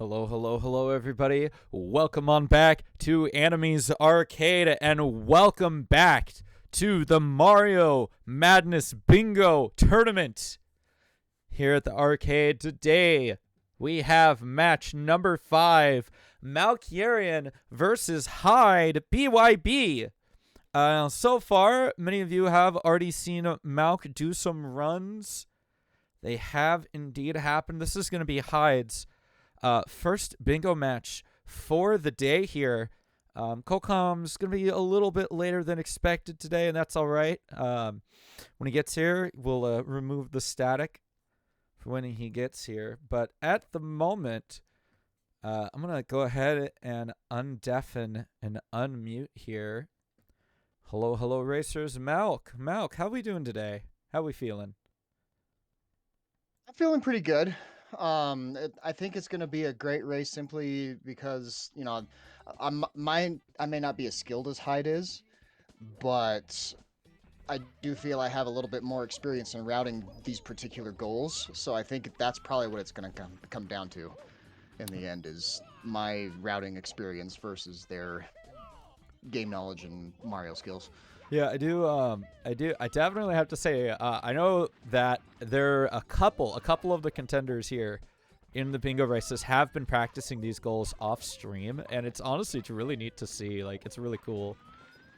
Hello, hello, hello, everybody. Welcome on back to AnimeeArcade, and welcome back to the Mario Madness Bingo Tournament. Here at the arcade today, we have match number 5, MALKIERIAN versus HIDEBYB. So far, many of you have already seen Malk do some runs. They have indeed happened. This is going to be Hide's first bingo match for the day here. Colcom's going to be a little bit later than expected today, and that's all right. When he gets here, we'll remove the static for when he gets here. But at the moment, I'm going to go ahead and undeafen and unmute here. Hello, hello, racers. Malk, how we doing today? How we feeling? I'm feeling pretty good. I think it's going to be a great race simply because, I may not be as skilled as Hyde is, but I do feel I have a little bit more experience in routing these particular goals. So I think that's probably what it's going to come down to in the end, is my routing experience versus their game knowledge and Mario skills. Yeah, I do. I definitely have to say, I know that there are a couple of the contenders here in the bingo races have been practicing these goals off stream, and it's honestly really neat to see. Like, it's really cool.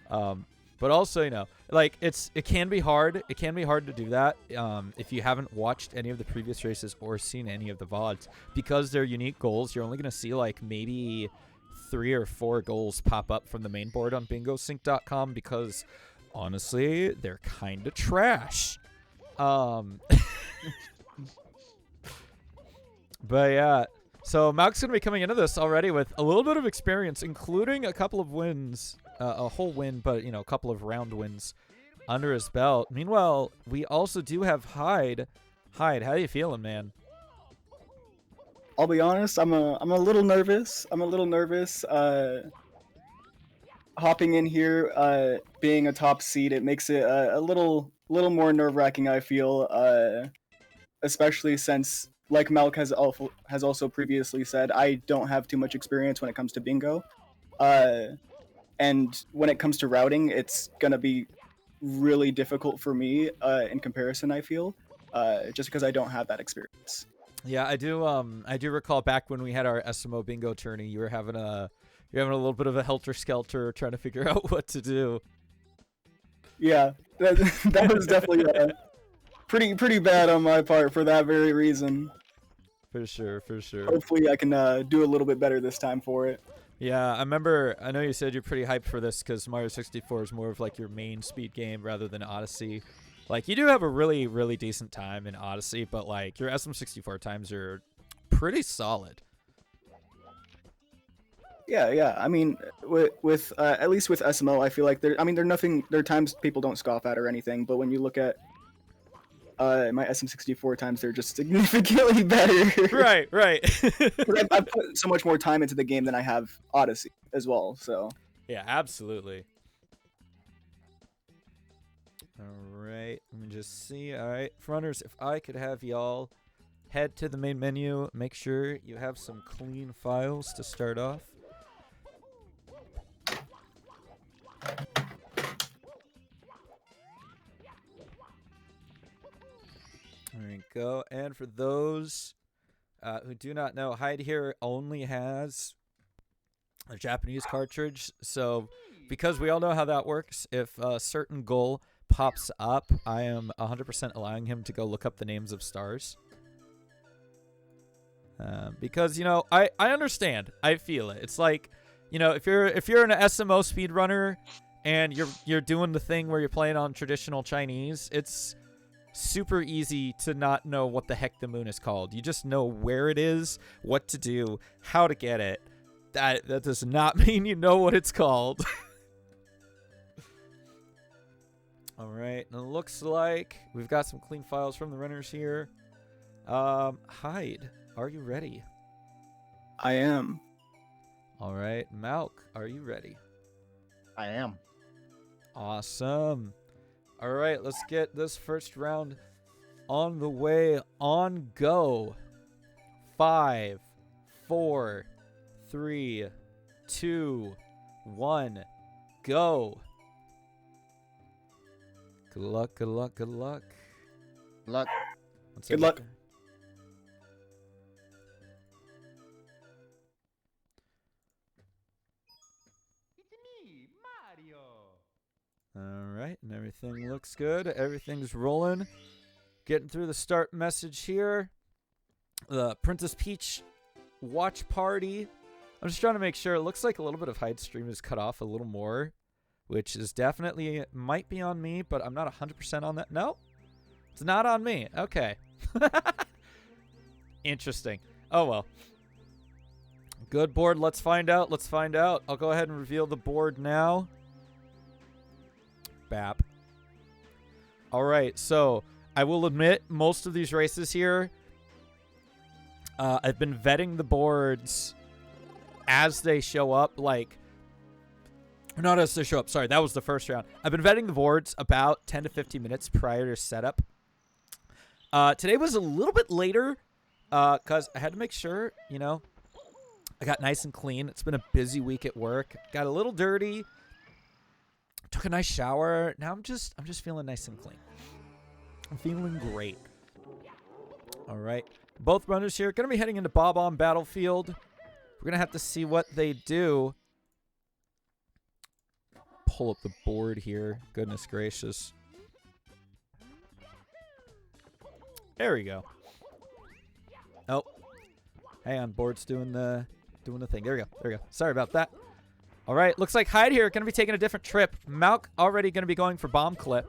But also, like, it can be hard. It can be hard to do that if you haven't watched any of the previous races or seen any of the VODs, because they're unique goals. You're only gonna see like maybe 3 or 4 goals pop up from the main board on bingosync.com, because honestly, they're kind of trash. But yeah, so Malk's gonna be coming into this already with a little bit of experience, including a couple of wins, a whole win, but a couple of round wins under his belt. Meanwhile, we also do have Hyde. Hyde, how you feeling, man? I'll be honest, I'm a little nervous. Hopping in here, being a top seed, it makes it a little more nerve-wracking, I feel, especially since, like Malk has also previously said, I don't have too much experience when it comes to bingo. And when it comes to routing, it's gonna be really difficult for me in comparison, I feel, just because I don't have that experience. Yeah, I do recall back when we had our SMO bingo tourney, you're having a little bit of a helter-skelter trying to figure out what to do. Yeah, that was definitely pretty bad on my part for that very reason. For sure. Hopefully I can do a little bit better this time for it. Yeah, I know you said you're pretty hyped for this because Mario 64 is more of like your main speed game rather than Odyssey. Like, you do have a really, really decent time in Odyssey, but like your SM64 times are pretty solid. Yeah. I mean, with at least with SMO, I feel like they're nothing. There are times people don't scoff at or anything, but when you look at my SM64 times, they're just significantly better. Right. I put so much more time into the game than I have Odyssey as well. So yeah, absolutely. All right, let me just see. All right, fronters, if I could have y'all head to the main menu, make sure you have some clean files to start off. There we go. And for those who do not know, Hyde here only has a Japanese cartridge. So because we all know how that works, if a certain goal pops up, I am 100% allowing him to go look up the names of stars. Because, I understand. I feel it. It's like, if you're an SMO speedrunner and you're doing the thing where you're playing on traditional Chinese, it's super easy to not know what the heck the moon is called. You just know where it is, what to do, how to get it. That does not mean you know what it's called. All right, and it looks like we've got some clean files from the runners here. Hyde, are you ready? I am. All right, Malk, are you ready? I am. Awesome. All right, let's get this first round on the way. On go. 5, 4, 3, 2, 1, go. Good luck, good luck, good luck. Luck. Good luck. All right, and everything looks good. Everything's rolling. Getting through the start message here. The Princess Peach watch party. I'm just trying to make sure. It looks like a little bit of Hyde stream is cut off a little more, which is definitely might be on me, but I'm not 100% on that. No, it's not on me. Okay. Interesting. Oh, well. Good board. Let's find out. Let's find out. I'll go ahead and reveal the board now. Bap. All right, so I will admit most of these races here, I've been vetting the boards as they show up, like, not as they show up, sorry, that was the first round. I've been vetting the boards about 10 to 15 minutes prior to setup. Today was a little bit later because I had to make sure, you know, I got nice and clean. It's been a busy week at work. Got a little dirty. Took a nice shower. Now I'm just feeling nice and clean. I'm feeling great. All right. Both runners here going to be heading into Bob-omb Battlefield. We're going to have to see what they do. Pull up the board here. Goodness gracious. There we go. Oh. Hang on. Board's doing the thing. There we go. There we go. Sorry about that. All right, looks like Hyde here going to be taking a different trip. Malk already going to be going for bomb clip.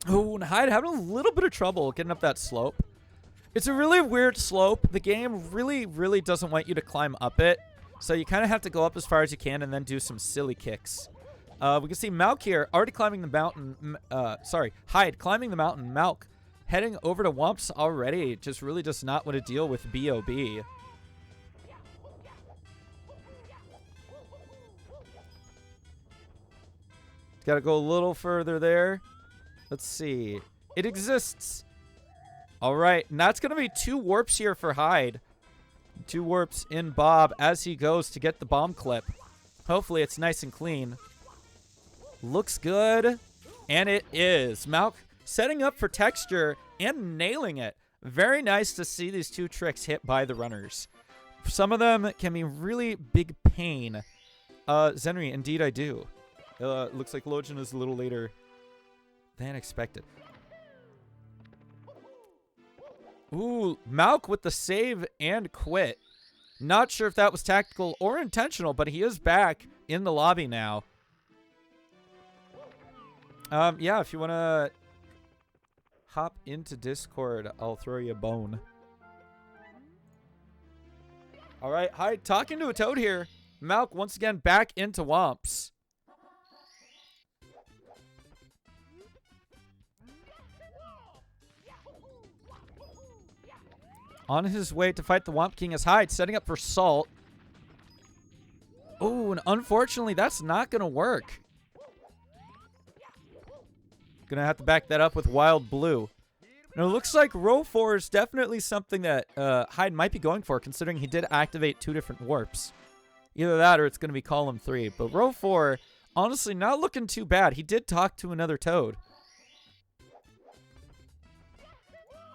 Oh, and Hyde having a little bit of trouble getting up that slope. It's a really weird slope. The game really, really doesn't want you to climb up it. So you kind of have to go up as far as you can and then do some silly kicks. We can see Malk here already climbing the mountain. Hyde climbing the mountain. Malk heading over to Wumps already. Just really does not want to deal with B.O.B. Got to go a little further there. Let's see. It exists. All right. And that's going to be 2 warps here for Hyde. 2 warps in Bob as he goes to get the bomb clip. Hopefully it's nice and clean. Looks good. And it is. Malk setting up for texture and nailing it. Very nice to see these 2 tricks hit by the runners. Some of them can be really big pain. Zenry, indeed I do. Looks like Logan is a little later than expected. Ooh, Malk with the save and quit. Not sure if that was tactical or intentional, but he is back in the lobby now. Yeah, if you want to hop into Discord, I'll throw you a bone. All right, hi, talking to a toad here. Malk once again back into Wumps. On his way to fight the Womp King is Hyde, setting up for Salt. Oh, and unfortunately, that's not going to work. Going to have to back that up with Wild Blue. Now, it looks like row 4 is definitely something that Hyde might be going for, considering he did activate 2 different warps. Either that or it's going to be column 3. But row 4, honestly, not looking too bad. He did talk to another toad.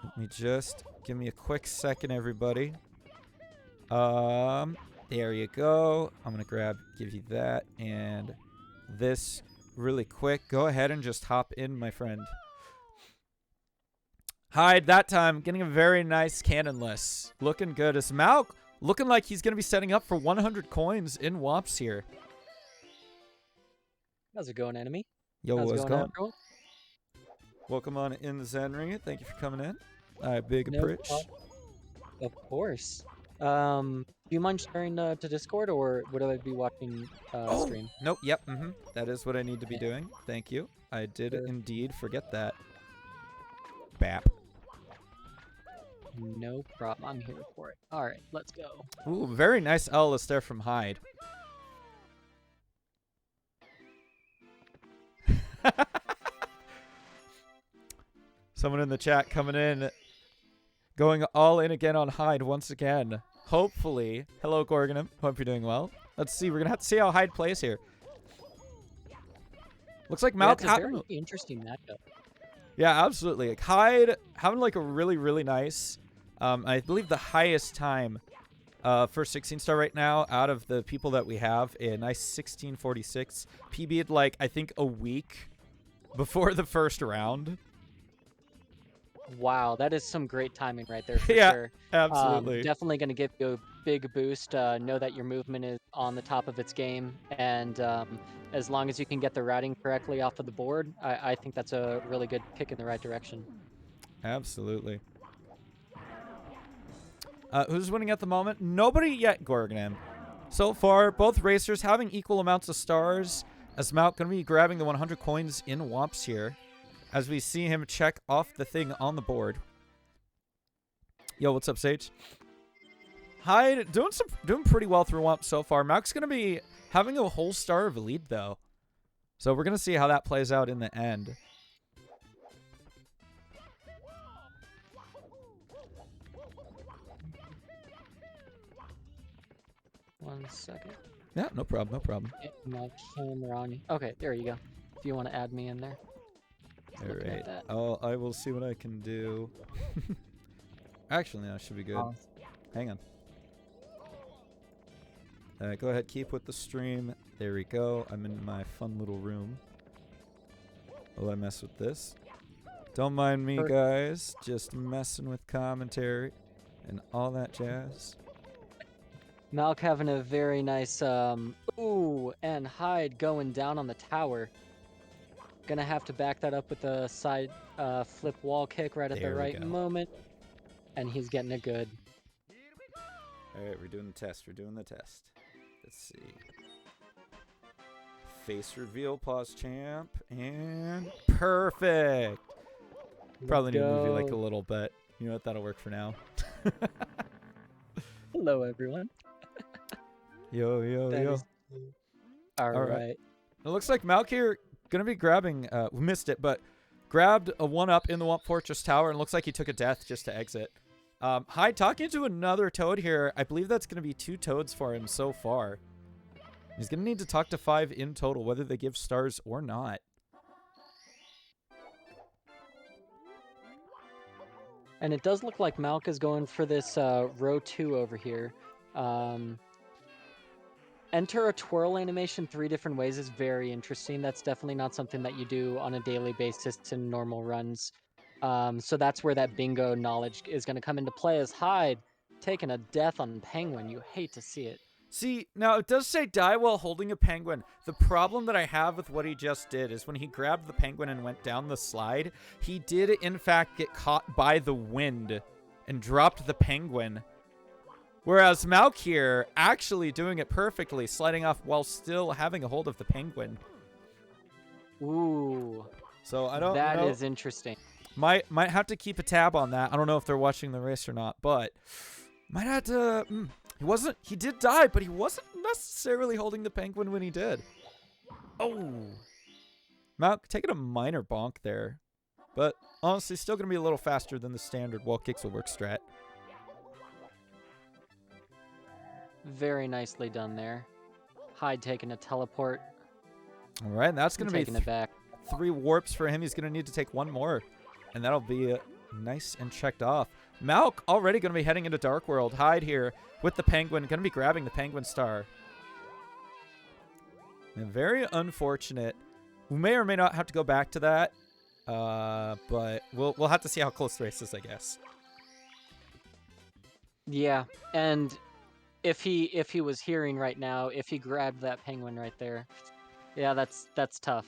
Let me just... Give me a quick second, everybody. There you go. I'm going to give you that and this really quick. Go ahead and just hop in, my friend. Hyde, that time, getting a very nice cannonless. Looking good. As Malk looking like he's going to be setting up for 100 coins in Wumps here. How's it going, enemy? Yo, what's going? On, Welcome on in the Zenring. Thank you for coming in. I big no approach. Of course. Do you mind sharing to Discord, or would I be watching stream? Nope. Yep. That is what I need to be doing. Thank you. I did indeed forget that. Bap. No problem. I'm here for it. All right, let's go. Ooh, very nice Ellis there from Hyde. Someone in the chat coming in. Going all in again on Hyde once again. Hopefully. Hello, Gorgonum. Hope you're doing well. Let's see. We're going to have to see how Hyde plays here. Looks like Malk... Yeah, it's a very interesting matchup. Yeah, absolutely. Like Hyde having like a really, really nice... I believe the highest time for 16 star right now out of the people that we have, a nice 1646. PB'd like, I think, a week before the first round. Wow, that is some great timing right there for Yeah, sure. absolutely. Definitely going to give you a big boost. Know that your movement is on the top of its game, and as long as you can get the routing correctly off of the board, I think that's a really good kick in the right direction. Absolutely. Who's winning at the moment? Nobody yet, Gorgonam. So far, both racers having equal amounts of stars, as Malk going to be grabbing the 100 coins in Womps here, as we see him check off the thing on the board. Yo, what's up, Sage? Hyde doing pretty well through Womp so far. Malk's going to be having a whole star of a lead, though. So we're going to see how that plays out in the end. One second. Yeah, no problem, no problem. Get my camera on you. Okay, there you go. If you want to add me in there. All Looking at right. that. I will see what I can do. Actually, no, should be good. Hang on. Go ahead, keep with the stream. There we go. I'm in my fun little room. Will I mess with this? Don't mind me, guys. Just messing with commentary and all that jazz. Malk having a very nice, ooh, and Hyde going down on the tower. Gonna have to back that up with a side flip wall kick right at There the we right go. moment. And he's getting it good. All right, we're doing the test. We're doing the test. Let's see. Face reveal, pause champ, and perfect. Probably need to move you like a little bit. You know what? That'll work for now. Hello, everyone. Yo, yo, That yo. is- All right. right. It looks like Malk here gonna be grabbing. We missed it, but grabbed a 1-up in the Womp Fortress Tower, and looks like he took a death just to exit. Hyde talking to another Toad here. I believe that's gonna be 2 Toads for him so far. He's gonna need to talk to 5 in total, whether they give stars or not. And it does look like Malk is going for this row 2 over here. Enter a twirl animation 3 different ways is very interesting. That's definitely not something that you do on a daily basis in normal runs. So that's where that bingo knowledge is going to come into play as Hyde taking a death on Penguin. You hate to see it. See, now it does say die while holding a penguin. The problem that I have with what he just did is when he grabbed the penguin and went down the slide, he did in fact get caught by the wind and dropped the penguin. Whereas Malk here actually doing it perfectly, sliding off while still having a hold of the penguin. Ooh. So I don't know. That is interesting. Might have to keep a tab on that. I don't know if they're watching the race or not, but might have to. He did die, but he wasn't necessarily holding the penguin when he did. Oh, Malk taking a minor bonk there, but honestly, still gonna be a little faster than the standard wall kicks will work strat. Very nicely done there. Hyde taking a teleport. All right, and that's gonna be taking it back. 3 warps for him. He's gonna need to take 1 more, and that'll be nice and checked off. Malk already gonna be heading into Dark World. Hyde here with the penguin, gonna be grabbing the penguin star. And very unfortunate. We may or may not have to go back to that, but we'll have to see how close the race is, I guess. Yeah, and if he was hearing right now, if he grabbed that penguin right there, yeah, that's tough.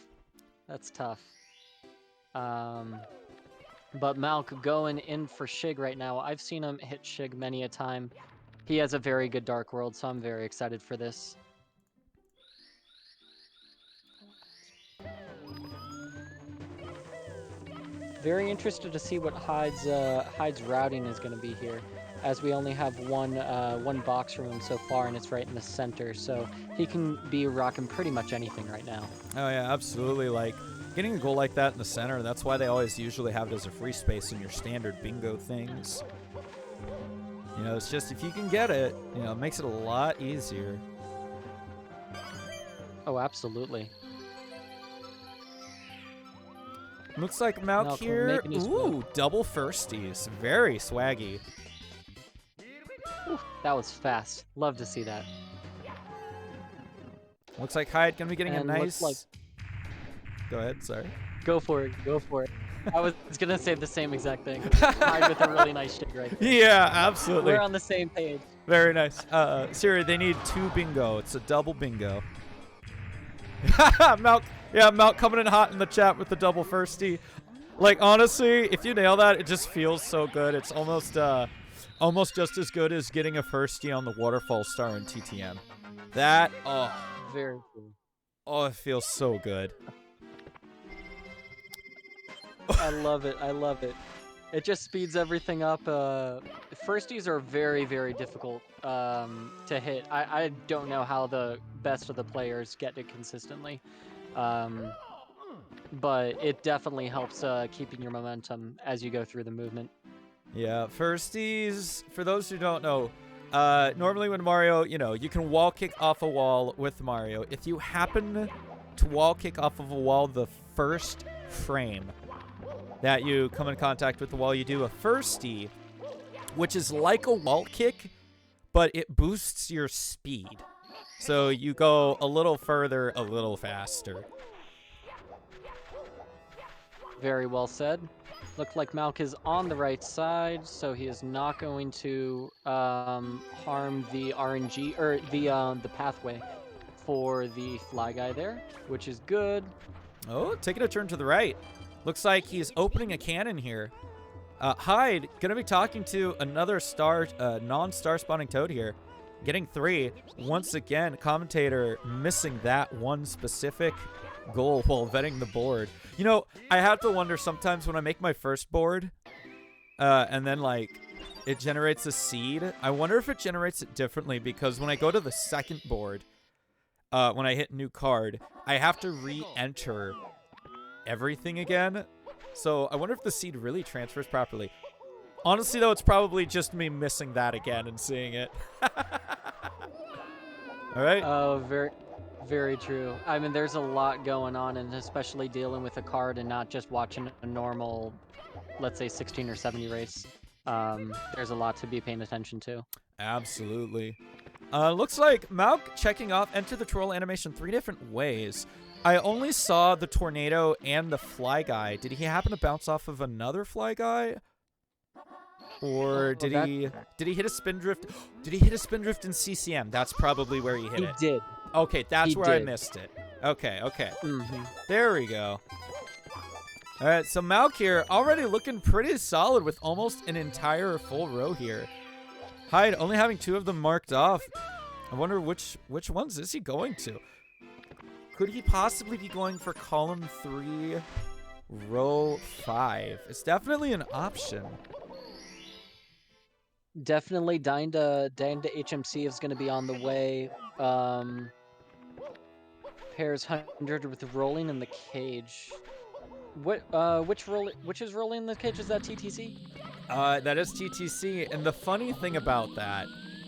That's tough. But Malk going in for Shig right now. I've seen him hit Shig many a time. He has a very good Dark World, so I'm very excited for this. Very interested to see what Hyde's routing is going to be here, as we only have one box from him so far, and it's right in the center, so he can be rocking pretty much anything right now. Oh yeah, absolutely. Like getting a goal like that in the center, that's why they always usually have it as a free space in your standard bingo things. You know, it's just if you can get it, you know, it makes it a lot easier. Oh, absolutely. Looks like Malk Malk here. making his Ooh, double firsties. Very swaggy. Ooh, that was fast. Love to see that. Looks like Hyde gonna be getting And a looks nice. Go ahead. Sorry. Go for it. Go for it. I was gonna say the same exact thing. Tied with a really nice shake right there. Yeah, absolutely. We're on the same page. Very nice. Siri, they need 2 bingo. It's a double bingo. Malk, yeah, Malk coming in hot in the chat with the double firstie. Like, honestly, if you nail that, it just feels so good. It's almost just as good as getting a firstie on the waterfall star in TTM. That, Very cool. oh, it feels so good. I love it. I love it. It just speeds everything up. Firsties are very, very difficult to hit. I don't know how the best of the players get it consistently. But it definitely helps keeping your momentum as you go through the movement. Yeah, firsties, for those who don't know, normally when Mario, you know, you can wall kick off a wall with Mario. If you happen to wall kick off of a wall the first frame that you come in contact with the wall, you do a firstie, which is like a wall kick, but it boosts your speed. So you go a little further, a little faster. Very well said. Looks like Malk is on the right side, so he is not going to harm the RNG or the pathway for the fly guy there, which is good. Oh, taking a turn to the right. Looks like he's opening a cannon here. Hyde, gonna be talking to another non-star spawning toad here. Getting 3. Once again, commentator missing that one specific goal while vetting the board. You know, I have to wonder sometimes when I make my first board, and then, like, it generates a seed. I wonder if it generates it differently, because when I go to the second board, when I hit new card, I have to re-enter everything again. So I wonder if the seed really transfers properly. Honestly, though, it's probably just me missing that again and seeing it. All right. Oh, very, very true. I mean, there's a lot going on, and especially dealing with a card and not just watching a normal, let's say, 16 or 70 race. There's a lot to be paying attention to. Absolutely. Looks like Malk checking off enter the twirl animation 3 different ways. I only saw the tornado and the fly guy. Did he happen to bounce off of another fly guy? Or did he hit a spin drift? Did he hit a spin drift in CCM? That's probably where he hit it. He did. Okay, that's He where I did. missed it. Okay. Mm-hmm. There we go. All right, so Malk here already looking pretty solid with almost an entire full row here. Hyde only having 2 of them marked off. I wonder which ones is he going to? Could he possibly be going for column 3, row 5? It's definitely an option. Definitely dying to HMC is going to be on the way. Pairs 100 with rolling in the cage. Which is rolling in the cage? Is that TTC? That is TTC, and the funny thing about that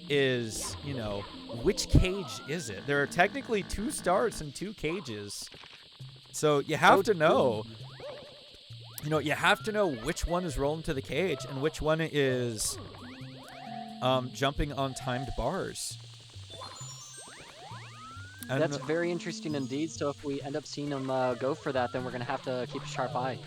is, you know, which cage is it? There are technically 2 stars and 2 cages, so you have to know. You know, you have to know which one is rolling to the cage and which one is jumping on timed bars. And That's very interesting indeed. So if we end up seeing him go for that, then we're going to have to keep a sharp eye.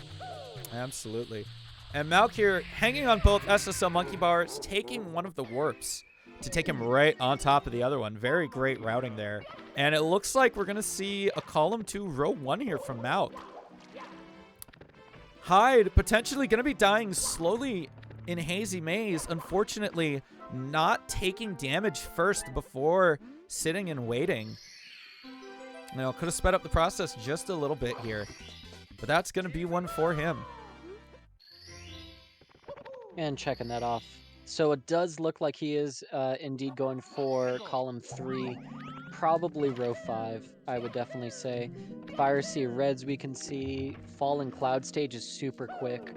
Absolutely. And Malk here hanging on both SSL monkey bars, taking one of the warps to take him right on top of the other one. Very great routing there. And it looks like we're going to see a column 2, row 1 here from Malk. Hyde potentially going to be dying slowly in Hazy Maze. Unfortunately, not taking damage first before sitting and waiting. You know, could have sped up the process just a little bit here. But that's going to be one for him. And checking that off. So it does look like he is indeed going for column 3, probably row 5, I would definitely say. Fire Sea Reds we can see. Fallen Cloud stage is super quick.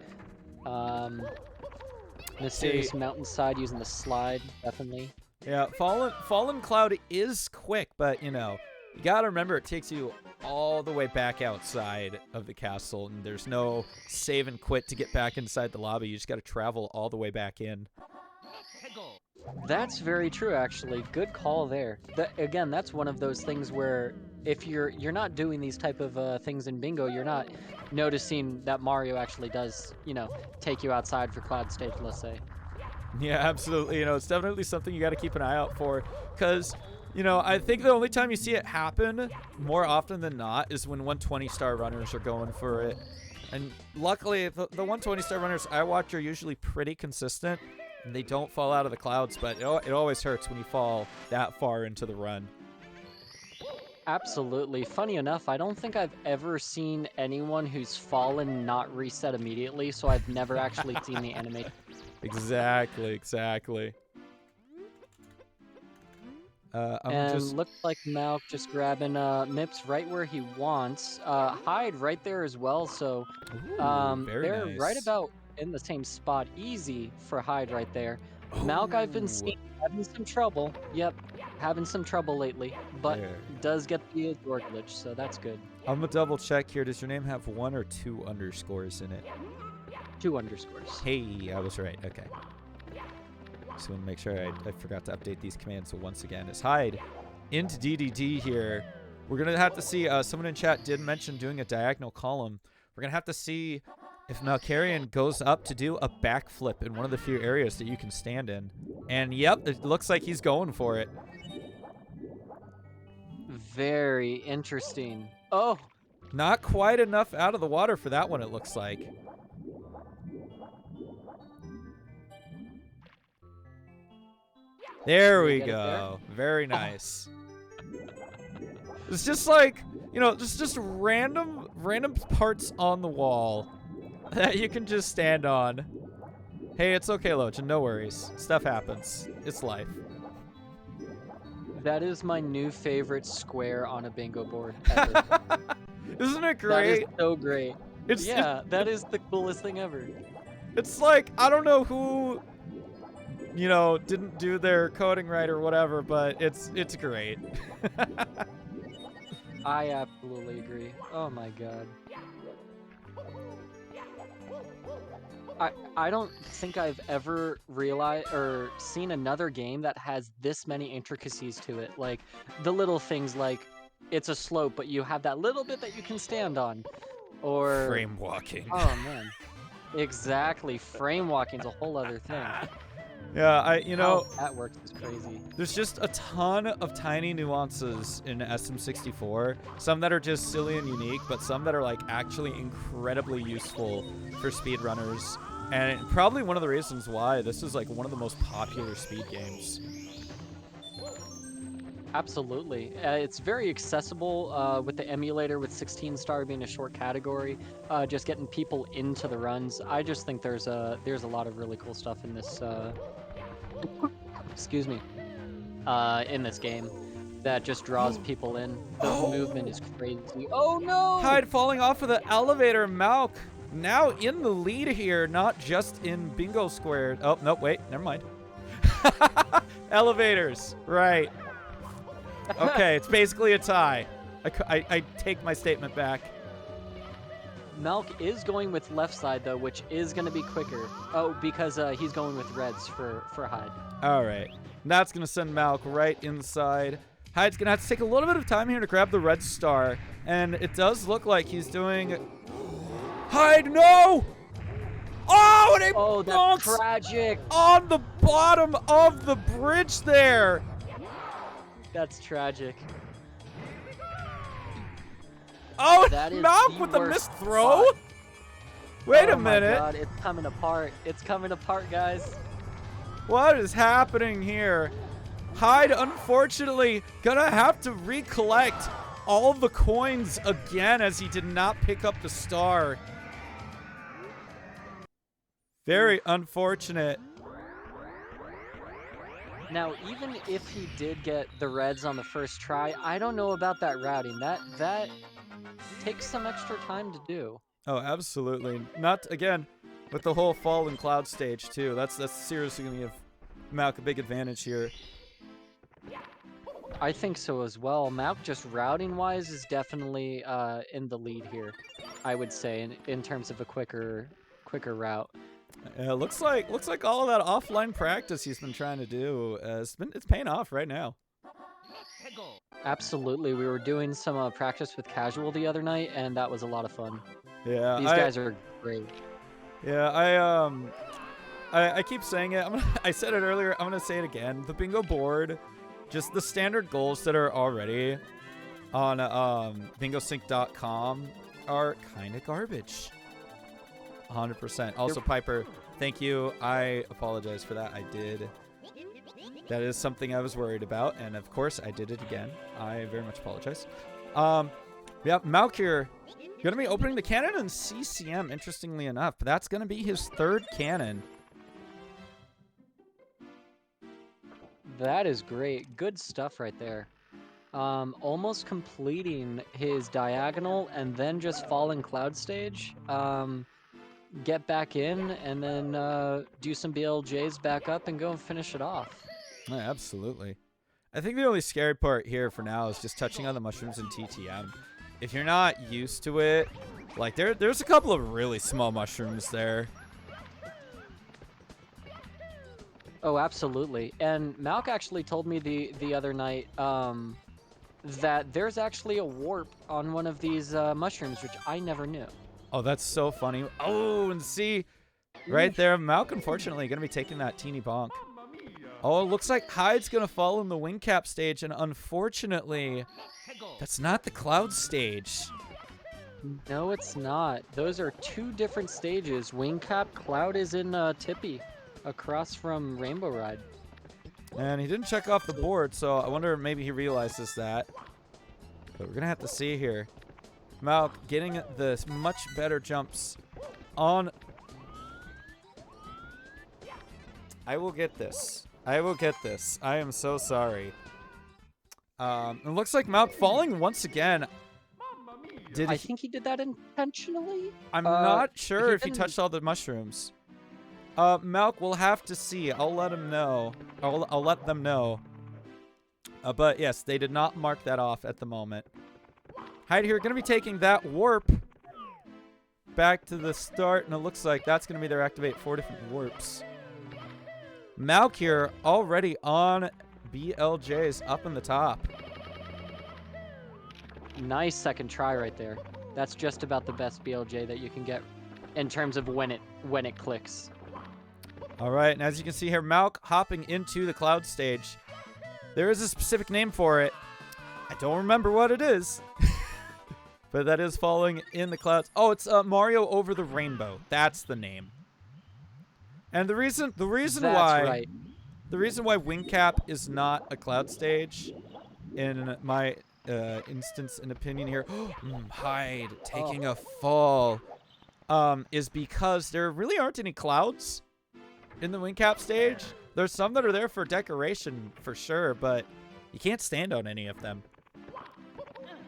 Mysterious mountainside using the slide, definitely. Yeah, Fallen Cloud is quick, but, you know, you gotta remember it takes you all the way back outside of the castle, and there's no save and quit to get back inside the lobby. You just gotta travel all the way back in. That's very true, actually. Good call there. Again, that's one of those things where if you're not doing these type of things in bingo, you're not noticing that Mario actually does, you know, take you outside for Cloud Stage, let's say. Yeah, absolutely. You know, it's definitely something you gotta keep an eye out for, because, you know, I think the only time you see it happen more often than not is when 120-star runners are going for it. And luckily, the 120-star runners I watch are usually pretty consistent, and they don't fall out of the clouds, but it always hurts when you fall that far into the run. Absolutely. Funny enough, I don't think I've ever seen anyone who's fallen not reset immediately, so I've never actually seen the animation. Exactly. Looks like Malk just grabbing Mips right where he wants. Hyde right there as well, so very they're nice. right about in the same spot. Easy for Hyde right there. Malk, I've been seeing having some trouble. Yep, having some trouble lately, but There. does get the Azor glitch, so that's good. I'm gonna double check here. Does your name have 1 or 2 underscores in it? 2 underscores. Hey, I was right. Okay. Just want to make sure I forgot to update these commands. So once again, it's Hyde into DDD here. We're going to have to see, someone in chat did mention doing a diagonal column. We're going to have to see if MALKIERIAN goes up to do a backflip in one of the few areas that you can stand in. And yep, it looks like he's going for it. Very interesting. Oh! Not quite enough out of the water for that one, it looks like. There we go. Very nice. It's just like, you know, just random parts on the wall that you can just stand on. Hey, it's okay, Lochin. No worries. Stuff happens. It's life. That is my new favorite square on a bingo board ever. Isn't it great? That is so great. That is the coolest thing ever. It's like, I don't know who, you know, didn't do their coding right or whatever, but it's great. I absolutely agree. Oh my god. I don't think I've ever realized or seen another game that has this many intricacies to it. Like the little things like it's a slope, but you have that little bit that you can stand on. Or frame walking. Oh man. Exactly. Frame walking's a whole other thing. Yeah, you know, how that works is crazy. There's just a ton of tiny nuances in SM64. Some that are just silly and unique, but some that are like actually incredibly useful for speedrunners. And probably one of the reasons why this is like one of the most popular speed games. Absolutely. It's very accessible with the emulator, with 16-star being a short category, just getting people into the runs. I just think there's a lot of really cool stuff in this excuse me, in this game that just draws people in. The movement is crazy. Oh no! Hyde falling off of the elevator. Malk now in the lead here, not just in bingo squared. Oh, no, wait, never mind. Elevators, right. Okay, it's basically a tie. I take my statement back. Malk is going with left side, though, which is going to be quicker. Oh, because he's going with reds for Hyde. All right. That's going to send Malk right inside. Hyde's going to have to take a little bit of time here to grab the red star. And it does look like he's doing... Hyde, no! Oh, and he that's tragic! On the bottom of the bridge there! That's tragic. Oh, that is Malk with the missed throw? spot. Wait a Oh my minute. god, it's coming apart. It's coming apart, guys. What is happening here? Hyde, unfortunately, gonna have to recollect all the coins again as he did not pick up the star. Very unfortunate. Now, even if he did get the reds on the first try, I don't know about that routing. That takes some extra time to do. Oh, absolutely. Not, again, with the whole fallen cloud stage too. That's seriously gonna give Malk a big advantage here. I think so as well. Malk, just routing wise, is definitely in the lead here. I would say in terms of a quicker route. Looks like all of that offline practice he's been trying to do it's paying off right now. Absolutely, we were doing some practice with Casual the other night, and that was a lot of fun. Yeah, These guys are great. Yeah, I keep saying it. I said it earlier. I'm gonna say it again. The bingo board, just the standard goals that are already on bingosync.com are kind of garbage. 100%. Also, Piper, thank you. I apologize for that. I did. That is something I was worried about, and of course, I did it again. I very much apologize. Yeah, Malkier gonna be opening the cannon in CCM. Interestingly enough, that's gonna be his third cannon. That is great. Good stuff right there. Almost completing his diagonal and then just falling cloud stage. Get back in and then do some BLJs back up and go and finish it off. Yeah, absolutely. I think the only scary part here for now is just touching on the mushrooms in TTM. If you're not used to it, like there's a couple of really small mushrooms there. Oh, absolutely. And Malk actually told me the other night that there's actually a warp on one of these mushrooms, which I never knew. Oh, that's so funny. Oh, and see, right there, Malk unfortunately going to be taking that teeny bonk. Oh, it looks like Hyde's going to fall in the wing cap stage, and unfortunately, that's not the cloud stage. No, it's not. Those are two different stages. Wing cap, cloud is in Tippy, across from Rainbow Ride. And he didn't check off the board, so I wonder if maybe he realizes that. But we're going to have to see here. Malk getting the much better jumps on... I will get this. I will get this. I am so sorry. It looks like Malk falling once again. I think he did that intentionally. I'm not sure if he touched all the mushrooms. Malk, we'll have to see. I'll let him know. I'll let them know. But yes, they did not mark that off at the moment. Hyde here going to be taking that warp back to the start, and it looks like that's going to be their activate 4 different warps. Malk here already on BLJs up in the top. Nice second try right there. That's just about the best BLJ that you can get in terms of when it clicks. All right, and as you can see here, Malk hopping into the cloud stage. There is a specific name for it. I don't remember what it is. But that is falling in the clouds. Oh, it's Mario Over the Rainbow. That's the name. And the reason why Wing Cap is not a cloud stage, in my instance and opinion here, Hyde taking a fall, is because there really aren't any clouds in the Wing Cap stage. There's some that are there for decoration for sure, but you can't stand on any of them.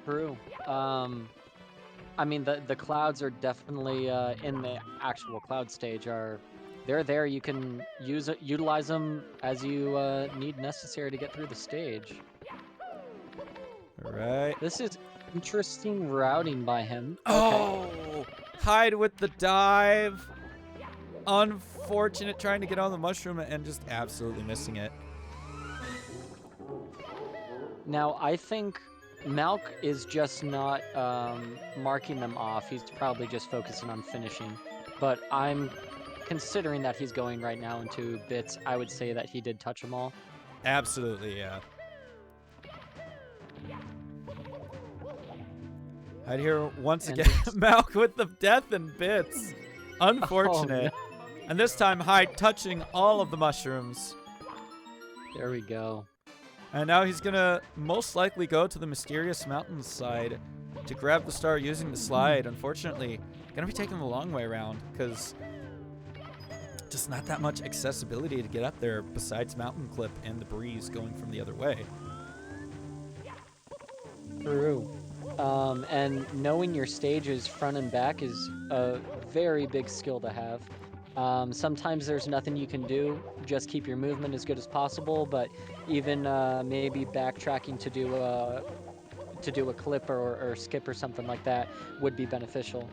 True. I mean, the clouds are definitely in the actual cloud stage. They're there. You can utilize them as you need necessary to get through the stage. All right. This is interesting routing by him. Oh, okay. Hyde with the dive. Unfortunate trying to get on the mushroom and just absolutely missing it. Now, I think Malk is just not marking them off. He's probably just focusing on finishing. But I'm considering that he's going right now into bits. I would say that he did touch them all. Absolutely, yeah. Right here once again, Malk with the death and bits. Unfortunate. Oh, no. And this time, Hyde touching all of the mushrooms. There we go. And now he's going to most likely go to the mysterious mountainside to grab the star using the slide. Unfortunately, going to be taking the long way around because just not that much accessibility to get up there besides Mountain Clip and the breeze going from the other way. True. And knowing your stages front and back is a very big skill to have. Sometimes there's nothing you can do. Just keep your movement as good as possible, but even maybe backtracking to do a clip or skip or something like that would be beneficial.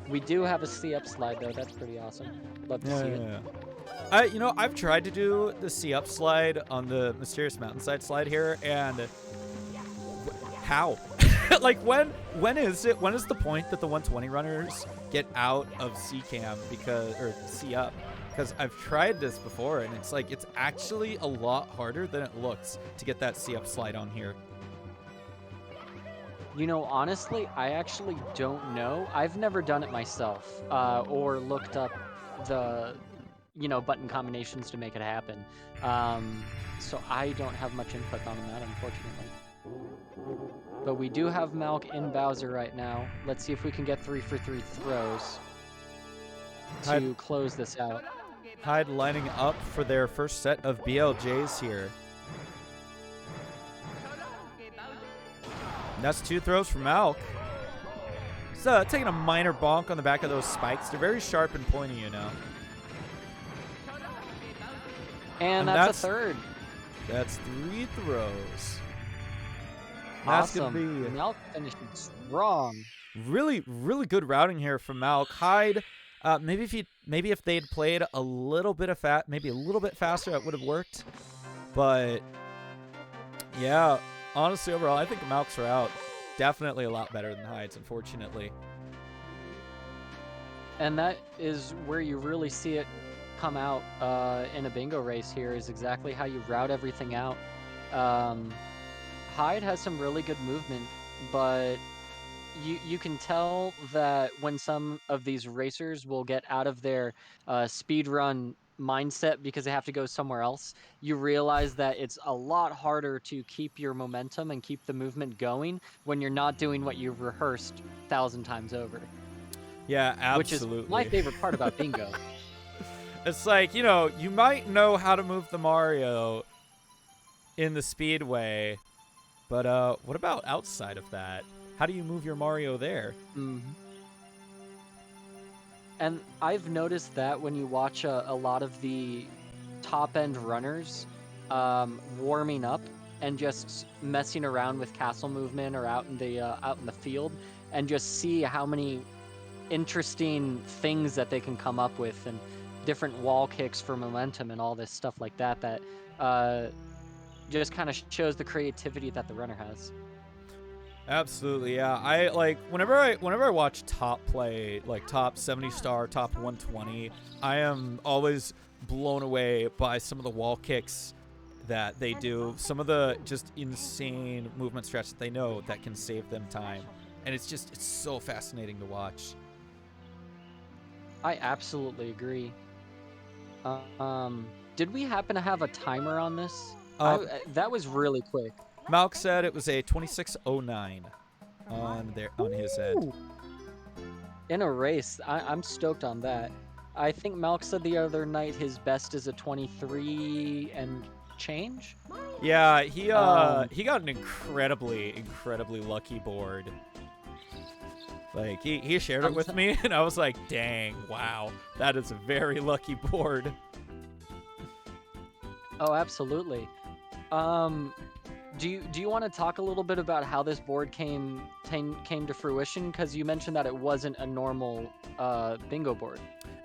We do have a C-up slide though. That's pretty awesome. Love to see it. I've tried to do the C-up slide on the Mysterious Mountainside slide here, and how? Like, when is the point that the 120 runners get out of C-cam or C-up? Because I've tried this before, and it's like, it's actually a lot harder than it looks to get that C-up slide on here. You know, honestly, I actually don't know. I've never done it myself, or looked up the, button combinations to make it happen. So I don't have much input on that, unfortunately. But we do have Malk in Bowser right now. Let's see if we can get 3 for 3 throws to close this out. Hyde lining up for their first set of BLJs here. And that's 2 throws from Malk. He's taking a minor bonk on the back of those spikes. They're very sharp and pointy, you know. And that's a third. That's 3 throws. Awesome. That's gonna be Malk finishing strong. Really, really good routing here from Malk. Hyde, maybe if they'd played a little bit of maybe a little bit faster, it would have worked. But yeah, honestly, overall, I think Malk's route definitely a lot better than Hyde's, unfortunately. And that is where you really see it come out in a bingo race here, is exactly how you route everything out. Hyde has some really good movement, but you can tell that when some of these racers will get out of their speed run mindset because they have to go somewhere else, you realize that it's a lot harder to keep your momentum and keep the movement going when you're not doing what you've rehearsed 1,000 times over. Yeah, absolutely. Which is my favorite part about bingo. It's like, you might know how to move the Mario in the speedway, but what about outside of that? How do you move your Mario there? Mm-hmm. And I've noticed that when you watch a lot of the top-end runners warming up and just messing around with castle movement or out in the field, and just see how many interesting things that they can come up with, and different wall kicks for momentum and all this stuff like that, that just kind of shows the creativity that the runner has. Absolutely, yeah. I whenever I watch top play, like top 70 star, top 120, I am always blown away by some of the wall kicks that they do, some of the just insane movement stretch that they know that can save them time, and it's so fascinating to watch. I absolutely agree. Did we happen to have a timer on this? That was really quick. Malk said it was a 26:09 on his end. In a race, I'm stoked on that. I think Malk said the other night his best is a 23 and change. Yeah, he got an incredibly lucky board. Like he shared it with me, and I was like, "Dang, wow, that is a very lucky board." Oh, absolutely. Do you want to talk a little bit about how this board came to fruition? Because you mentioned that it wasn't a normal bingo board.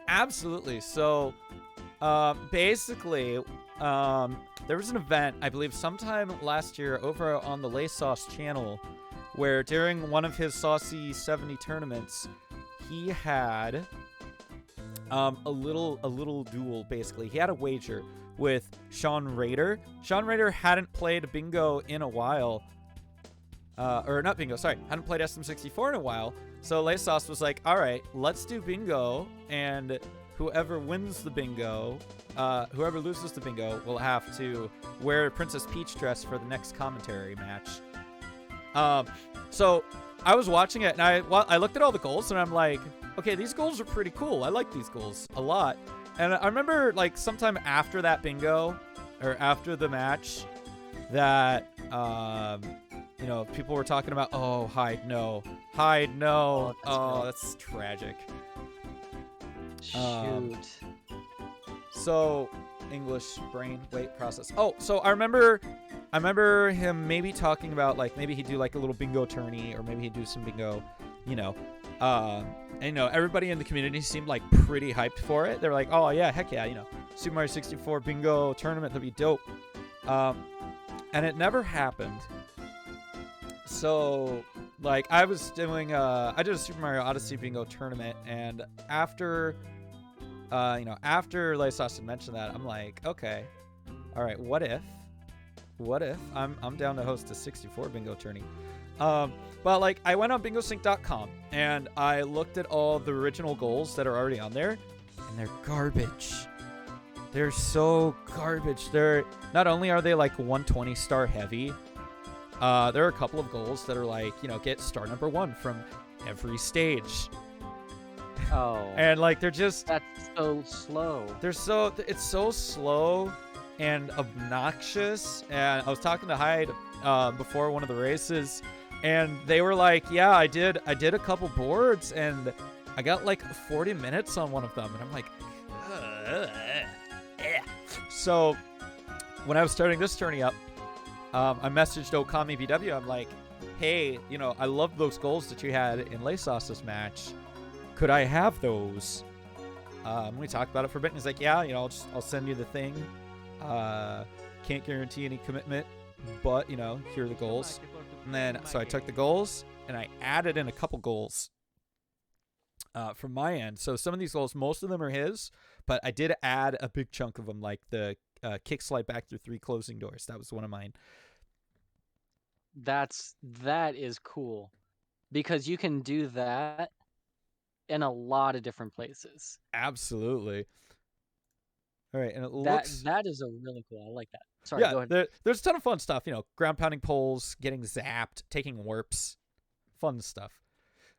Absolutely. So, basically, there was an event, I believe, sometime last year over on the Lay Sauce channel, where during one of his Saucy 70 tournaments, he had a little duel. Basically, he had a wager with Sean Rader. Sean Rader hadn't played bingo in a while. Or not bingo, sorry. Hadn't played SM64 in a while. So Lay Sauce was like, all right, let's do bingo. And whoever wins the bingo, whoever loses the bingo will have to wear a Princess Peach dress for the next commentary match. So I was watching it, and I looked at all the goals, and I'm like, okay, these goals are pretty cool. I like these goals a lot. And I remember, like, sometime after that bingo, or after the match, that, people were talking about, oh, Hyde, no. Hyde, no. Oh, that's tragic. Shoot. So English brain, wait, process. Oh, so I remember him maybe talking about like maybe he'd do like a little bingo tourney, or maybe he'd do some bingo, you know. And you know, everybody in the community seemed like pretty hyped for it. They're like, oh yeah, heck yeah, you know, Super Mario 64 bingo tournament, that'd be dope. And it never happened. So like I was doing I did a Super Mario Odyssey bingo tournament, and after after Lysos had mentioned that, I'm like, okay, all right, what if I'm down to host a 64 bingo tourney. But like I went on bingosync.com and I looked at all the original goals that are already on there, and they're garbage. They're so garbage. They're not only are they like 120 star heavy, there are a couple of goals that are like, you know, get star number 1 from every stage. Oh. And like they're just That's so slow. it's so slow and obnoxious. And I was talking to Hyde before one of the races, and they were like, yeah, I did a couple boards and I got like 40 minutes on one of them, and I'm like, so when I was starting this tourney up, I messaged Okami BW. I'm like, hey, you know, I love those goals that you had in Laysos's match. Could I have those? We talked about it for a bit, and he's like, yeah, you know, I'll send you the thing. Can't guarantee any commitment, but, you know, here are the goals. And then, so I took the goals, and I added in a couple goals from my end. So some of these goals, most of them are his, but I did add a big chunk of them, like the kick slide back through 3 closing doors. That was one of mine. That is cool, because you can do that in a lot of different places. Absolutely. All right, and it looks that is a really cool. I like that. Sorry, yeah, go ahead. There's a ton of fun stuff. You know, ground pounding poles, getting zapped, taking warps, fun stuff.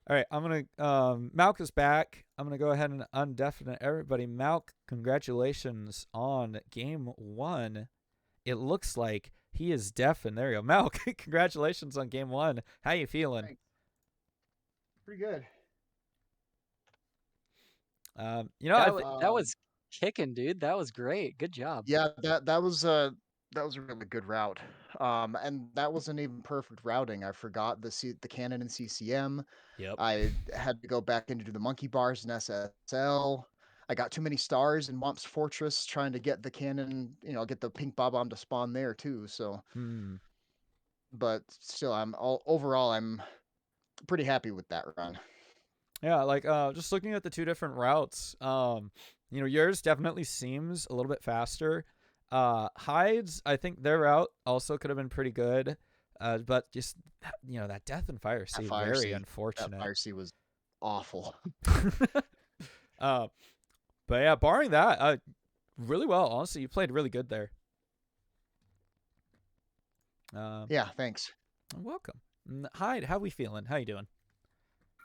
All right, I'm gonna Malk is back. I'm gonna go ahead and undeafen everybody. Malk, congratulations on game 1. It looks like he is deafened. There you go, Malk. Congratulations on game 1. How you feeling? Thanks. Pretty good. You know, that was kicking, dude. That was great. Good job. Yeah, that was a really good route. And that wasn't even perfect routing. I forgot the cannon in CCM. Yep. I had to go back into the monkey bars in SSL. I got too many stars in Womp's Fortress trying to get the cannon, you know, get the pink bob-omb to spawn there too. So, but still, overall I'm pretty happy with that run. Yeah, like just looking at the 2 different routes, you know, yours definitely seems a little bit faster. Hyde's, I think their route also could have been pretty good, but just, you know, that death and fire sea, very unfortunate. That fire sea was awful. But yeah, barring that, really well. Honestly, you played really good there. Yeah, thanks. Welcome. Hyde, how we feeling? How you doing?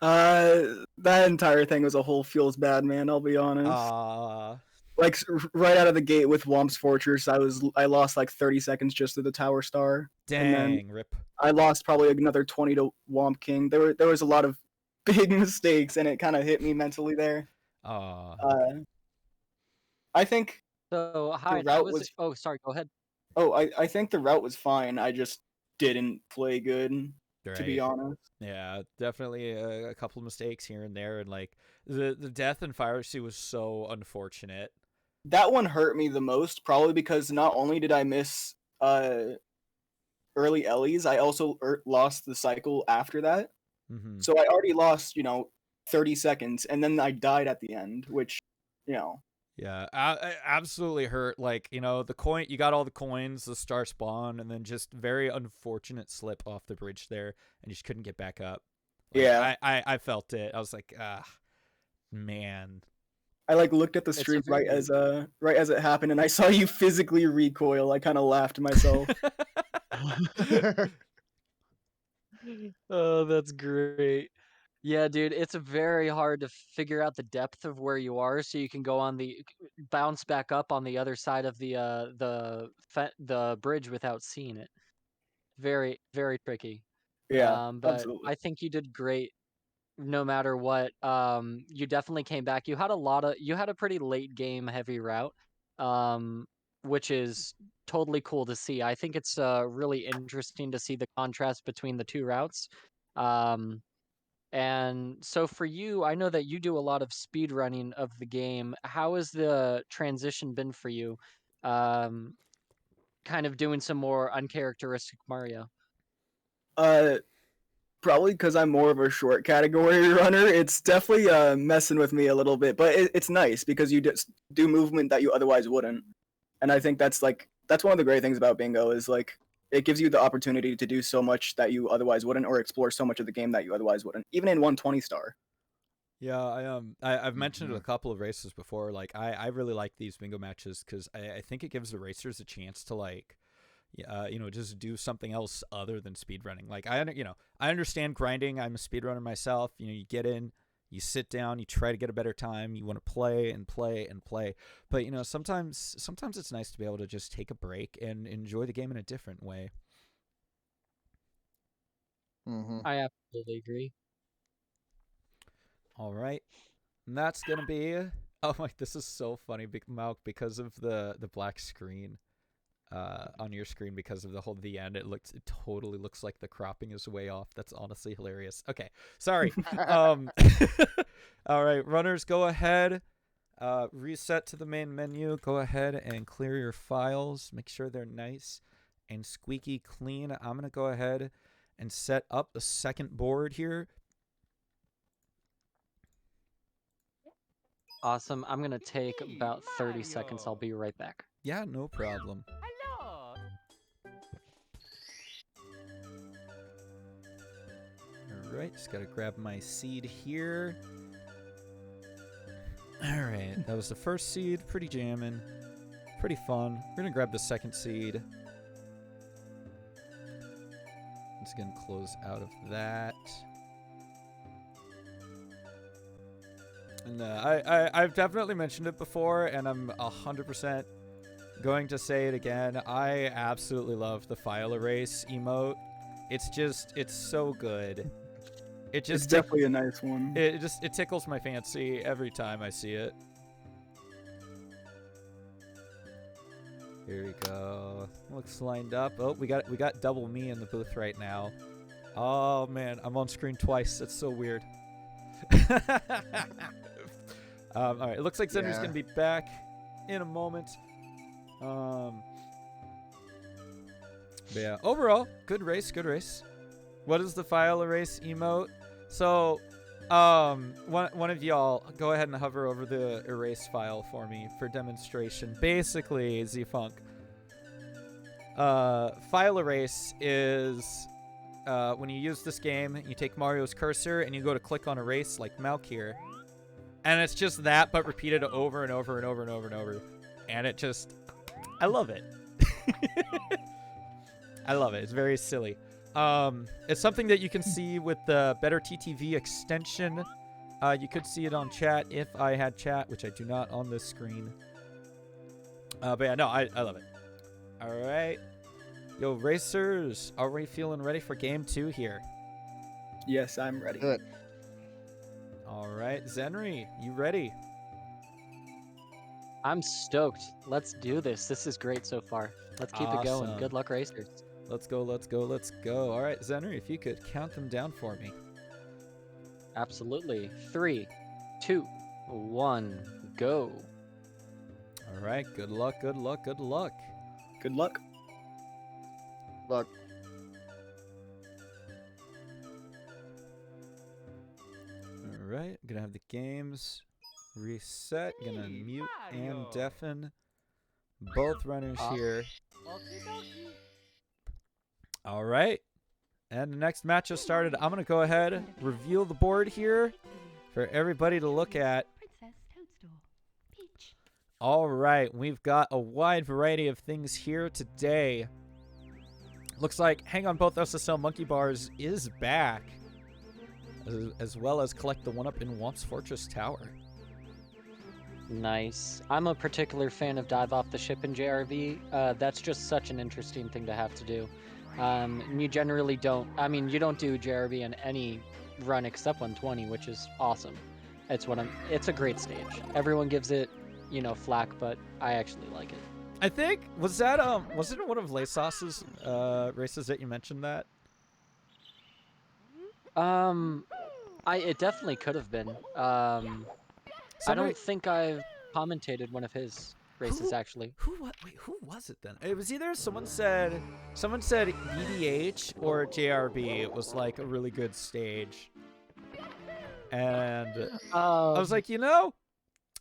That entire thing as a whole feels bad, man. I'll be honest. Like right out of the gate with Womp's Fortress, I lost like 30 seconds just to the Tower Star. Dang, rip. I lost probably another 20 to Womp King. There was a lot of big mistakes, and it kind of hit me mentally there. I think so. Hi, oh, sorry. Go ahead. Oh, I think the route was fine. I just didn't play good. Right. To be honest. Yeah, definitely a couple of mistakes here and there, and like the death and fire sea was so unfortunate. That one hurt me the most, probably because not only did I miss early Ellie's, I also lost the cycle after that. Mm-hmm. So I already lost, 30 seconds, and then I died at the end, which, Yeah, it absolutely hurt. Like, you got all the coins, the star spawn, and then just very unfortunate slip off the bridge there, and you just couldn't get back up. Like, yeah. I felt it. I was like, man. I looked at the stream right as it happened, and I saw you physically recoil. I kind of laughed to myself. Oh, that's great. Yeah, dude, it's very hard to figure out the depth of where you are, so you can go on bounce back up on the other side of the bridge without seeing it. Very, very tricky. Yeah, but absolutely. I think you did great, no matter what. You definitely came back. You had a pretty late game heavy route. which is totally cool to see. I think it's really interesting to see the contrast between the two routes. And so for you, I know that you do a lot of speed running of the game. How has the transition been for you? Um, kind of doing some more uncharacteristic Mario. Probably because I'm more of a short category runner. It's definitely messing with me a little bit, but it's nice because you just do movement that you otherwise wouldn't. And I think that's one of the great things about Bingo is like it gives you the opportunity to do so much that you otherwise wouldn't, or explore so much of the game that you otherwise wouldn't, even in 120 star. Yeah, I've mentioned it a couple of races before. Like, I really like these bingo matches because I think it gives the racers a chance to like, just do something else other than speedrunning. Like, I understand grinding. I'm a speedrunner myself. You get in, you sit down, you try to get a better time. You want to play and play and play. But sometimes it's nice to be able to just take a break and enjoy the game in a different way. Mm-hmm. I absolutely agree. All right, and that's gonna be. Oh my, this is so funny, Malk, because of the black screen. On your screen because of the end, it totally looks like the cropping is way off. That's honestly hilarious. Okay, sorry. All right, runners, go ahead. Reset to the main menu. Go ahead and clear your files. Make sure they're nice and squeaky clean. I'm gonna go ahead and set up the second board here. Awesome. I'm going to take about 30 seconds. I'll be right back. Yeah, no problem. All right, just gotta grab my seed here. All right, that was the first seed. Pretty jamming. Pretty fun. We're gonna grab the second seed. Let's again close out of that. And I've definitely mentioned it before, and I'm 100% going to say it again. I absolutely love the file erase emote. It's so good. It's definitely a nice one. It tickles my fancy every time I see it. Here we go. Looks lined up. Oh, we got double me in the booth right now. Oh man, I'm on screen twice. That's so weird. All right, it looks like Zender's gonna be back in a moment. But yeah, overall, good race. What is the file erase emote? So, one of y'all go ahead and hover over the erase file for me for demonstration. Basically, Z-Funk. File erase is when you use this game, you take Mario's cursor and you go to click on erase like Malk here. And it's just that, but repeated over and over and over and over and over. And it just, I love it. I love it. It's very silly. It's something that you can see with the Better TTV extension. You could see it on chat if I had chat, which I do not on this screen. But yeah, no, I love it. All right. Yo, racers, are we feeling ready for game 2 here? Yes, I'm ready. Good. All right, Zenry, you ready? I'm stoked. Let's do this. This is great so far. Let's keep it going. Good luck, racers. Let's go. All right, Zenry, if you could count them down for me. Absolutely. 3, 2, 1, go. All right, good luck. Good luck. Look. All right, I'm gonna have the games reset. Gonna mute and deafen both runners here. All right, and the next match has started. I'm gonna go ahead and reveal the board here for everybody to look at. All right, we've got a wide variety of things here today. Looks like Hang On Both SSL Monkey Bars is back, as well as collect the 1-up in Womp's Fortress Tower. Nice. I'm a particular fan of Dive Off the Ship in JRV. That's just such an interesting thing to have to do. And you generally don't, you don't do JRV in any run except 120, which is awesome. It's a great stage. Everyone gives it you know, flack, but I actually like it. I think was it one of Lasos's races that you mentioned that? It definitely could have been. I don't think I've commentated one of his races actually. Wait, who was it then? It was either someone said EDH or JRB. It was like a really good stage, and I was like, you know,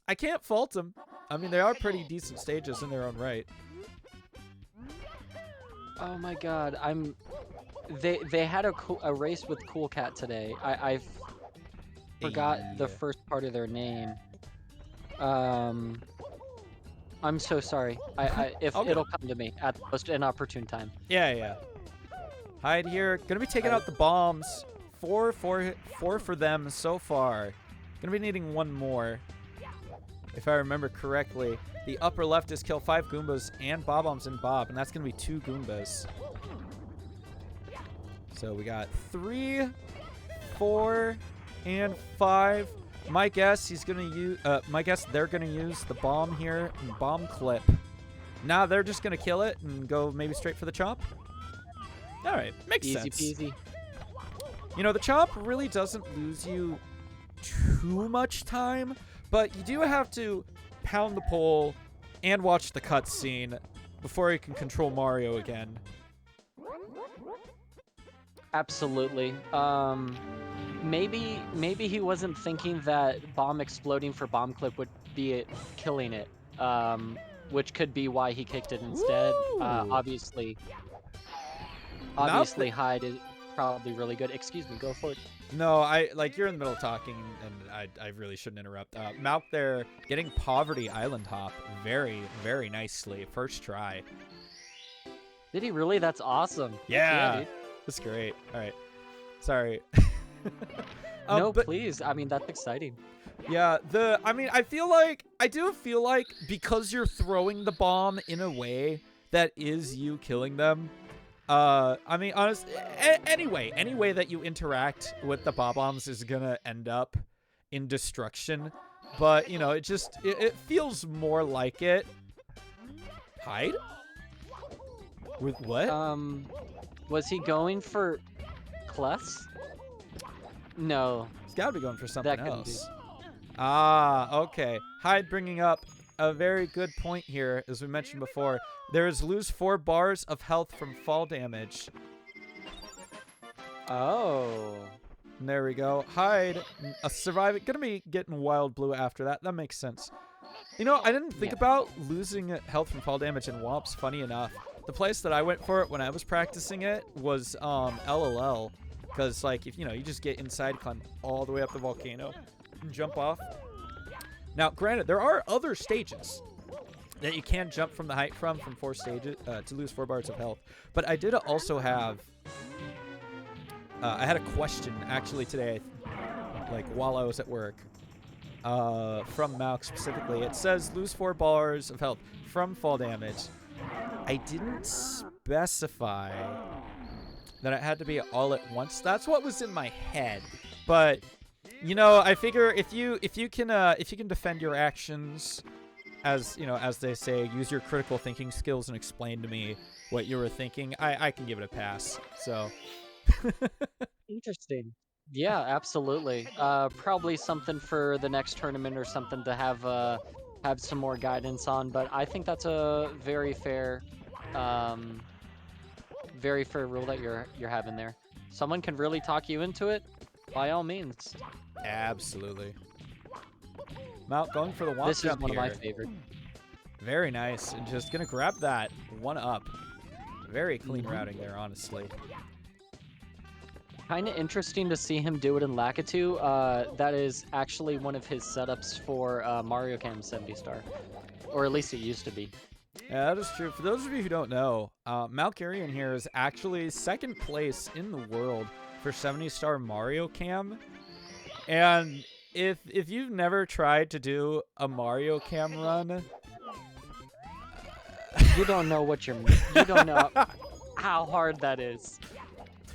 I can't fault them. I mean, they are pretty decent stages in their own right. Oh my god, They had a race with Cool Cat today. I forgot the first part of their name. I'm so sorry. If Okay. it'll come to me at the most inopportune time. Yeah. Hide here. Gonna be taking out the bombs. Four for them so far. Gonna be needing one more. If I remember correctly, the upper left is kill 5 Goombas and Bob-ombs and Bob, and that's gonna be 2 Goombas. So we got 3, 4, and 5. My guess they're gonna use the bomb here and bomb clip. Now they're just gonna kill it and go maybe straight for the chomp. All right, makes sense. Easy peasy. You know, the chomp really doesn't lose you too much time, but you do have to pound the pole and watch the cutscene before you can control Mario again. Absolutely. Maybe he wasn't thinking that bomb exploding for bomb clip would be it killing it. Which could be why he kicked it instead. Obviously, Hide is probably really good. Excuse me, go for it. No, you're in the middle of talking, and I really shouldn't interrupt. Malk there getting Poverty Island Hop very, very nicely. First try. Did he really? That's awesome. Yeah, dude. That's great. All right. Sorry. No, please. I mean, that's exciting. Yeah, I do feel like because you're throwing the bomb in a way that is you killing them, honestly, any way that you interact with the bob-ombs is gonna end up in destruction, but, you know, it feels more like it. Hide? With what? Was he going for Kless? No. He's gotta be going for something That couldn't else. Ah, okay. Hide bringing up a very good point here, as we mentioned before. There is lose 4 bars of health from fall damage. Oh. And there we go. Hide, surviving, gonna be getting wild blue after that. That makes sense. You know, I didn't think about losing health from fall damage in Womps. Funny enough, the place that I went for it when I was practicing it was LLL, because like if you just get inside, climb all the way up the volcano, and jump off. Now, granted, there are other stages that you can jump from the height from 4 stages to lose 4 bars of health. But I did also have. I had a question actually today, like while I was at work, from Malk specifically. It says lose 4 bars of health from fall damage. I didn't specify that it had to be all at once. That's what was in my head. But you know, I figure if you can defend your actions, as they say, use your critical thinking skills and explain to me what you were thinking, I can give it a pass. So. Interesting. Yeah, absolutely. Probably something for the next tournament or something to have some more guidance on. But I think that's a very fair rule that you're having there. Someone can really talk you into it, by all means. Absolutely. Malk going for the womp This is jump one here. of my favorites. Very nice, and just gonna grab that 1 up. Very clean routing there, honestly. Kind of interesting to see him do it in Lakitu. That is actually one of his setups for Mario Cam 70 Star, or at least it used to be. Yeah, that is true. For those of you who don't know, MALKIERIAN here is actually 2nd place in the world for 70-star Mario Cam. And if you've never tried to do a Mario Cam run, you don't know you don't know how hard that is.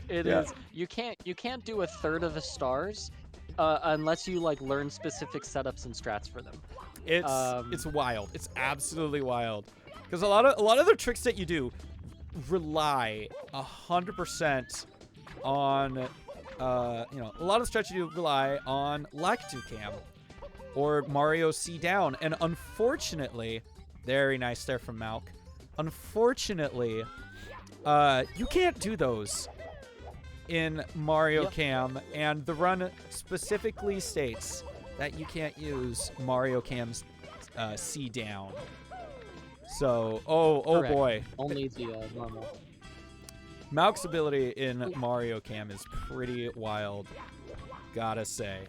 It is. You can't do 1/3 of the stars unless you like learn specific setups and strats for them. It's wild. It's absolutely wild. Because a lot of the tricks that you do rely 100% on a lot of stretch you do rely on Lakitu Cam or Mario C down, and unfortunately, very nice there from Malk. Unfortunately, you can't do those in Mario Cam, and the run specifically states that you can't use Mario Cam's C down. So, oh Correct. boy. Only the normal. Malk's ability in Mario Cam is pretty wild, gotta say.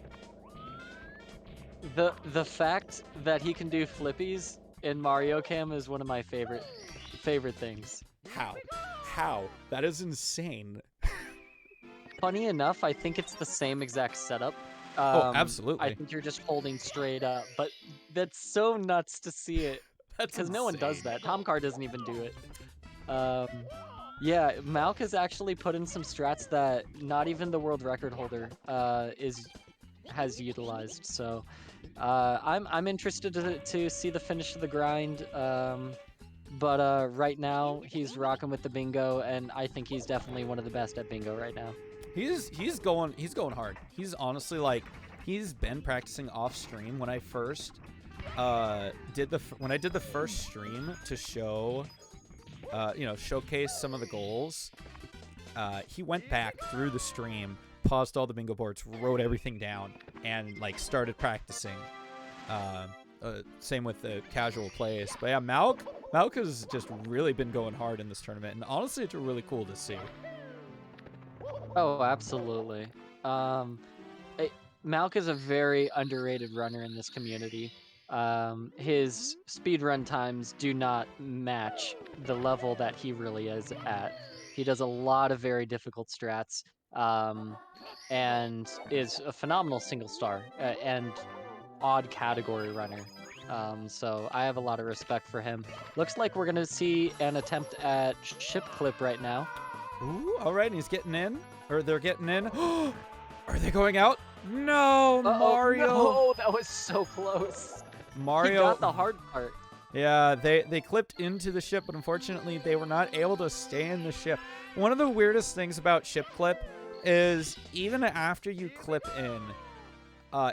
The fact that he can do flippies in Mario Cam is one of my favorite things. How? That is insane. Funny enough, I think it's the same exact setup. Oh, absolutely. I think you're just holding straight up, but that's so nuts to see it. That's Because no one does insane. that. Tomcar doesn't even do it. Yeah, Malk has actually put in some strats that not even the world record holder has utilized. So I'm interested to see the finish of the grind. But right now he's rocking with the bingo, and I think he's definitely one of the best at bingo right now. He's going hard. He's honestly like, he's been practicing off stream. When I first did the first stream to show showcase some of the goals, he went back through the stream, paused all the bingo boards, wrote everything down, and like started practicing. Same with the casual plays. But yeah, Malk has just really been going hard in this tournament, and honestly, it's really cool to see. Oh, absolutely. Malk is a very underrated runner in this community. His speedrun times do not match the level that he really is at. He does a lot of very difficult strats, and is a phenomenal single star and odd category runner. So I have a lot of respect for him. Looks like we're gonna see an attempt at ship clip right now. Ooh, all right, and he's getting in, or they're getting in. Are they going out? No, Mario. No, that was so close. Mario He got the hard part. Yeah, they clipped into the ship, but unfortunately they were not able to stay in the ship. One of the weirdest things about ship clip is even after you clip in,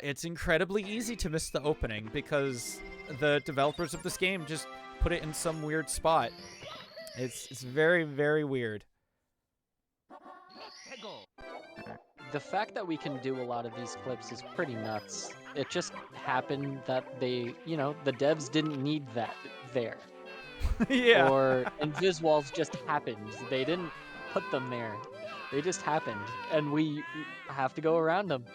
it's incredibly easy to miss the opening because the developers of this game just put it in some weird spot. It's very, very weird. The fact that we can do a lot of these clips is pretty nuts. It just happened that the devs didn't need that there. Yeah. Or Inviswalls just happened. They didn't put them there. They just happened, and we have to go around them.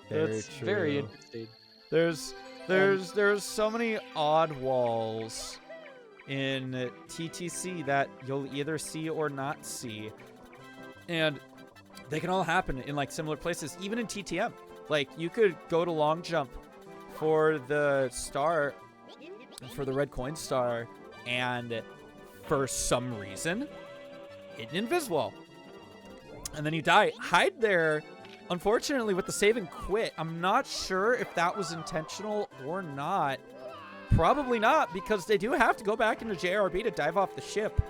It's very interesting. There's so many odd walls in TTC that you'll either see or not see, and they can all happen in like similar places. Even in TTM, like you could go to long jump for the star, for the red coin star, and for some reason hit an invis wall, and then you die. Hide there, unfortunately, with the save and quit. I'm not sure if that was intentional or not. Probably not, because they do have to go back into JRB to dive off the ship.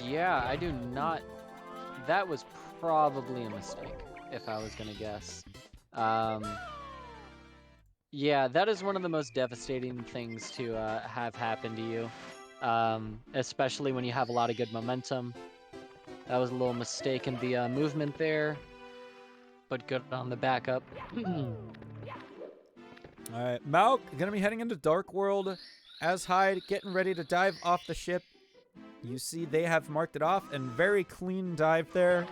Yeah, I do not. That was probably a mistake, if I was gonna guess. Yeah, that is one of the most devastating things to have happen to you, especially when you have a lot of good momentum. That was a little mistake in the movement there, but good on the backup. All right, Malk gonna be heading into Dark World as Hyde, getting ready to dive off the ship. You see they have marked it off, and very clean dive there.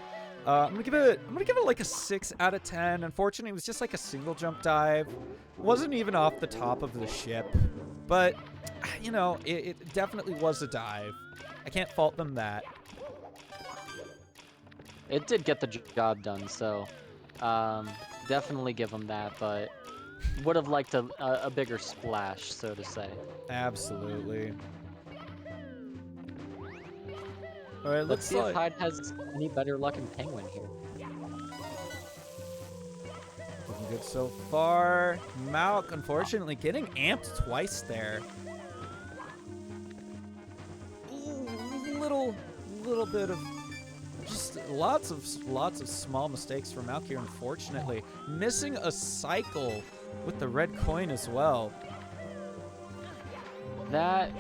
I'm gonna give it like a 6 out of 10. Unfortunately, it was just like a single jump dive. Wasn't even off the top of the ship, but you know, it definitely was a dive. I can't fault them that. It did get the job done, so definitely give them that, but would have liked a bigger splash, so to say. Absolutely. All right, Let's see if Hyde has any better luck in Penguin here. Looking good so far. Malk, unfortunately, getting amped twice there. Ooh, little bit of just lots of small mistakes for Malk here, unfortunately. Missing a cycle with the red coin as well. That,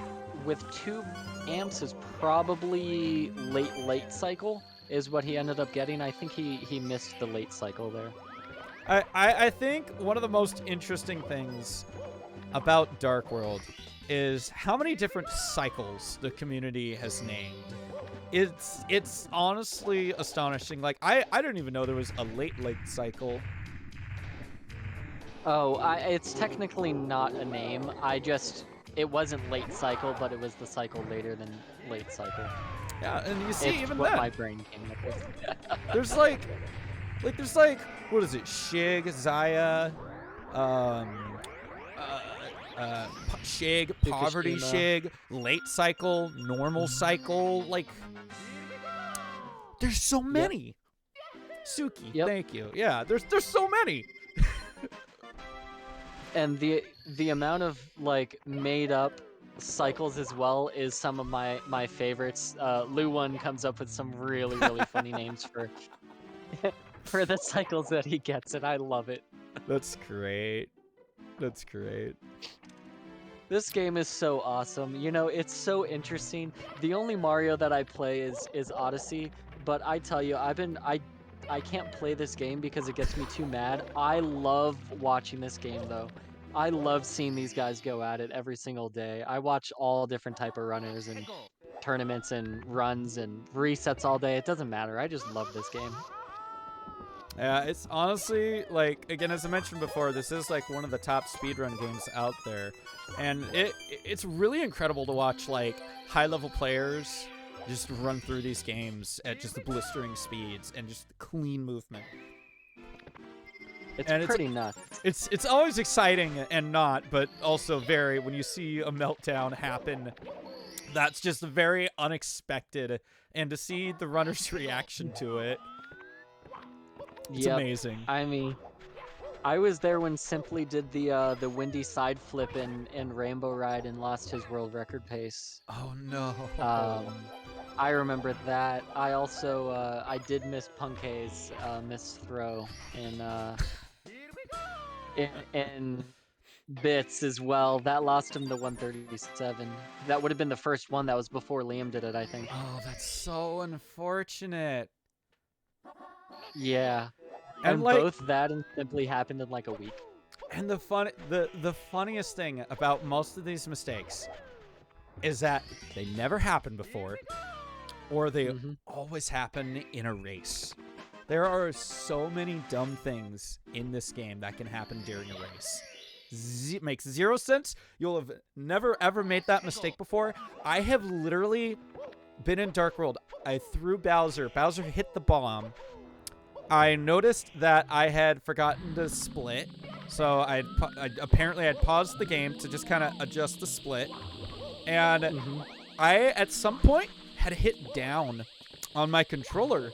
with 2 amps, is probably late cycle, is what he ended up getting. I think he missed the late cycle there. I think one of the most interesting things about Dark World is how many different cycles the community has named. It's honestly astonishing. Like, I didn't even know there was a late cycle. Oh, it's technically not a name. It wasn't late cycle, but it was the cycle later than late cycle. Yeah, and you see It's even what then. my brain came up with. There's there's what is it? Shig, Zaya, Shig, Poverty Fukushima. Shig, late cycle, normal cycle. Like, there's so many. Suki, Yep. thank you. Yeah, there's so many. And the amount of like made up cycles as well is some of my favorites. Luwan comes up with some really funny names for for the cycles that he gets, and I love it. That's great. That's great. This game is so awesome. You know, it's so interesting. The only Mario that I play is Odyssey, but I tell you, I can't play this game because it gets me too mad. I love watching this game though. I love seeing these guys go at it every single day. I watch all different type of runners and tournaments and runs and resets all day. It doesn't matter. I just love this game. Yeah, it's honestly, like, again, as I mentioned before, this is like one of the top speedrun games out there. And it's really incredible to watch, like, high-level players just run through these games at just the blistering speeds and just clean movement. It's pretty nuts. It's always exciting and not, but also very, when you see a meltdown happen, that's just very unexpected. And to see the runner's reaction to it, it's amazing. I mean, I was there when Simply did the windy side flip in Rainbow Ride and lost his world record pace. Oh no. I remember that. I also I did miss Punkei's miss throw in bits as well. That lost him the 137. That would have been the first one. That was before Liam did it, I think. Oh, that's so unfortunate. Yeah. And And both that and Simply happened in like a week. And the funniest thing about most of these mistakes is that they never happened before, or they always happen in a race. There are so many dumb things in this game that can happen during a race. Makes zero sense. You'll have never ever made that mistake before. I have literally been in Dark World. I threw Bowser. Bowser hit the bomb. I noticed that I had forgotten to split, so I apparently had paused the game to just kind of adjust the split, and I at some point had hit down on my controller,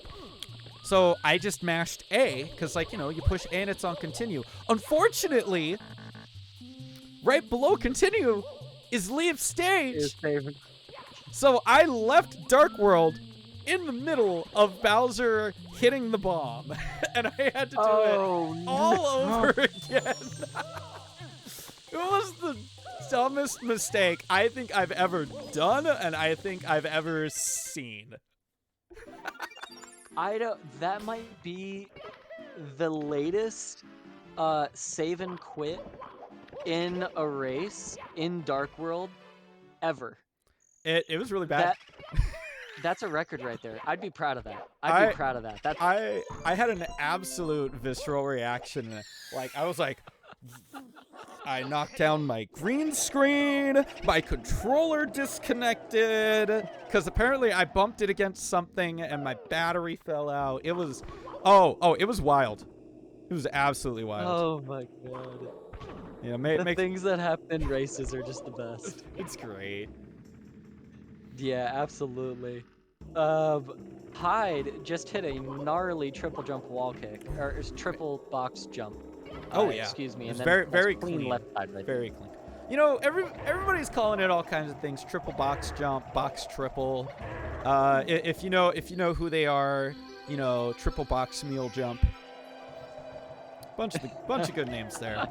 so I just mashed A because, like, you know, you push A and it's on continue. Unfortunately, right below continue is leave stage. His favorite. So I left Dark World in the middle of Bowser hitting the bomb, and I had to do it all over again. It was the dumbest mistake I think I've ever done, and I think I've ever seen. That might be the latest save and quit in a race in Dark World ever. It was really bad. That's a record right there. I'd be proud of that. I'd be proud of that. I had an absolute visceral reaction. Like, I was like, I knocked down my green screen, my controller disconnected, because apparently I bumped it against something and my battery fell out. It was, it was wild. It was absolutely wild. Oh my god. You know, The things that happen in races are just the best. It's great. Yeah, absolutely. Hyde just hit a gnarly triple jump wall kick, or triple box jump. Oh yeah, Excuse me. It's And then very clean clean. left side right there. Very clean. You know, everybody's calling it all kinds of things. Triple box jump, box triple. If you know who they are, you know, triple box meal jump. Bunch of good names there.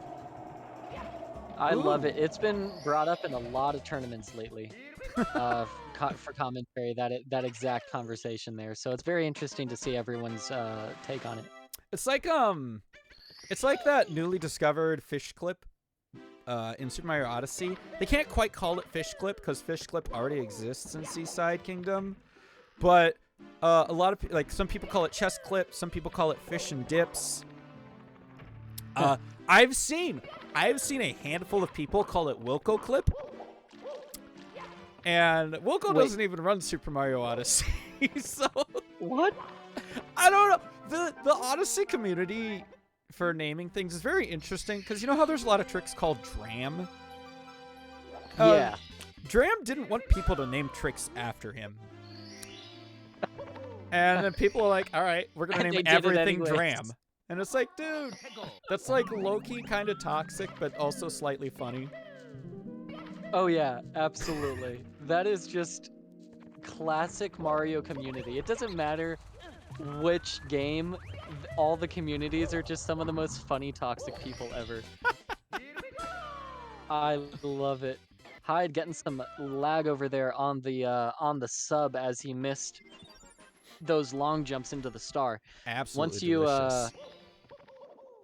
I love Ooh. it. It's been brought up in a lot of tournaments lately for commentary, that exact conversation there. So it's very interesting to see everyone's take on it. It's like that newly discovered fish clip in Super Mario Odyssey. They can't quite call it fish clip because fish clip already exists in Seaside Kingdom, but a lot of like some people call it chest clip, some people call it fish and dips. I've seen a handful of people call it Wilco clip, and Wilco doesn't even run Super Mario Odyssey. So What? I don't know. The Odyssey community for naming things is very interesting because you know how there's a lot of tricks called Dram? Yeah. Dram didn't want people to name tricks after him. And then people are like, all right, we're going to And name they did it everything anyways. Dram. And it's like, dude, that's like low-key kind of toxic, but also slightly funny. Oh yeah, absolutely. That is just classic Mario community. It doesn't matter which game, all the communities are just some of the most funny toxic people ever. I love it. Hyde getting some lag over there on the sub as he missed those long jumps into the star. Absolutely Once you delicious.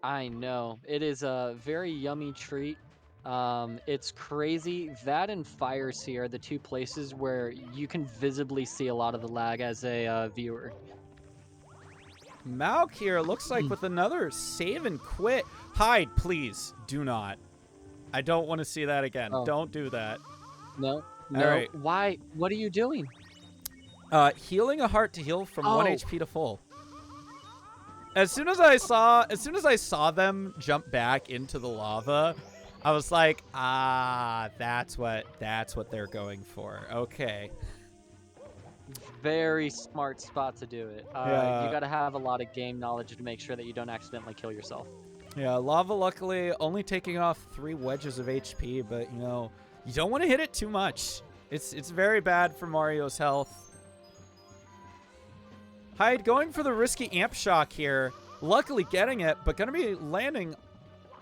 I know. It is a very yummy treat. It's crazy. That and Fire Sea are the two places where you can visibly see a lot of the lag as a viewer. Malk here looks like with another save and quit. Hyde, please do not. I don't want to see that again. Oh. Don't do that. No, All no. right. Why? What are you doing? Healing a heart to heal from 1 Oh. HP to full. As soon as I saw them jump back into the lava, I was like, that's what they're going for. Okay. Very smart spot to do it. Yeah. You got to have a lot of game knowledge to make sure that you don't accidentally kill yourself. Yeah, lava luckily only taking off 3 wedges of HP, but you know, you don't want to hit it too much. It's very bad for Mario's health. Hyde going for the risky amp shock here. Luckily getting it, but going to be landing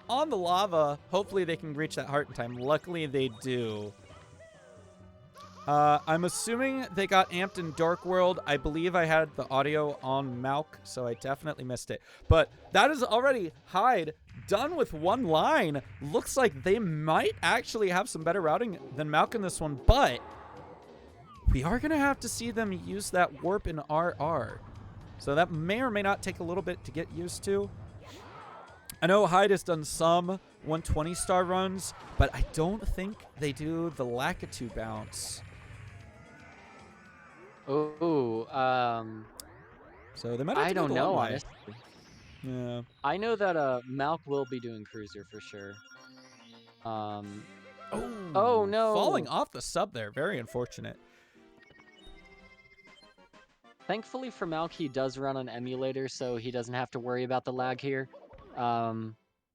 on the lava. Hopefully they can reach that heart in time. Luckily they do. I'm assuming they got amped in Dark World. I believe I had the audio on Malk, so I definitely missed it. But that is already Hyde done with 1 line. Looks like they might actually have some better routing than Malk in this one, but we are going to have to see them use that warp in RR. So that may or may not take a little bit to get used to. I know Hyde has done some 120-star runs, but I don't think they do the Lakitu bounce. Oh, So they might have to I go don't the know, long way. honestly. Yeah. I know that Malk will be doing Cruiser for sure. Oh, no. Falling off the sub there. Very unfortunate. Thankfully for Malk, he does run an emulator, so he doesn't have to worry about the lag here. So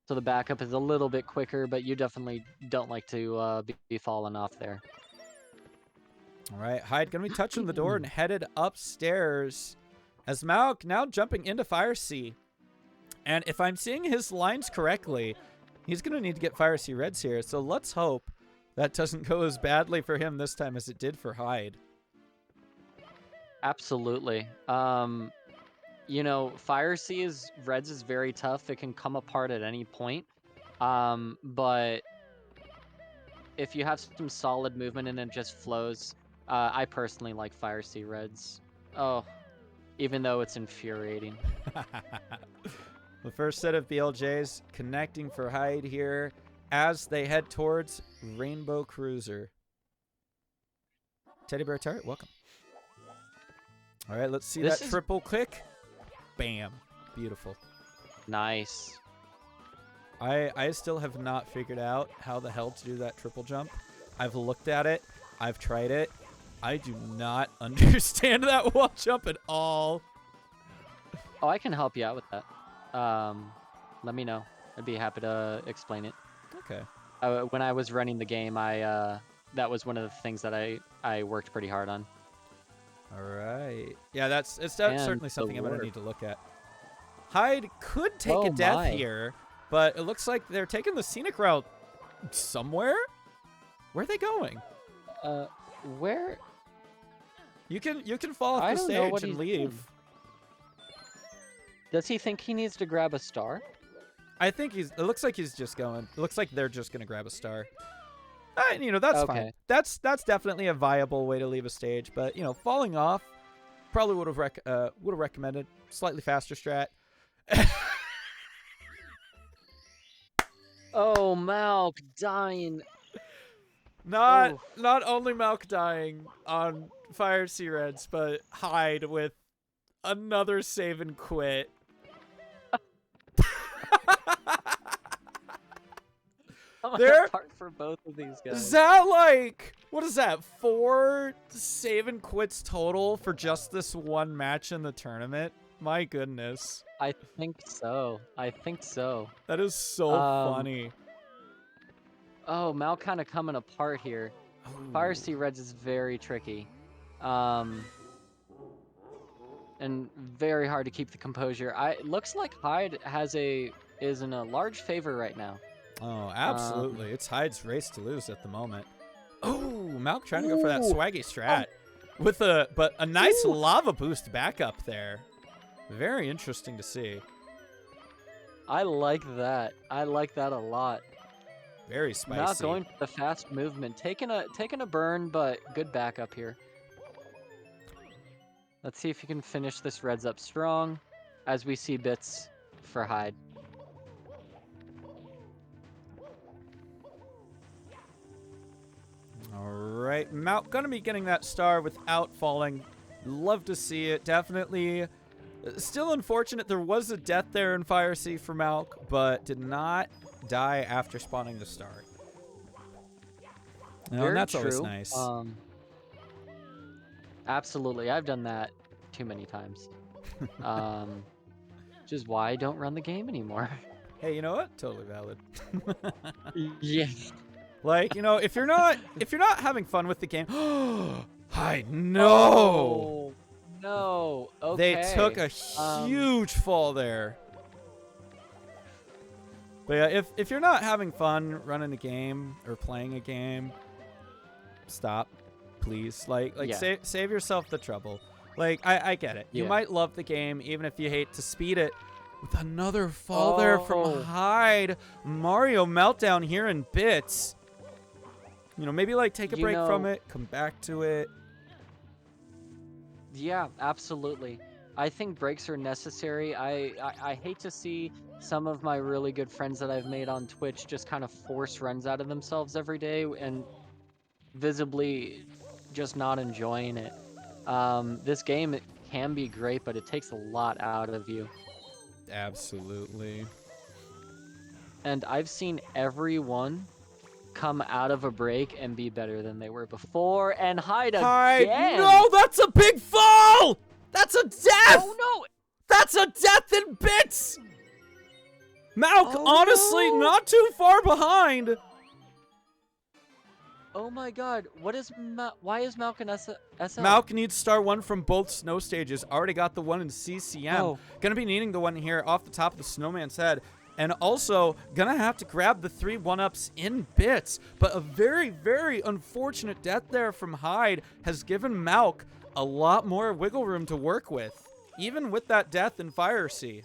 the backup is a little bit quicker, but you definitely don't like to be falling off there. All right, Hyde going to be touching the door and headed upstairs as Malk now jumping into Fire Sea. And if I'm seeing his lines correctly, he's going to need to get Fire Sea Reds here. So let's hope that doesn't go as badly for him this time as it did for Hyde. Absolutely. You know, Fire Sea Reds is very tough. It can come apart at any point. But if you have some solid movement and it just flows, I personally like Fire Sea Reds. Oh, even though it's infuriating. The first set of BLJs connecting for Hyde here as they head towards Rainbow Cruiser. Teddy Bear Tart, welcome. All right, let's see that triple kick. Bam. Beautiful. Nice. I still have not figured out how the hell to do that triple jump. I've looked at it. I've tried it. I do not understand that wall jump at all. Oh, I can help you out with that. Let me know. I'd be happy to explain it. Okay. When I was running the game, that was one of the things that I worked pretty hard on. All right. Yeah, it's And certainly the something I'm going to warp. need to look at. Hyde could take a Oh death my. here, but it looks like they're taking the scenic route somewhere. Where are they going? Where? You can fall off I the don't know stage what and he's leave. doing. Does he think he needs to grab a star? I think it looks like he's just going. It looks like they're just going to grab a star. You know, that's fine. Okay. That's definitely a viable way to leave a stage, but you know, falling off probably would have recommended slightly faster strat. Oh, Malk dying. Not Oh. only Malk dying on Fire Sea Reds, but Hyde with another save and quit. There- Apart for both of these guys. Is that like, what is that, 4 save and quits total for just this one match in the tournament? My goodness. I think so. I think so. That is so funny. Oh, Mal kind of coming apart here. Fire Sea Reds is very tricky. And very hard to keep the composure. It looks like Hyde is in a large favor right now. Oh, absolutely. It's Hyde's race to lose at the moment. Oh, Malk trying to go for that Ooh. swaggy strat. With a nice lava boost backup there. Very interesting to see. I like that. I like that a lot. Very spicy. Not going for the fast movement, taking a burn, but good backup here. Let's see if you can finish this Reds up strong, as we see bits for Hyde. All right, Malk gonna be getting that star without falling. Love to see it. Definitely. Still unfortunate there was a death there in Fire Sea for Malk, but did not die after spawning the star. No, Very and that's true. always nice. Absolutely, I've done that too many times. Which is why I don't run the game anymore. Hey, you know what? Totally valid. Yeah. Like, you know, if you're not having fun with the game, I know. Oh, no. Okay. They took a huge fall there. But yeah, if you're not having fun running a game or playing a game, stop, please. Like Yeah. save yourself the trouble. Like I get it. You Yeah. might love the game even if you hate to speed it. With another fall there Oh. from Hyde. Mario meltdown here in bits. You know, maybe like take a You break from know- it, come back to it. Yeah, absolutely. I think breaks are necessary. I hate to see some of my really good friends that I've made on Twitch just kind of force runs out of themselves every day and visibly just not enjoying it. This game it can be great, but it takes a lot out of you. Absolutely. And I've seen everyone come out of a break and be better than they were before and hide again. No, that's a big fall! That's a death! Oh no! That's a death in bits! Malk, Oh, honestly, no. not too far behind. Oh my god, why is Malkin SL? Malk needs star 1 from both snow stages. Already got the one in CCM. Oh. Gonna be needing the one here off the top of the snowman's head. And also, gonna have to grab the 3 1-ups in bits. But a very, very unfortunate death there from Hyde has given Malk a lot more wiggle room to work with. Even with that death in Fire Sea.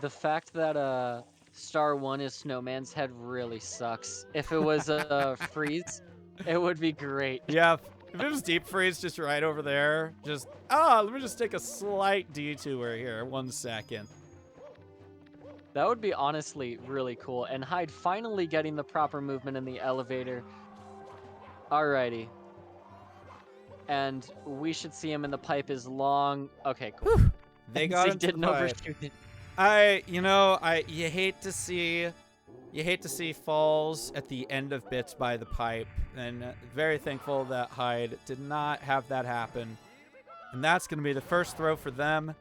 The fact that star 1 is Snowman's head really sucks. If it was a freeze, it would be great. Yeah, if it was deep freeze just right over there, let me just take a slight detour here. 1 second. That would be honestly really cool. And Hyde finally getting the proper movement in the elevator. Alrighty. And we should see him in the pipe as long. Okay, cool. They got he into didn't the pipe. overshoot it. You hate to see falls at the end of bits by the pipe, and very thankful that Hyde did not have that happen. And that's going to be the first throw for them.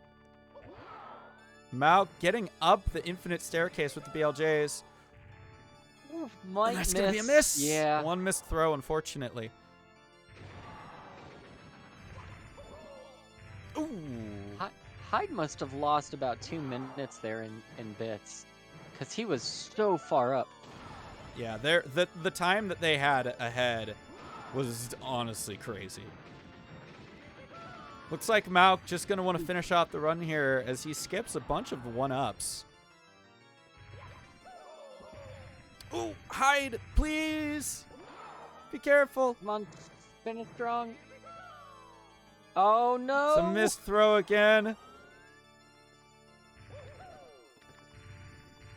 Malk getting up the infinite staircase with the BLJs. Ooh, might That's miss. gonna be a miss. Yeah. One missed throw, unfortunately. Ooh. Hyde must have lost about 2 minutes there in bits, because he was so far up. Yeah, the time that they had ahead was honestly crazy. Looks like Malk just gonna want to finish off the run here as he skips a bunch of 1-ups. Ooh, Hyde, please! Be careful. Come on, finish strong. Oh no! It's a missed throw again.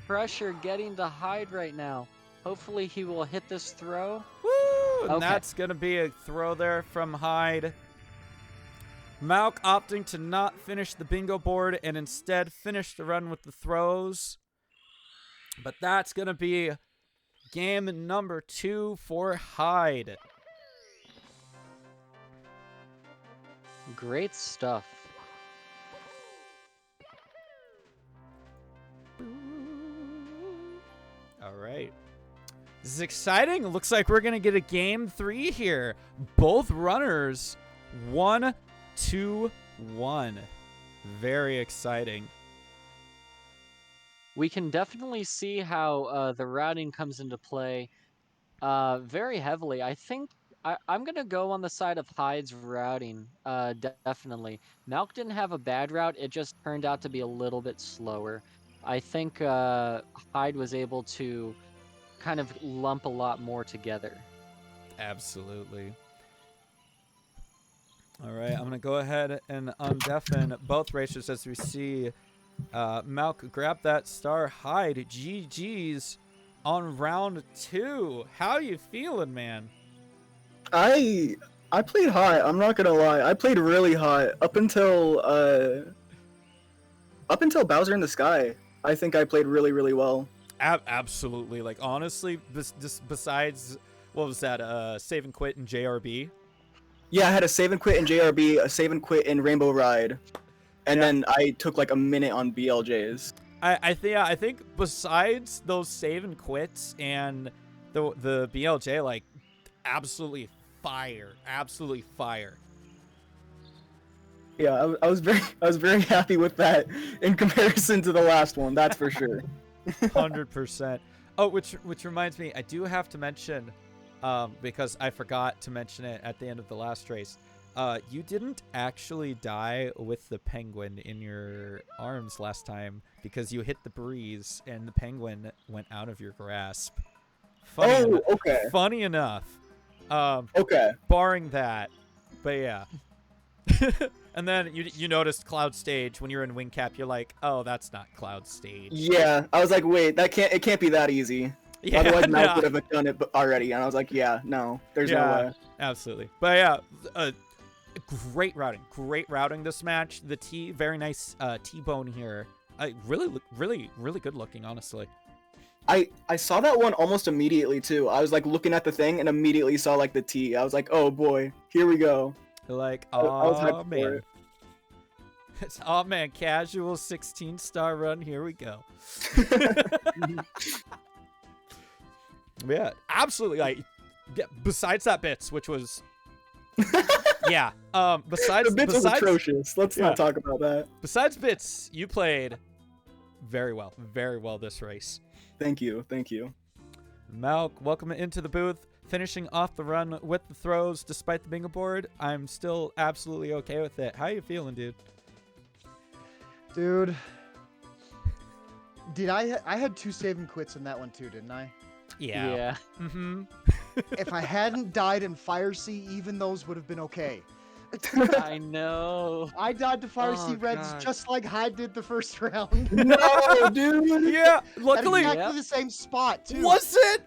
Pressure getting to Hyde right now. Hopefully he will hit this throw. Woo! And Okay. that's gonna be a throw there from Hyde. Malk opting to not finish the bingo board and instead finish the run with the throws. But that's gonna be game number 2 for Hyde. Great stuff. All right. This is exciting. It looks like we're going to get a game 3 here. Both runners 1-2-1. Very exciting. We can definitely see how the routing comes into play very heavily. I think I'm going to go on the side of Hyde's routing, definitely. Malk didn't have a bad route. It just turned out to be a little bit slower. I think Hyde was able to kind of lump a lot more together. Absolutely. All right, I'm going to go ahead and undeafen both racers as we see Malk grab that star. Hyde, GG's on round 2. How you feeling, man? I played hot. I'm not gonna lie. I played really hot up until Bowser in the Sky. I think I played really, really well. Absolutely. Like, honestly, besides, what was that, save and quit in JRB? Yeah, I had a save and quit in JRB, a save and quit in Rainbow Ride, and then I took like a minute on BLJs. I think besides those save and quits and the BLJ, like, absolutely fire. Yeah, I was very happy with that in comparison to the last one. That's for sure. 100%. Oh, which reminds me, I do have to mention, because I forgot to mention it at the end of the last race. You didn't actually die with the penguin in your arms last time because you hit the breeze and the penguin went out of your grasp. Okay. Funny enough. Okay. Barring that, but yeah. And then you noticed Cloud Stage when you're in Wing Cap. You're like, oh, that's not Cloud Stage. Yeah, I was like, wait, it can't be that easy. Yeah, Otherwise, Malk nah. would have done it already. And I was like, yeah, no, there's no way. Absolutely. But yeah, great routing this match. The very nice T-bone here. Really good looking, honestly. I saw that one almost immediately too. I was like looking at the thing and immediately saw like the T. I was like, oh boy, here we go. Like, I was hyped oh for man. it. It's, oh man, casual 16-star run. Here we go. Yeah, absolutely. Like, besides that bits, which was, yeah. Besides The bits was atrocious. Let's Yeah. not talk about that. Besides bits, you played very well this race. Thank you. Malk, welcome into the booth. Finishing off the run with the throws despite the bingo board. I'm still absolutely okay with it. How you feeling, dude? Dude, I had 2 save and quits in that one too, didn't I? Yeah. Mm-hmm. If I hadn't died in Fire Sea, even those would have been okay. I know. I died to Fire Sea Oh, Reds God. just like Hyde did the first round. No, dude. Yeah, At luckily. exactly Yep. the same spot too. Was it?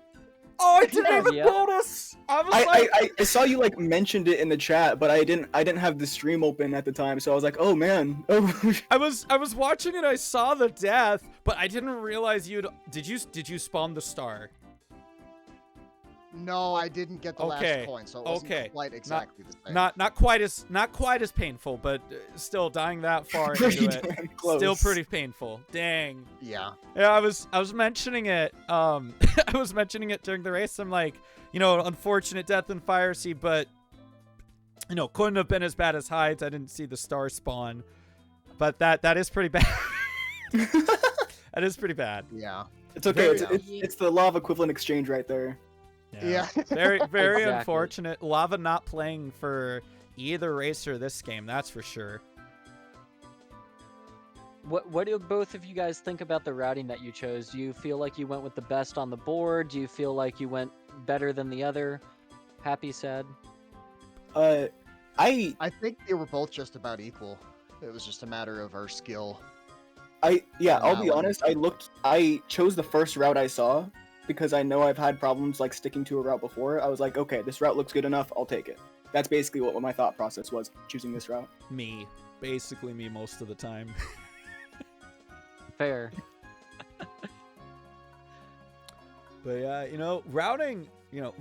Oh, I didn't Yeah. even Yeah. notice. I was like, I saw you like mentioned it in the chat, but I didn't have the stream open at the time, so I was like, oh man. Oh. I was watching and I saw the death, but I didn't realize did you spawn the star? No, I didn't get the Okay, last coin, so it wasn't okay. quite exactly the same. Not quite as painful, but still dying that far Pretty into it. damn close. Still pretty painful. Dang. Yeah. Yeah, I was mentioning it. I was mentioning it during the race. I'm like, unfortunate death in Fire Sea, but couldn't have been as bad as Hides. I didn't see the star spawn, but that is pretty bad. That is pretty bad. Yeah. It's okay. Very- It's the love equivalent exchange right there. Yeah. Very Exactly. unfortunate. Lava not playing for either racer this game. That's for sure. What do both of you guys think about the routing that you chose? Do you feel like you went with the best on the board? Do you feel like you went better than the other? Happy, sad? I think they were both just about equal. It was just a matter of our skill. I'll be Now, honest. I chose the first route I saw because I know I've had problems like sticking to a route before. I was like, okay, this route looks good enough. I'll take it. That's basically what my thought process was choosing this route. Basically me most of the time. Fair. But yeah,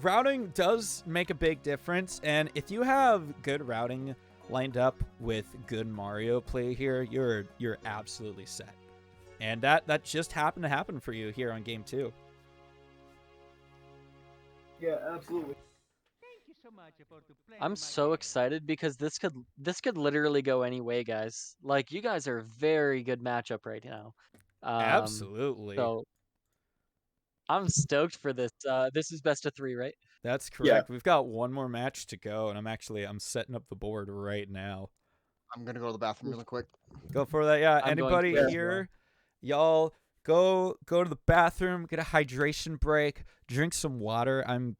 routing does make a big difference, and if you have good routing lined up with good Mario play here, you're absolutely set. And that just happened to happen for you here on game 2. Yeah, absolutely. I'm so excited because this could literally go any way, guys. Like, you guys are a very good matchup right now. Absolutely. So I'm stoked for this. This is best of 3, right? That's correct. We've got one more match to go, and I'm setting up the board right now. I'm gonna go to the bathroom really quick. Go for that. Yeah. I'm going Anybody to as here? Y'all go to the bathroom, get a hydration break, drink some water. I'm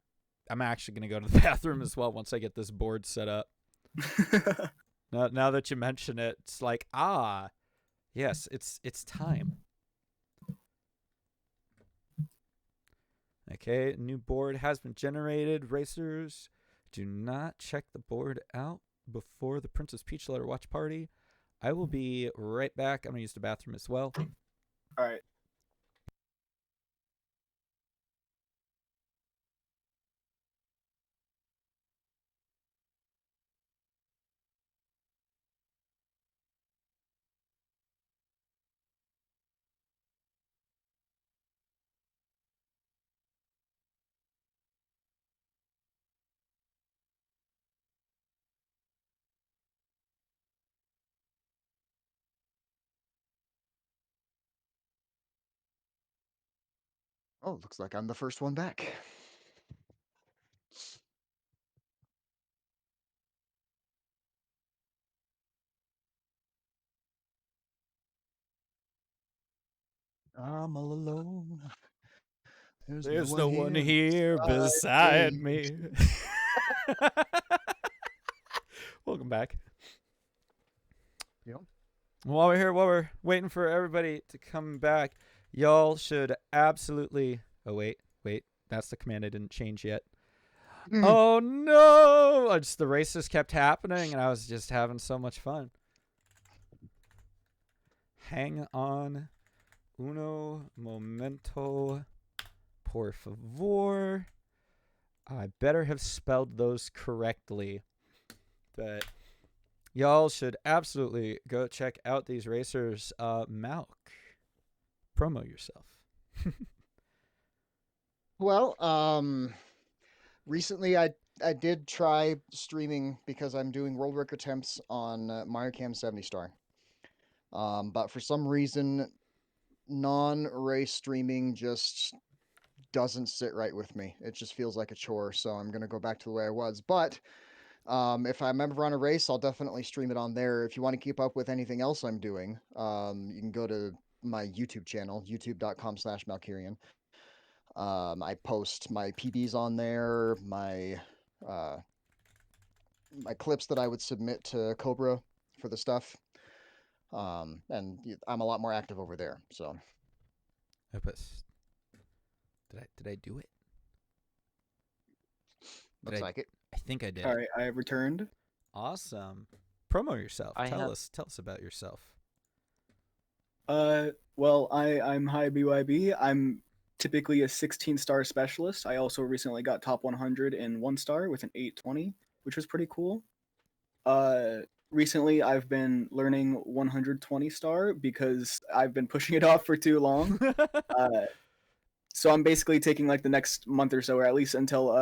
actually gonna go to the bathroom as well once I get this board set up. Now that you mention it, it's like, yes, it's time. Okay, new board has been generated. Racers, do not check the board out before the Princess Peach Letter watch party. I will be right back. I'm gonna use the bathroom as well. All right. Oh, looks like I'm the first one back. I'm all alone. There's no one here beside me. Welcome back. Yep. While we're waiting for everybody to come back, y'all should absolutely. Oh wait, that's the command I didn't change yet. Oh no! The race just kept happening, and I was just having so much fun. Hang on, uno momento, por favor. I better have spelled those correctly, but y'all should absolutely go check out these racers. Malk, promo yourself. Well, recently I did try streaming because I'm doing world record attempts on MALKIERIAN 70 star. But for some reason, non-race streaming just doesn't sit right with me. It just feels like a chore, so I'm gonna go back to the way I was. But if I'm ever on a race, I'll definitely stream it on there. If you want to keep up with anything else I'm doing, you can go to my YouTube channel, youtube.com/MALKIERIAN. I post my PBs on there, my clips that I would submit to Cobra for the stuff. And I'm a lot more active over there. So, Did I do it? looks like it. I think I did. All right, I have returned. Awesome. Promo yourself. I Tell have- us about yourself. Well, I'm HIDEBYB. I'm typically a 16-star specialist. I also recently got top 100 in 1-star with an 820, which was pretty cool. Recently, I've been learning 120-star because I've been pushing it off for too long. So I'm basically taking like the next month or so, or at least until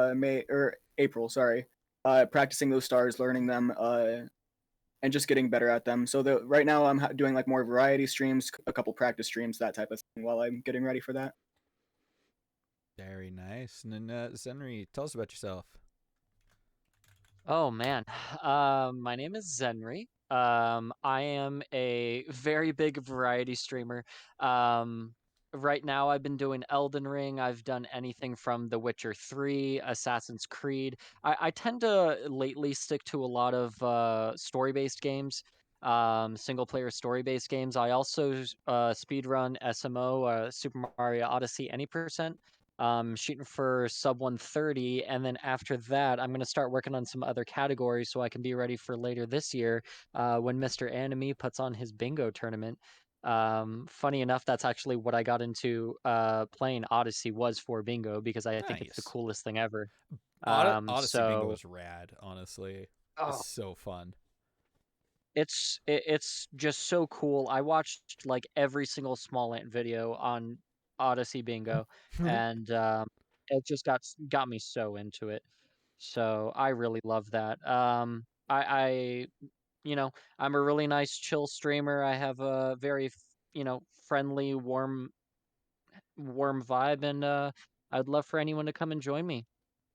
April, sorry, practicing those stars, learning them, and just getting better at them. So right now I'm doing like more variety streams, a couple practice streams, that type of thing, while I'm getting ready for that. Very nice. And then Zenri, tell us about yourself. Oh man, my name is Zenri. I am a very big variety streamer. Right now I've been doing Elden Ring. I've done anything from The Witcher 3, Assassin's Creed. I tend to lately stick to a lot of story-based games, single-player story-based games. I also speedrun SMO, Super Mario Odyssey, any percent. Shooting for sub 130, and then after that I'm going to start working on some other categories so I can be ready for later this year when Mr. Anime puts on his bingo tournament. Funny enough, that's actually what I got into playing Odyssey, was for bingo, because I think it's the Nice. coolest thing ever. Odyssey Bingo So is rad, honestly. oh, It's so fun. it's just so cool. I watched like every single Small Ant video on Odyssey Bingo, and it just got me so into it. So I really love that. I you know, I'm a really nice chill streamer. I have a very friendly, warm vibe, and I'd love for anyone to come and join me.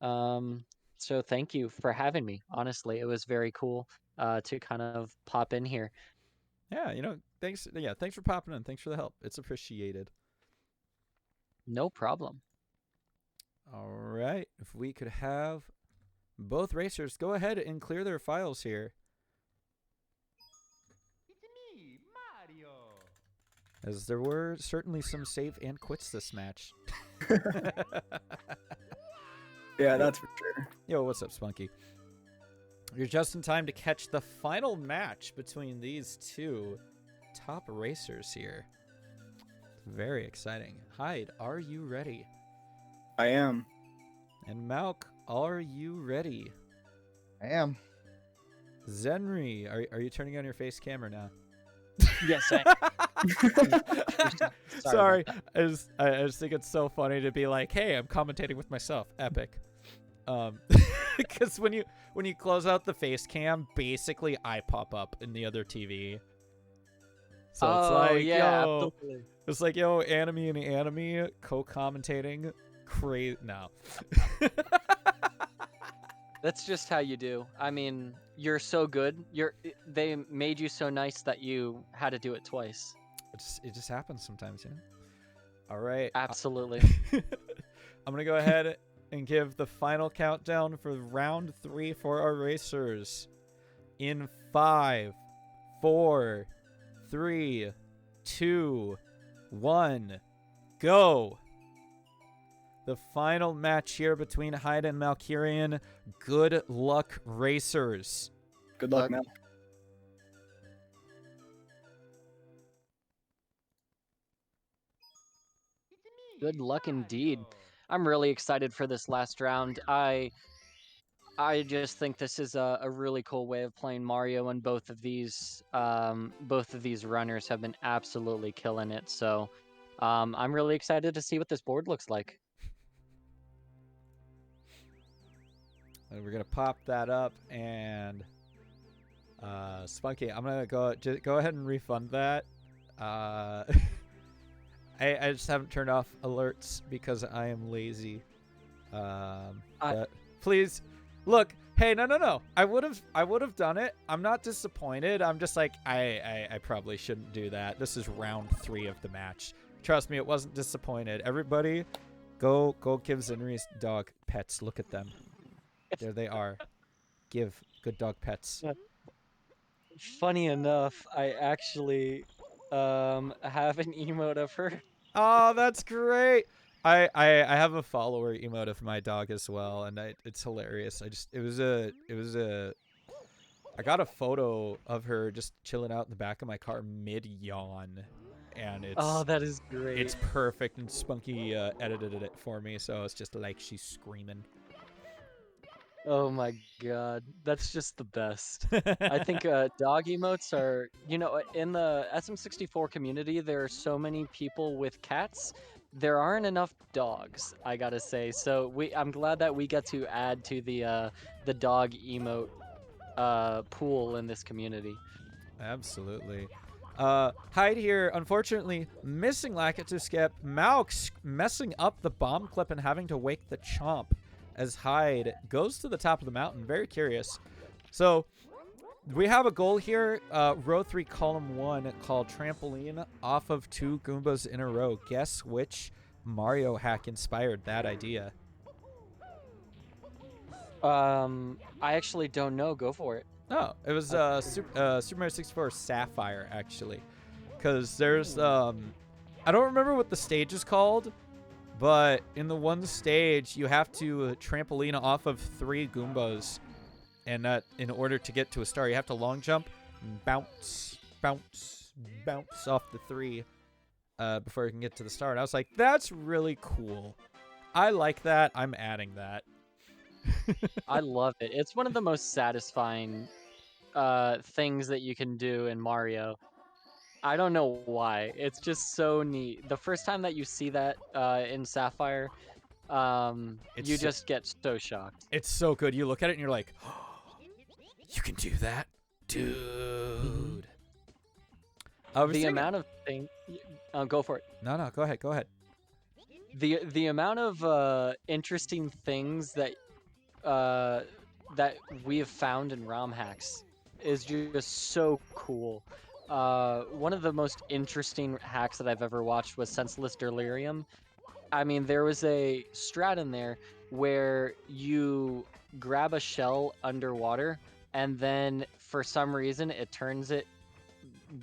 So thank you for having me. Honestly, it was very cool to kind of pop in here. Yeah, thanks. Yeah, thanks for popping in. Thanks for the help. It's appreciated. No problem. All right. If we could have both racers go ahead and clear their files here. It's me, Mario. As there were certainly some save and quits this match. Yeah, that's for sure. Yo, what's up, Spunky? You're just in time to catch the final match between these two top racers here. Very exciting. Hyde, are you ready? I am. And Malk, are you ready? I am. Zenri, are you turning on your face camera now? Yes, Sorry, I just think it's so funny to be like, hey, I'm commentating with myself. Epic. Because when you close out the face cam, basically I pop up in the other TV. So it's like, yeah, yo, absolutely. it's like, yo, Anime co-commentating. Crazy. No. That's just how you do. I mean, you're so good. They made you so nice that you had to do it twice. It just happens sometimes, All right. Absolutely. I'm gonna go ahead and give the final countdown for round 3 for our racers. In 5, 4, 3, 2, 1, go. The final match here between Hyde and Malkirian. Good luck, racers. Good luck, man. Good luck indeed. I'm really excited for this last round. I just think this is a really cool way of playing Mario, and both of these runners have been absolutely killing it. So I'm really excited to see what this board looks like. And we're gonna pop that up, and Spunky, I'm gonna go ahead and refund that. I just haven't turned off alerts because I am lazy. But please, look. Hey, no. I would have done it. I'm not disappointed. I'm just like I probably shouldn't do that. This is round 3 of the match. Trust me, it wasn't disappointed. Everybody, go give Zenri's dog pets. Look at them. There they are. Give good dog pets. Funny enough, I actually have an emote of her. Oh, that's great. I have a follower emote of my dog as well, and it's hilarious. I got a photo of her just chilling out in the back of my car mid yawn, and Oh, that is great. it's perfect, and Spunky edited it for me, so it's just like she's screaming. Oh my god, that's just the best. I think dog emotes are, in the SM64 community, there are so many people with cats. There aren't enough dogs, I gotta say. So I'm glad that we get to add to the dog emote pool in this community. Absolutely. Hide here, unfortunately, missing Lakitu-Skip. Malk's messing up the bomb clip and having to wake the Chomp as Hyde goes to the top of the mountain. Very curious. So, we have a goal here, row 3, column 1, called Trampoline off of 2 Goombas in a row. Guess which Mario hack inspired that idea? I actually don't know. Go for it. Oh, it was Super Mario 64 Sapphire, actually. Because there's, I don't remember what the stage is called, but in the one stage, you have to trampoline off of 3 Goombas. And in order to get to a star, you have to long jump, and bounce, bounce, bounce off the 3 before you can get to the star. And I was like, that's really cool. I like that. I'm adding that. I love it. It's one of the most satisfying things that you can do in Mario. I don't know why. It's just so neat. The first time that you see that in Sapphire, you just get so shocked. It's so good. You look at it and you're like, oh, you can do that? Dude. The amount of things... go for it. No, go ahead. Go ahead. The amount of interesting things that that we have found in ROM hacks is just so cool. One of the most interesting hacks that I've ever watched was Senseless Delirium. I mean, there was a strat in there where you grab a shell underwater, and then for some reason it turns it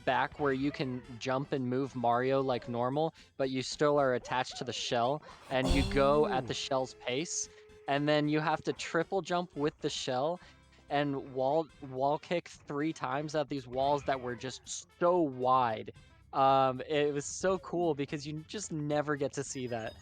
back where you can jump and move Mario like normal, but you still are attached to the shell, and you go at the shell's pace. And then you have to triple jump with the shell and wall kick 3 times at these walls that were just so wide. It was so cool because you just never get to see that.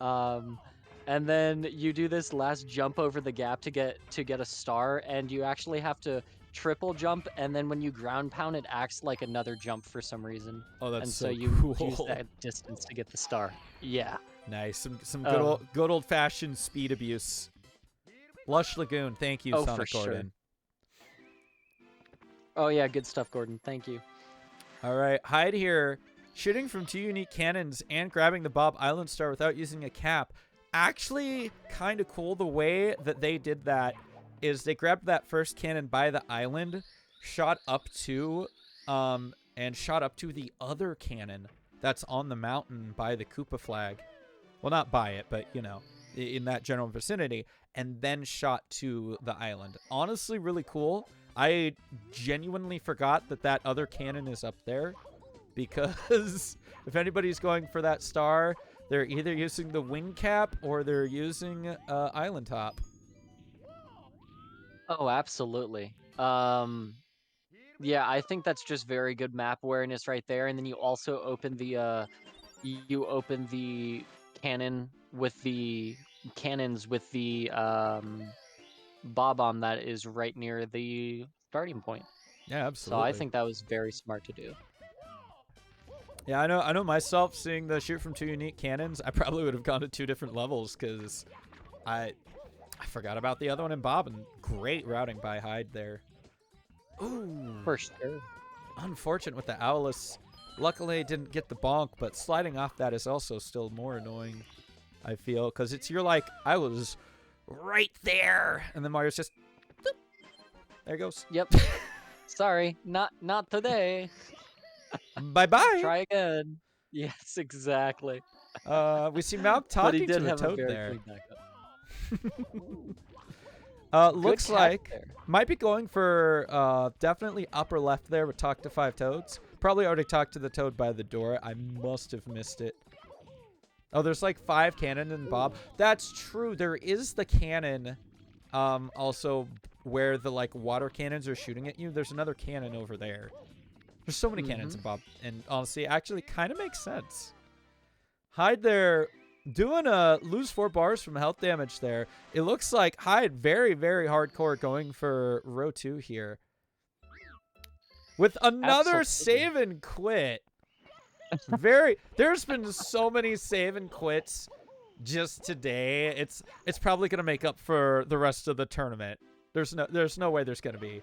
And then you do this last jump over the gap to get a star, and you actually have to triple jump, and then when you ground pound, it acts like another jump for some reason. Oh, that's and so you cool. use that distance to get the star. Yeah. Nice. Some good old fashioned speed abuse. Lush Lagoon, thank you, Sonic Gordon. Oh yeah, good stuff, Gordon. Thank you. All right, Hide here, shooting from 2 unique cannons and grabbing the Bob Island star without using a cap. Actually, kind of cool. The way that they did that is they grabbed that first cannon by the island, shot up to the other cannon that's on the mountain by the Koopa flag. Well, not by it, but, in that general vicinity, and then shot to the island. Honestly, really cool. I genuinely forgot that other cannon is up there, because if anybody's going for that star, they're either using the wing cap or they're using island top. Oh, absolutely. Yeah, I think that's just very good map awareness right there. And then you also open the cannon with the cannons with the bob bomb that is right near the starting point. Yeah, absolutely. So I think that was very smart to do. Yeah, I know myself, seeing the shoot from 2 unique cannons, I probably would have gone to 2 different levels, because I forgot about the other one in Bob, and great routing by Hyde there. Ooh. For sure. Unfortunate with the Owlus. Luckily, I didn't get the bonk, but sliding off that is also still more annoying, I feel, because you're like, I was right there, and then Mario's just, boop. There it goes. Yep. Sorry, not today. Bye-bye. Try again. Yes, exactly. We see Malk But he talking did to a have toad a very there. clean backup. Looks catch like there. might be going for definitely upper left there with talk to 5 toads. Probably already talked to the toad by the door. I must have missed it. Oh, there's like 5 cannon and Bob. That's true. There is the cannon also where the like water cannons are shooting at you. There's another cannon over there. There's so many cannons in Bob, and honestly, actually kind of makes sense. Hyde there doing a lose 4 bars from health damage there. It looks like Hyde very, very hardcore going for row 2 here. With another Absolutely. save and quit. There's been so many save and quits just today. It's probably gonna make up for the rest of the tournament. There's no way there's gonna be.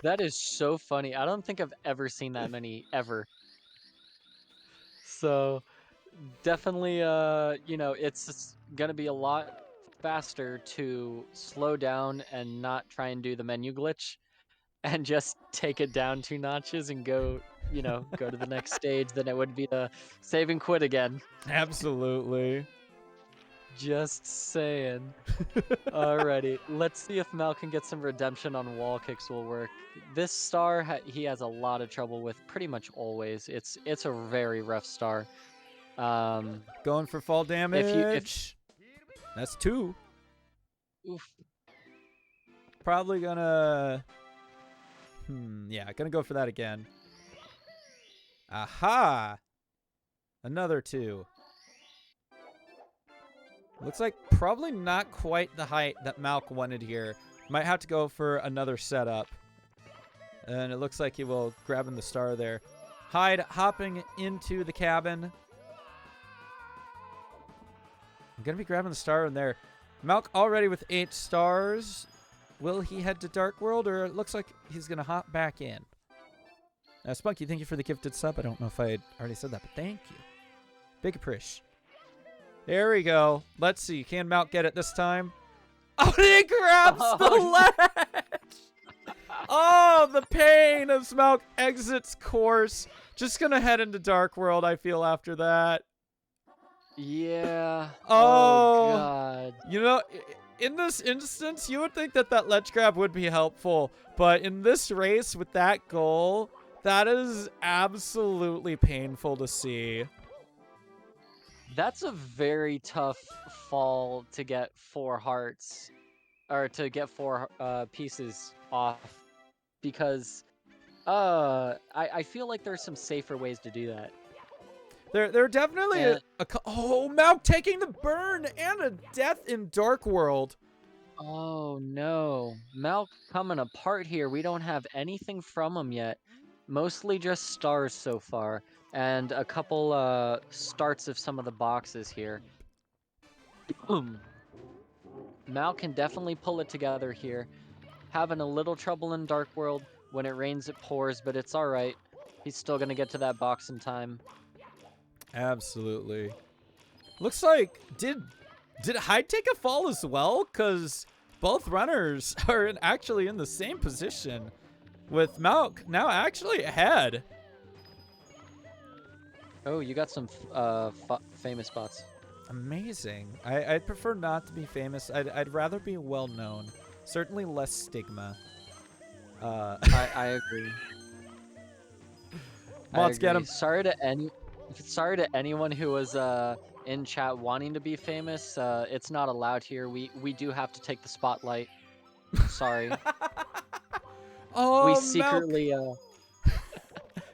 That is so funny. I don't think I've ever seen that many ever. So definitely, it's gonna be a lot faster to slow down and not try and do the menu glitch and just take it down 2 notches and go to the next stage than it would be to save and quit again. Absolutely. Just saying. Alrighty, let's see if Mal can get some redemption on wall kicks will work. This star he has a lot of trouble with pretty much always. It's a very rough star. Going for fall damage. That's 2. Oof. Probably gonna... yeah, gonna go for that again. Aha! Another 2. Looks like probably not quite the height that Malk wanted here. Might have to go for another setup. And it looks like he will grabbing the star there. Hyde hopping into the cabin. I'm going to be grabbing the star in there. Malk already with 8 stars. Will he head to Dark World, or it looks like he's going to hop back in? Spunky, thank you for the gifted sub. I don't know if I already said that, but thank you. Big appreciation. There we go. Let's see. Can Malk get it this time? Oh, he grabs the ledge! Oh, the pain as Malk exits course. Just going to head into Dark World, I feel, after that. Yeah. Oh, God. You know, in this instance, you would think that that ledge grab would be helpful. But in this race with that goal, that is absolutely painful to see. That's a very tough fall to get 4 hearts, or to get 4 pieces off, because I feel like there's some safer ways to do that. There are definitely oh, Malk taking the burn and a death in Dark World. Oh no, Malk coming apart here. We don't have anything from him yet. Mostly just stars so far, and a couple starts of some of the boxes here. Mal can definitely pull it together here. Having a little trouble in Dark World. When it rains, it pours, but it's all right. He's still gonna get to that box in time. Absolutely. Looks like did Hyde take a fall as well? Because both runners are actually in the same position, with Malk now actually ahead. Oh, you got some famous spots. Amazing. I'd prefer not to be famous. I'd rather be well known. Certainly less stigma. I agree. Let's get him. Sorry to anyone who was in chat wanting to be famous. It's not allowed here. We do have to take the spotlight. Sorry. Oh, we secretly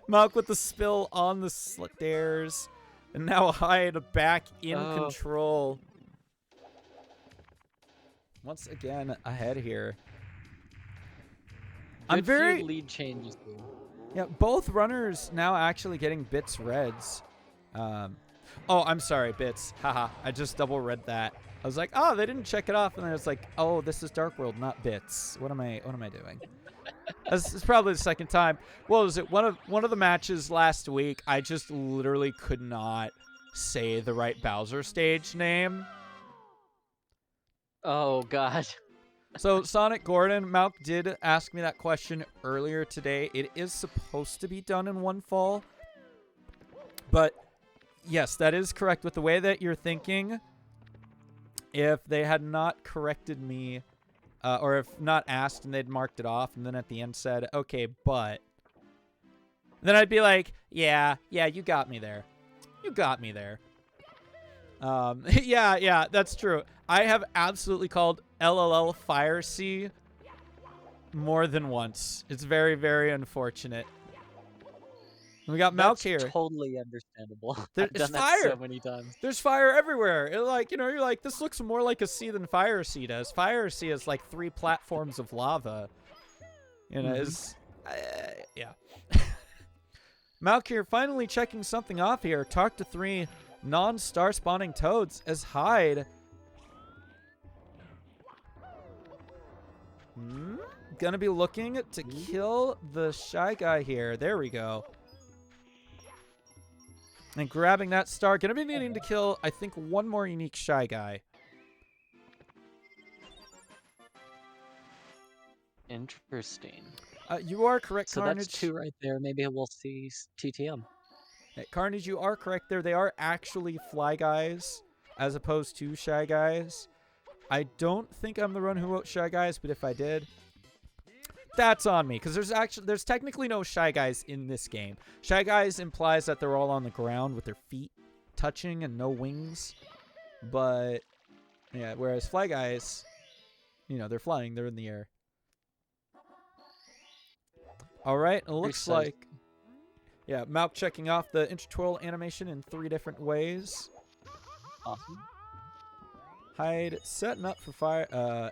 Malk with the spill on the stairs, and now Hyde back in control. Once again ahead here. I'm very few lead changes. Yeah, both runners now actually getting bits reds. Oh, I'm sorry, bits. Haha, I just double read that. I was like, oh, they didn't check it off, and then it's like, oh, this is Dark World, not bits. What am I doing? This is probably the second time. What was it? One of the matches last week, I just literally could not say the right Bowser stage name. Oh God. So Sonic Gordon, Malk did ask me that question earlier today. It is supposed to be done in one fall. But yes, that is correct with the way that you're thinking. If they had not corrected me, or if not asked and they'd marked it off and then at the end said, okay, but, then I'd be like, yeah, you got me there. You got me there. Yeah, that's true. I have absolutely called LLL Fire C more than once. It's very, very unfortunate. We got That's Malk here. totally understandable. There- I've it's done that so fire. many times. There's fire everywhere. It, like, you know, you're like, this looks more like a sea than Fire Sea does. Fire Sea is like 3 platforms of lava. You know, it's... yeah. Malk here finally checking something off here. Talk to 3 non-star spawning toads as Hyde. Gonna be looking to kill the Shy Guy here. There we go. And grabbing that star. Gonna be needing to kill, I think, 1 more unique Shy Guy. Interesting. You are correct, So Carnage. that's 2 right there. Maybe we'll see TTM. Hey, Carnage, you are correct there. They are actually Fly Guys as opposed to Shy Guys. I don't think I'm the one who wrote Shy Guys, but if I did, that's on me, because there's technically no Shy Guys in this game. Shy Guys implies that they're all on the ground with their feet touching and no wings. But yeah, whereas Fly Guys, you know, they're flying, they're in the air. All right, it looks Precise. like, yeah, Malk checking off the intertwirl animation in 3 different ways. Awesome. Hyde setting up for fire,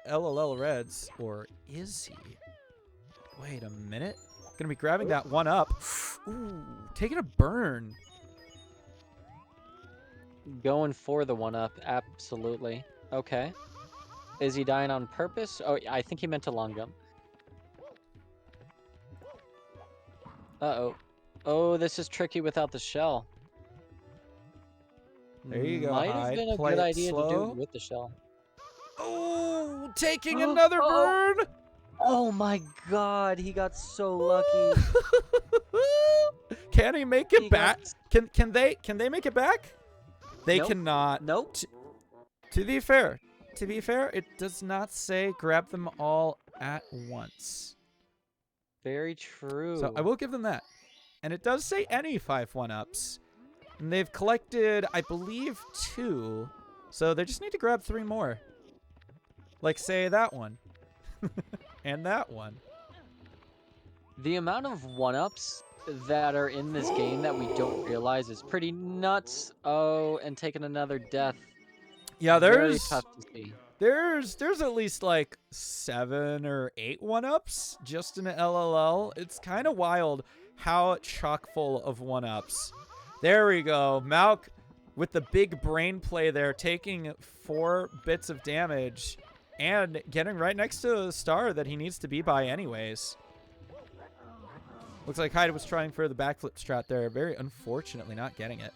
LLL Reds, or is he? Wait a minute. Gonna be grabbing that one up. Ooh, taking a burn. Going for the 1-up, absolutely. Okay. Is he dying on purpose? Oh, I think he meant to long jump. Uh-oh. Oh, this is tricky without the shell. There you go, Might have Hyde. been a Play good it idea to do slow. with the shell. Oh, taking another Oh. burn. Oh my god, he got so lucky. Can he make it He back? got- Can they make it back? They Nope. cannot. Nope. To be fair, it does not say grab them all at once. Very true. So I will give them that. And it does say any 5 1-ups. And they've collected, I believe, 2. So they just need to grab 3 more. Like, say, that one. And that one. The amount of 1-ups that are in this game that we don't realize is pretty nuts. Oh, and taking another death. Yeah, Very there's tough to see. there's at least like 7 or 8 1-ups just in LLL. It's kind of wild how chock full of 1-ups. There we go. Malk with the big brain play there, taking 4 bits of damage and getting right next to the star that he needs to be by anyways. Looks like Hyde was trying for the backflip strat there. Very unfortunately not getting it.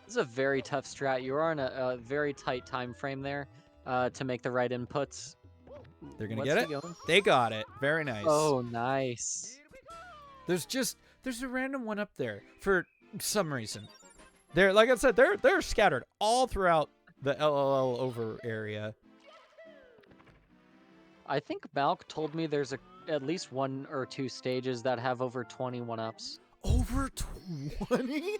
This is a very tough strat. You are in a very tight time frame there to make the right inputs. They're going to What's get he it. going? They got it. Very nice. Oh, nice. There's a random one up there for some reason. They're, like I said, they're scattered all throughout the LLL over area. I think Malk told me there's at least 1 or 2 stages that have over 20 1-ups. Over 20?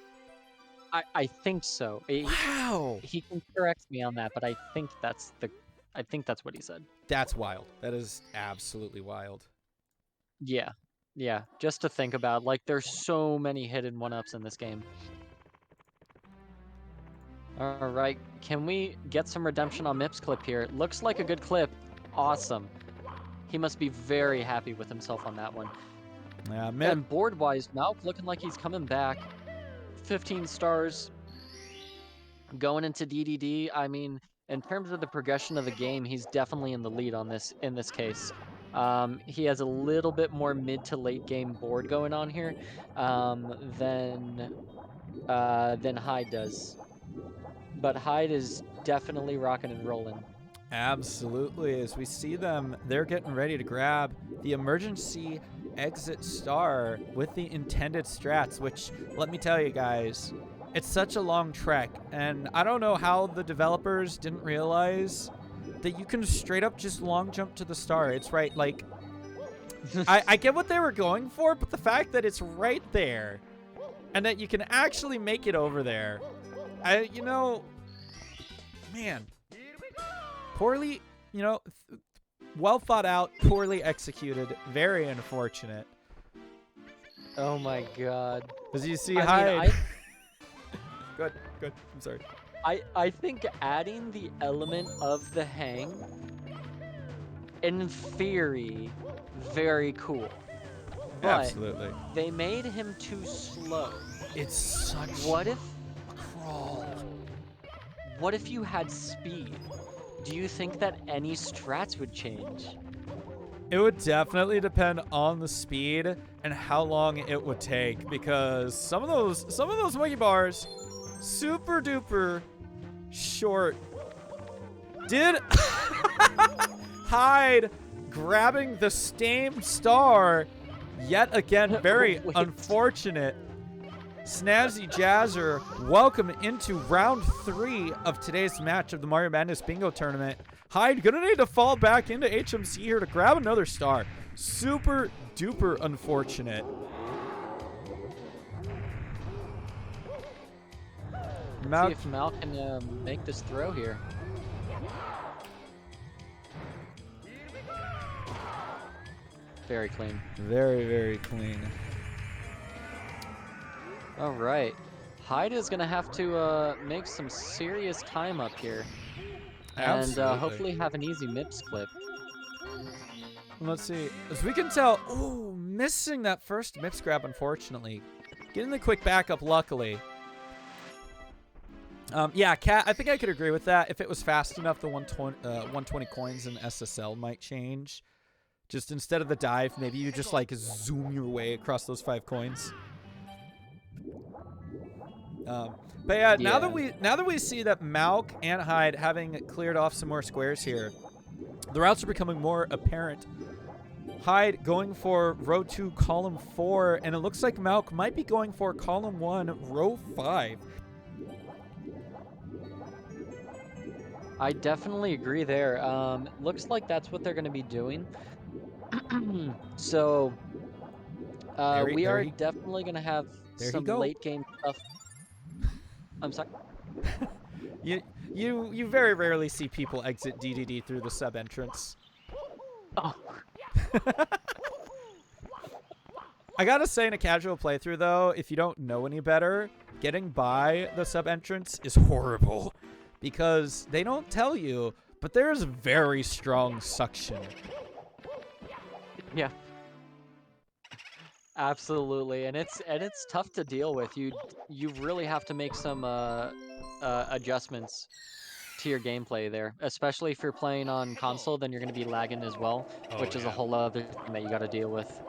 I think so. Wow. He can correct me on that, but I think that's what he said. That's wild. That is absolutely wild. Yeah. Yeah, just to think about, like, there's so many hidden 1-ups in this game. All right, can we get some redemption on Mip's clip here? It looks like a good clip. Awesome. He must be very happy with himself on that one. Yeah, man. And board-wise, Malk looking like he's coming back. 15 stars. Going into DDD, I mean, in terms of the progression of the game, he's definitely in the lead on this in this case. He has a little bit more mid to late game board going on here than Hyde does. But Hyde is definitely rocking and rolling. Absolutely. As we see them, they're getting ready to grab the emergency exit star with the intended strats, which, let me tell you guys, it's such a long trek. And I don't know how the developers didn't realize that you can straight up just long jump to the star. It's right, like, I get what they were going for, but the fact that it's right there and that you can actually make it over there, you know, man, poorly, you know, well thought out, poorly executed, very unfortunate. Oh my god. As you see, I Hyde. Good. I'm sorry. I think adding the element of the hang, in theory, very cool. But Absolutely. they made him too slow. It's such What if a crawl. What if you had speed? Do you think that any strats would change? It would definitely depend on the speed and how long it would take, because some of those wiki bars, super duper short. Did Hyde grabbing the same star yet again? Very Wait. unfortunate. Snazzy Jazzer, welcome into round 3 of today's match of the Mario Madness Bingo Tournament. Hyde gonna need to fall back into HMC here to grab another star. Super duper unfortunate. See if Mal can make this throw here. Very clean. Very, very clean. All right. Hyde is going to have to make some serious time up here. Absolutely. And hopefully have an easy MIPS clip. Let's see. As we can tell, ooh, missing that first MIPS grab, unfortunately. Getting the quick backup, luckily. Yeah, Cat, I think I could agree with that. If it was fast enough, the 120 coins in SSL might change. Just instead of the dive, maybe you just like zoom your way across those 5 coins. But yeah, now that we see that Malk and Hyde having cleared off some more squares here, the routes are becoming more apparent. Hyde going for row 2, column 4, and it looks like Malk might be going for column 1, row 5. I definitely agree there. Looks like that's what they're going to be doing. So we are definitely going to have some late game stuff. I'm sorry. You very rarely see people exit DDD through the sub entrance. Oh. I gotta say, in a casual playthrough though, if you don't know any better, getting by the sub entrance is horrible because they don't tell you, but there's very strong suction. Yeah. Absolutely, and it's tough to deal with. You really have to make some adjustments to your gameplay there, especially if you're playing on console. Then you're going to be lagging as well, which is a whole other thing that you got to deal with.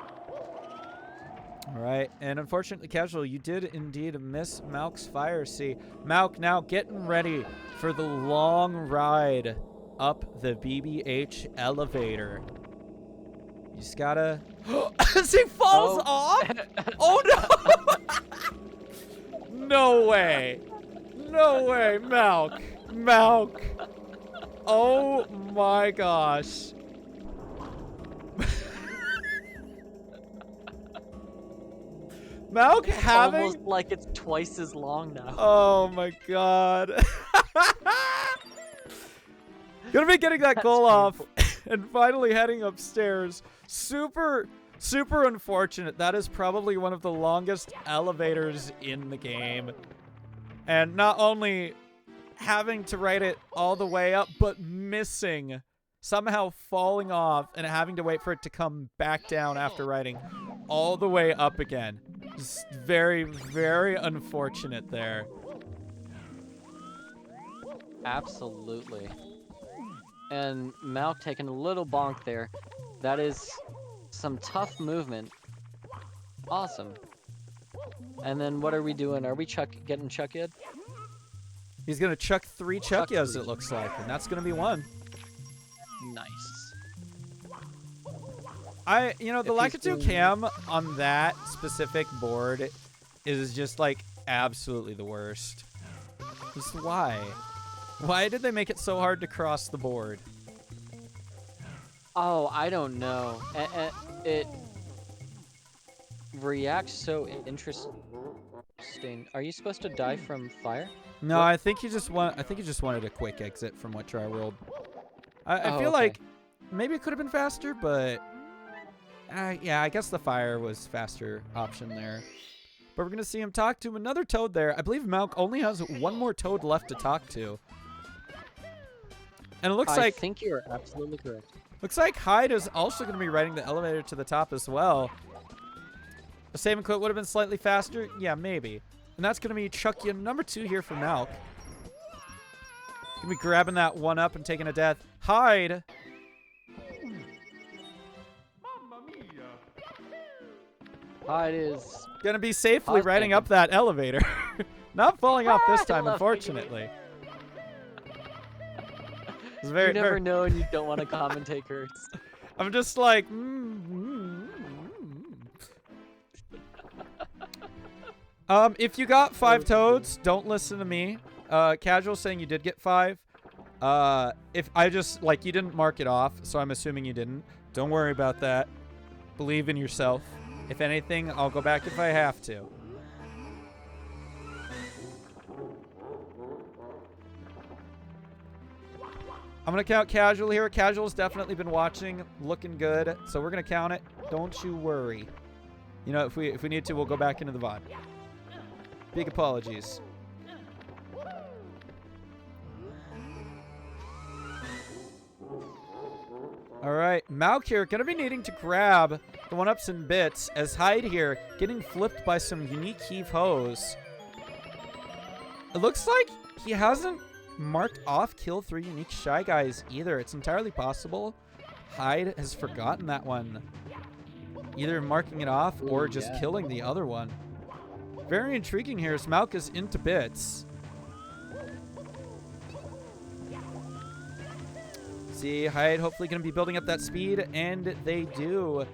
All right, and unfortunately, casual, you did indeed miss Malk's fire. See, Malk now getting ready for the long ride up the BBH elevator. You just gotta. As he falls off? Oh no! No way! No way, Malk! Malk! Oh my gosh! Malk having almost like it's twice as long now. Oh my god! Gonna be getting that goal off and finally heading upstairs. Super unfortunate. That is probably one of the longest elevators in the game. And not only having to ride it all the way up, but missing. Somehow falling off and having to wait for it to come back down after riding all the way up again. Just very, very unfortunate there. Absolutely. And Malk taking a little bonk there. That is some tough movement. Awesome. And then what are we doing? Are we getting Chuck Ed? He's going to chuck 3 Chuckyas, it looks like, and that's going to be one. Nice. The Lakitu cam on that specific board is just like absolutely the worst. Just why? Why did they make it so hard to cross the board? Oh, I don't know. It reacts so interesting. Are you supposed to die from fire? No, I think he just wanted a quick exit from what Tri World. I feel like maybe it could have been faster, but yeah, I guess the fire was faster option there. But we're going to see him talk to another toad there. I believe Malk only has one more toad left to talk to. And it looks I think you're absolutely correct. Looks like Hyde is also going to be riding the elevator to the top as well. The save and quit would have been slightly faster. Yeah, maybe. And that's going to be Chucky number 2 here for Malk. Going to be grabbing that one up and taking a death. Hyde. Mamma mia. Hyde is... Going to be safely Hyde's riding taken. up that elevator. Not falling off this I time, love unfortunately. It's very, you never very, know and you don't want to commentate curse. I'm just like, if you got 5 toads, don't listen to me. Casual saying you did get 5. If I just, like, you didn't mark it off, so I'm assuming you didn't. Don't worry about that. Believe in yourself. If anything, I'll go back if I have to. I'm going to count Casual here. Casual's definitely been watching, looking good, so we're going to count it. Don't you worry. You know, if we need to, we'll go back into the VOD. Big apologies. All right, Malk here going to be needing to grab the 1-ups and bits as Hyde here getting flipped by some unique heave-hoes. It looks like he hasn't marked off kill 3 unique Shy Guys either. It's entirely possible Hyde has forgotten that one. Either marking it off or just killing the other one. Very intriguing here as Malk is into bits. See, Hyde hopefully going to be building up that speed, and they do.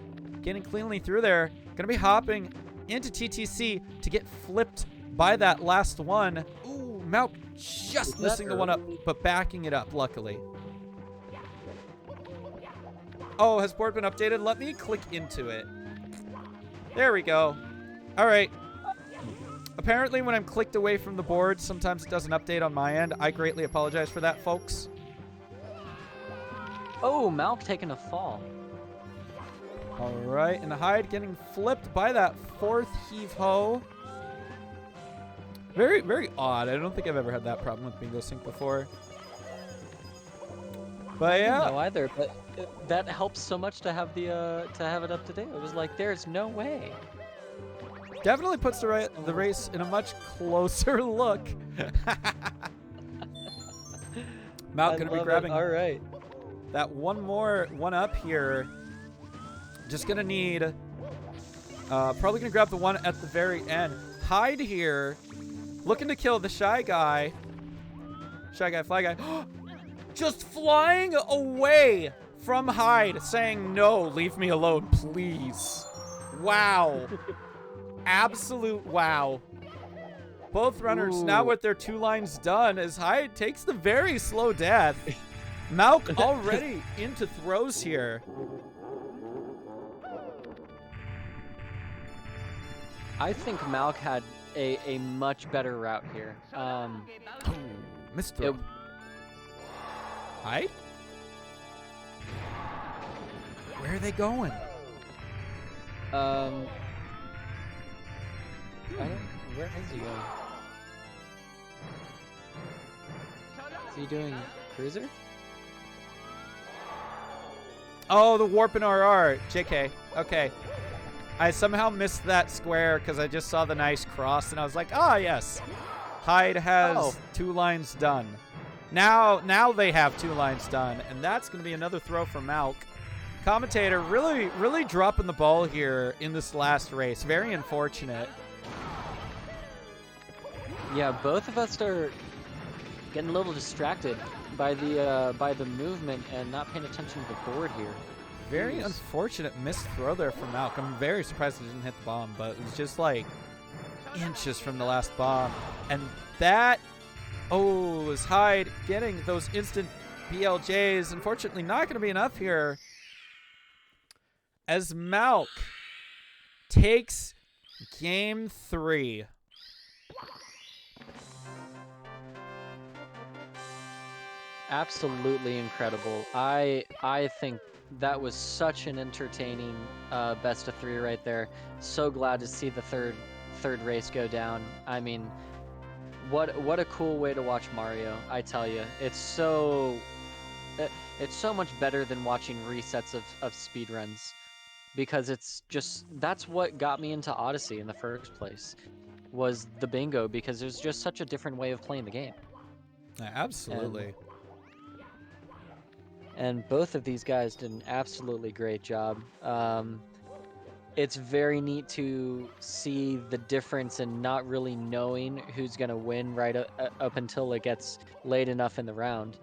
Getting cleanly through there. Going to be hopping into TTC to get flipped by that last one. Ooh, Malk just missing the one up, but backing it up, luckily. Oh, has board been updated? Let me click into it. There we go. All right. Apparently, when I'm clicked away from the board, sometimes it doesn't update on my end. I greatly apologize for that, folks. Oh, Malk taking a fall. All right, and Hyde getting flipped by that 4th heave-ho. Very, very odd. I don't think I've ever had that problem with Bingo Sync before. But yeah. No, either. But that helps so much to have the to have it up to date. It was like, there's no way. Definitely puts the race in a much closer look. Malk gonna be grabbing. All right. That one more 1-up here. Just gonna need. Probably gonna grab the one at the very end. Hyde here, looking to kill the Shy Guy. Shy Guy, Fly Guy. Just flying away from Hyde, saying, "No, leave me alone, please." Wow. Absolute wow. Both runners now with their 2 lines done as Hyde takes the very slow death. Malk already into throws here. I think Malk had a much better route here. Missed throw. Hyde? Where are they going? I don't. Where is he going? Is he doing cruiser? Oh, the warp in RR. JK. Okay. I somehow missed that square because I just saw the nice cross and I was like, ah, yes. Hyde has 2 lines done. Now they have 2 lines done, and that's going to be another throw from Malk. Commentator really dropping the ball here in this last race. Very unfortunate. Yeah, both of us are getting a little distracted by the movement and not paying attention to the board here. Very unfortunate missed throw there from Malk. I'm very surprised it didn't hit the bomb, but it was just like inches from the last bomb. And that, is Hyde getting those instant BLJs. Unfortunately, not going to be enough here. As Malk takes game 3. Absolutely incredible. I think that was such an entertaining best of 3 right there. So glad to see the third race go down. I mean, what a cool way to watch Mario, I tell you. It's so much better than watching resets of speedruns, because it's just that's what got me into Odyssey in the first place, was the bingo, because there's just such a different way of playing the game. Absolutely. And both of these guys did an absolutely great job. It's very neat to see the difference in not really knowing who's gonna win right up until it gets late enough in the round.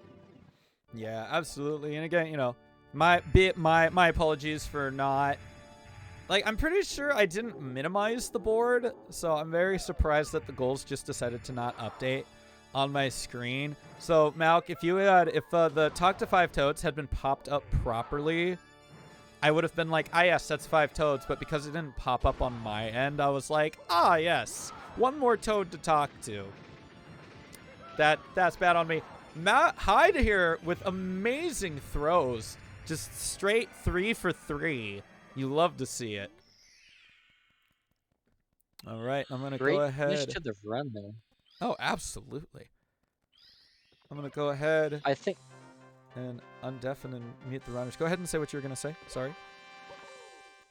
Yeah, absolutely. And again, you know, my apologies for not, like, I'm pretty sure I didn't minimize the board, so I'm very surprised that the goals just decided to not update on my screen. So Malk, if the Talk to 5 Toads had been popped up properly, I would have been like, ah yes, that's 5 Toads, but because it didn't pop up on my end, I was like, ah yes, one more Toad to talk to. That's bad on me. Hyde here with amazing throws. Just straight 3 for 3. You love to see it. All right, I'm going to go ahead. Great finish to the run there. Oh, absolutely. I'm going to go ahead I think and undeafen and mute the runners. Go ahead and say what you were going to say. Sorry.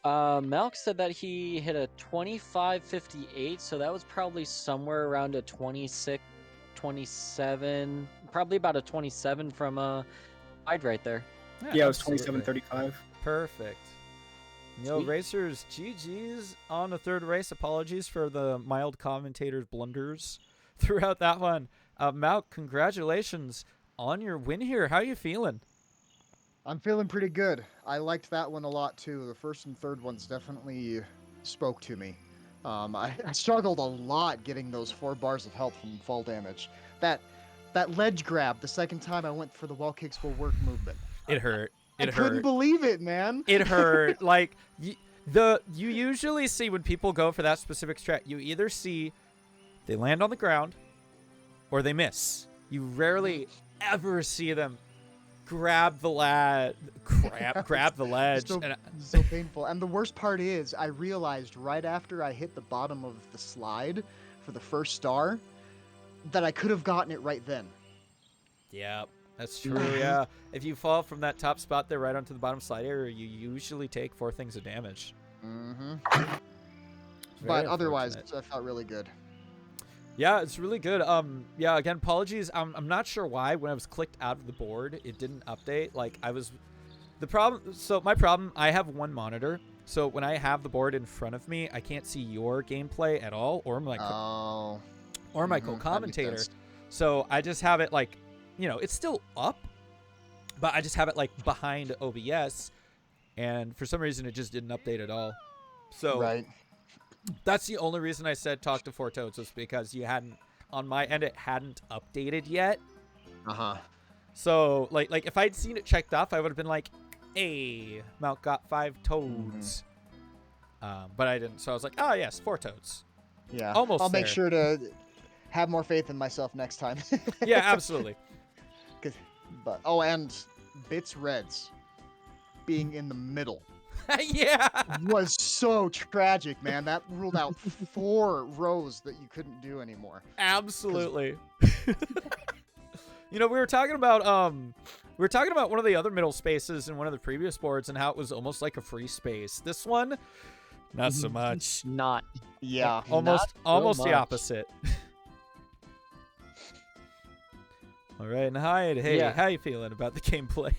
Malk said that he hit a 25.58, so that was probably somewhere around a 26, 27, probably about a 27 from Hyde right there. Yeah, it was absolutely. 27:35. Perfect. Yo, Sweet. racers, GG's on the third race. Apologies for the mild commentator's blunders throughout that one. Malk, congratulations on your win here. How are you feeling? I'm feeling pretty good. I liked that one a lot too. The first and third ones definitely spoke to me. I struggled a lot getting those 4 bars of health from fall damage. That ledge grab the second time I went for the wall kicks will work movement. It hurt. I couldn't believe it, man. It hurt. Like, you usually see when people go for that specific strat, you either see they land on the ground or they miss. You rarely ever see them grab the grab the ledge. So painful. And the worst part is, I realized right after I hit the bottom of the slide for the first star that I could have gotten it right then. Yeah, that's true. Yeah, if you fall from that top spot there right onto the bottom slide area, you usually take 4 things of damage. Mm-hmm. Very But otherwise, unfortunate. I felt really good. Yeah, it's really good. Yeah, again, apologies. I'm not sure why when I was clicked out of the board, it didn't update. Like, my problem, I have one monitor. So when I have the board in front of me, I can't see your gameplay at all or my co-commentator. So I just have it like, you know, it's still up, but I just have it like behind OBS, and for some reason it just didn't update at all. So Right. that's the only reason I said talk to 4 Toads, was because you hadn't, on my end, it hadn't updated yet. Uh-huh. So like if I'd seen it checked off, I would have been like, hey, Malk got 5 Toads. But I didn't, so I was like, oh yes, 4 Toads. Yeah. Almost I'll make there. sure to have more faith in myself next time. Yeah, absolutely. But and Bits Reds being in the middle Yeah. was so tragic, man. That ruled out 4 rows that you couldn't do anymore. Absolutely. You know, we were talking about one of the other middle spaces in one of the previous boards and how it was almost like a free space. This one, not so much. Not. Yeah. Almost the much. opposite. All right, and Hyde, hey, Yeah. how you feeling about the gameplay?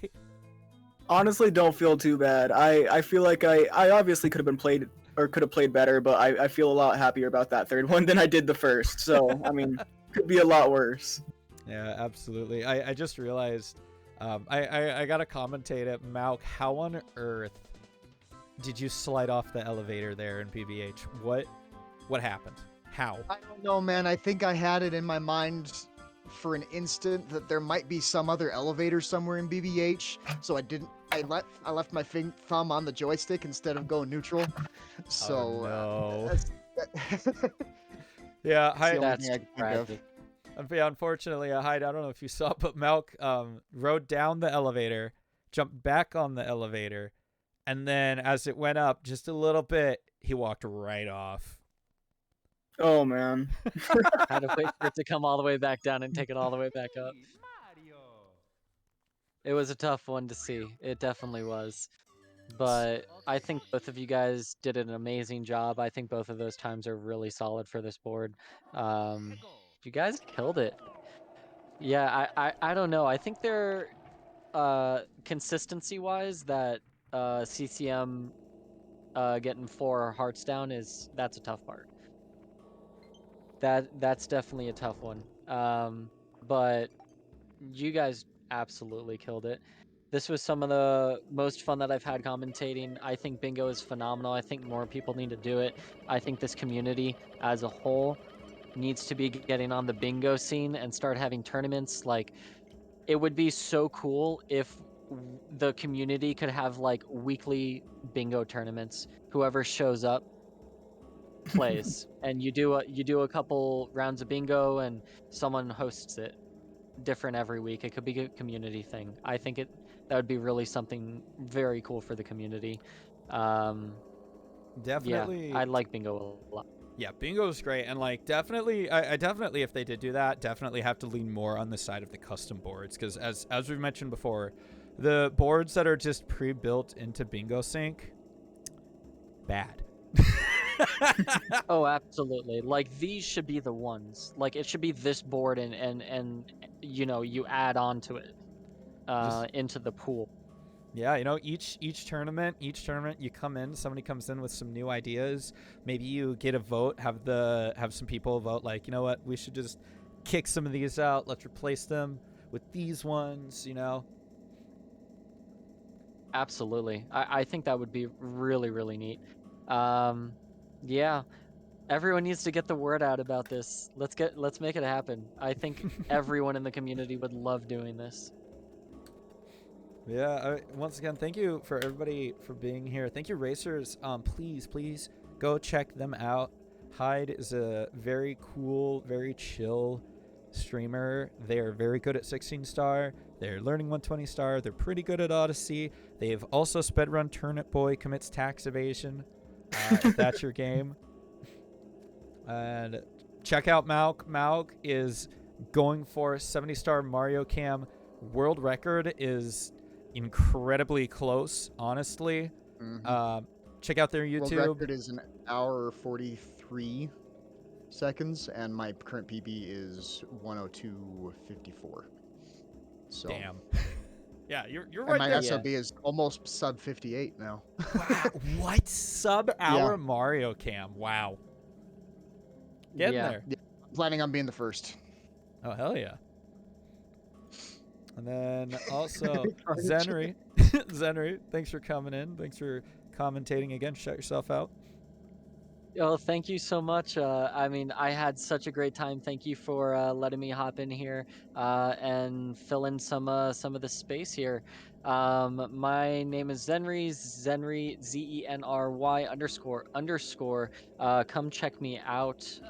Honestly, don't feel too bad. I feel like I obviously could have played better, but I feel a lot happier about that third one than I did the first. So I mean, could be a lot worse. Yeah, absolutely. I just realized, I gotta commentate at Malk. How on earth did you slide off the elevator there in PBH? What happened? How? I don't know, man. I think I had it in my mind for an instant that there might be some other elevator somewhere in BBH, so I left my thumb on the joystick instead of going neutral. So Oh, no. that's Yeah, the only That's thing I can think of. tragic. Unfortunately, Hyde, I don't know if you saw, but Malk rode down the elevator, jumped back on the elevator, and then as it went up just a little bit, he walked right off. Oh man. Had to wait for it to come all the way back down and take it all the way back up. Mario. It was a tough one to see. It definitely was. But I think both of you guys did an amazing job. I think both of those times are really solid for this board. You guys killed it. Yeah, I don't know. I think they're consistency wise that CCM getting 4 hearts down that's a tough part. That's definitely a tough one. But you guys absolutely killed it. This was some of the most fun that I've had commentating. I think bingo is phenomenal. I think more people need to do it. I think this community as a whole needs to be getting on the bingo scene and start having tournaments. Like, it would be so cool if the community could have like weekly bingo tournaments. Whoever shows up plays, and you do a couple rounds of bingo, and someone hosts it different every week. It could be a community thing. I think that would be really something very cool for the community. Definitely. Yeah, I like bingo a lot. Yeah, bingo is great, and like definitely, I definitely, if they did do that, definitely have to lean more on the side of the custom boards, because as we've mentioned before, the boards that are just pre-built into Bingo Sync, bad. Oh, absolutely. Like, these should be the ones. Like, it should be this board, and you know, you add on to it into the pool. Yeah, you know, each tournament you come in, somebody comes in with some new ideas. Maybe you get a vote, have some people vote like, you know what, we should just kick some of these out. Let's replace them with these ones, you know. Absolutely. I think that would be really, really neat. Yeah. Everyone needs to get the word out about this. Let's make it happen. I think everyone in the community would love doing this. Yeah, once again, thank you for everybody for being here. Thank you, racers. Please go check them out. Hyde is a very cool, very chill streamer. They are very good at 16 star. They're learning 120 star. They're pretty good at Odyssey. They've also spedrun Turnip Boy Commits Tax Evasion. If that's your game. And check out Malk. Malk is going for 70 star Mario Cam. World record is incredibly close, honestly. Mhm. Check out their YouTube. World record is an hour 43 seconds, and my current PB is 102.54. So Damn. Yeah, you're and right my there. SOB is almost sub 58 now. Wow, what? Sub-hour Yeah. Mario Cam. Wow. Getting Yeah. there. Yeah, I'm planning on being the first. Oh, hell yeah. And then also, Carnage. Zenry. Zenry, thanks for coming in. Thanks for commentating again. Shout yourself out. Oh, thank you so much. I mean, I had such a great time. Thank you for letting me hop in here and fill in some of the space here. My name is Zenry, Zenry ___. Come check me out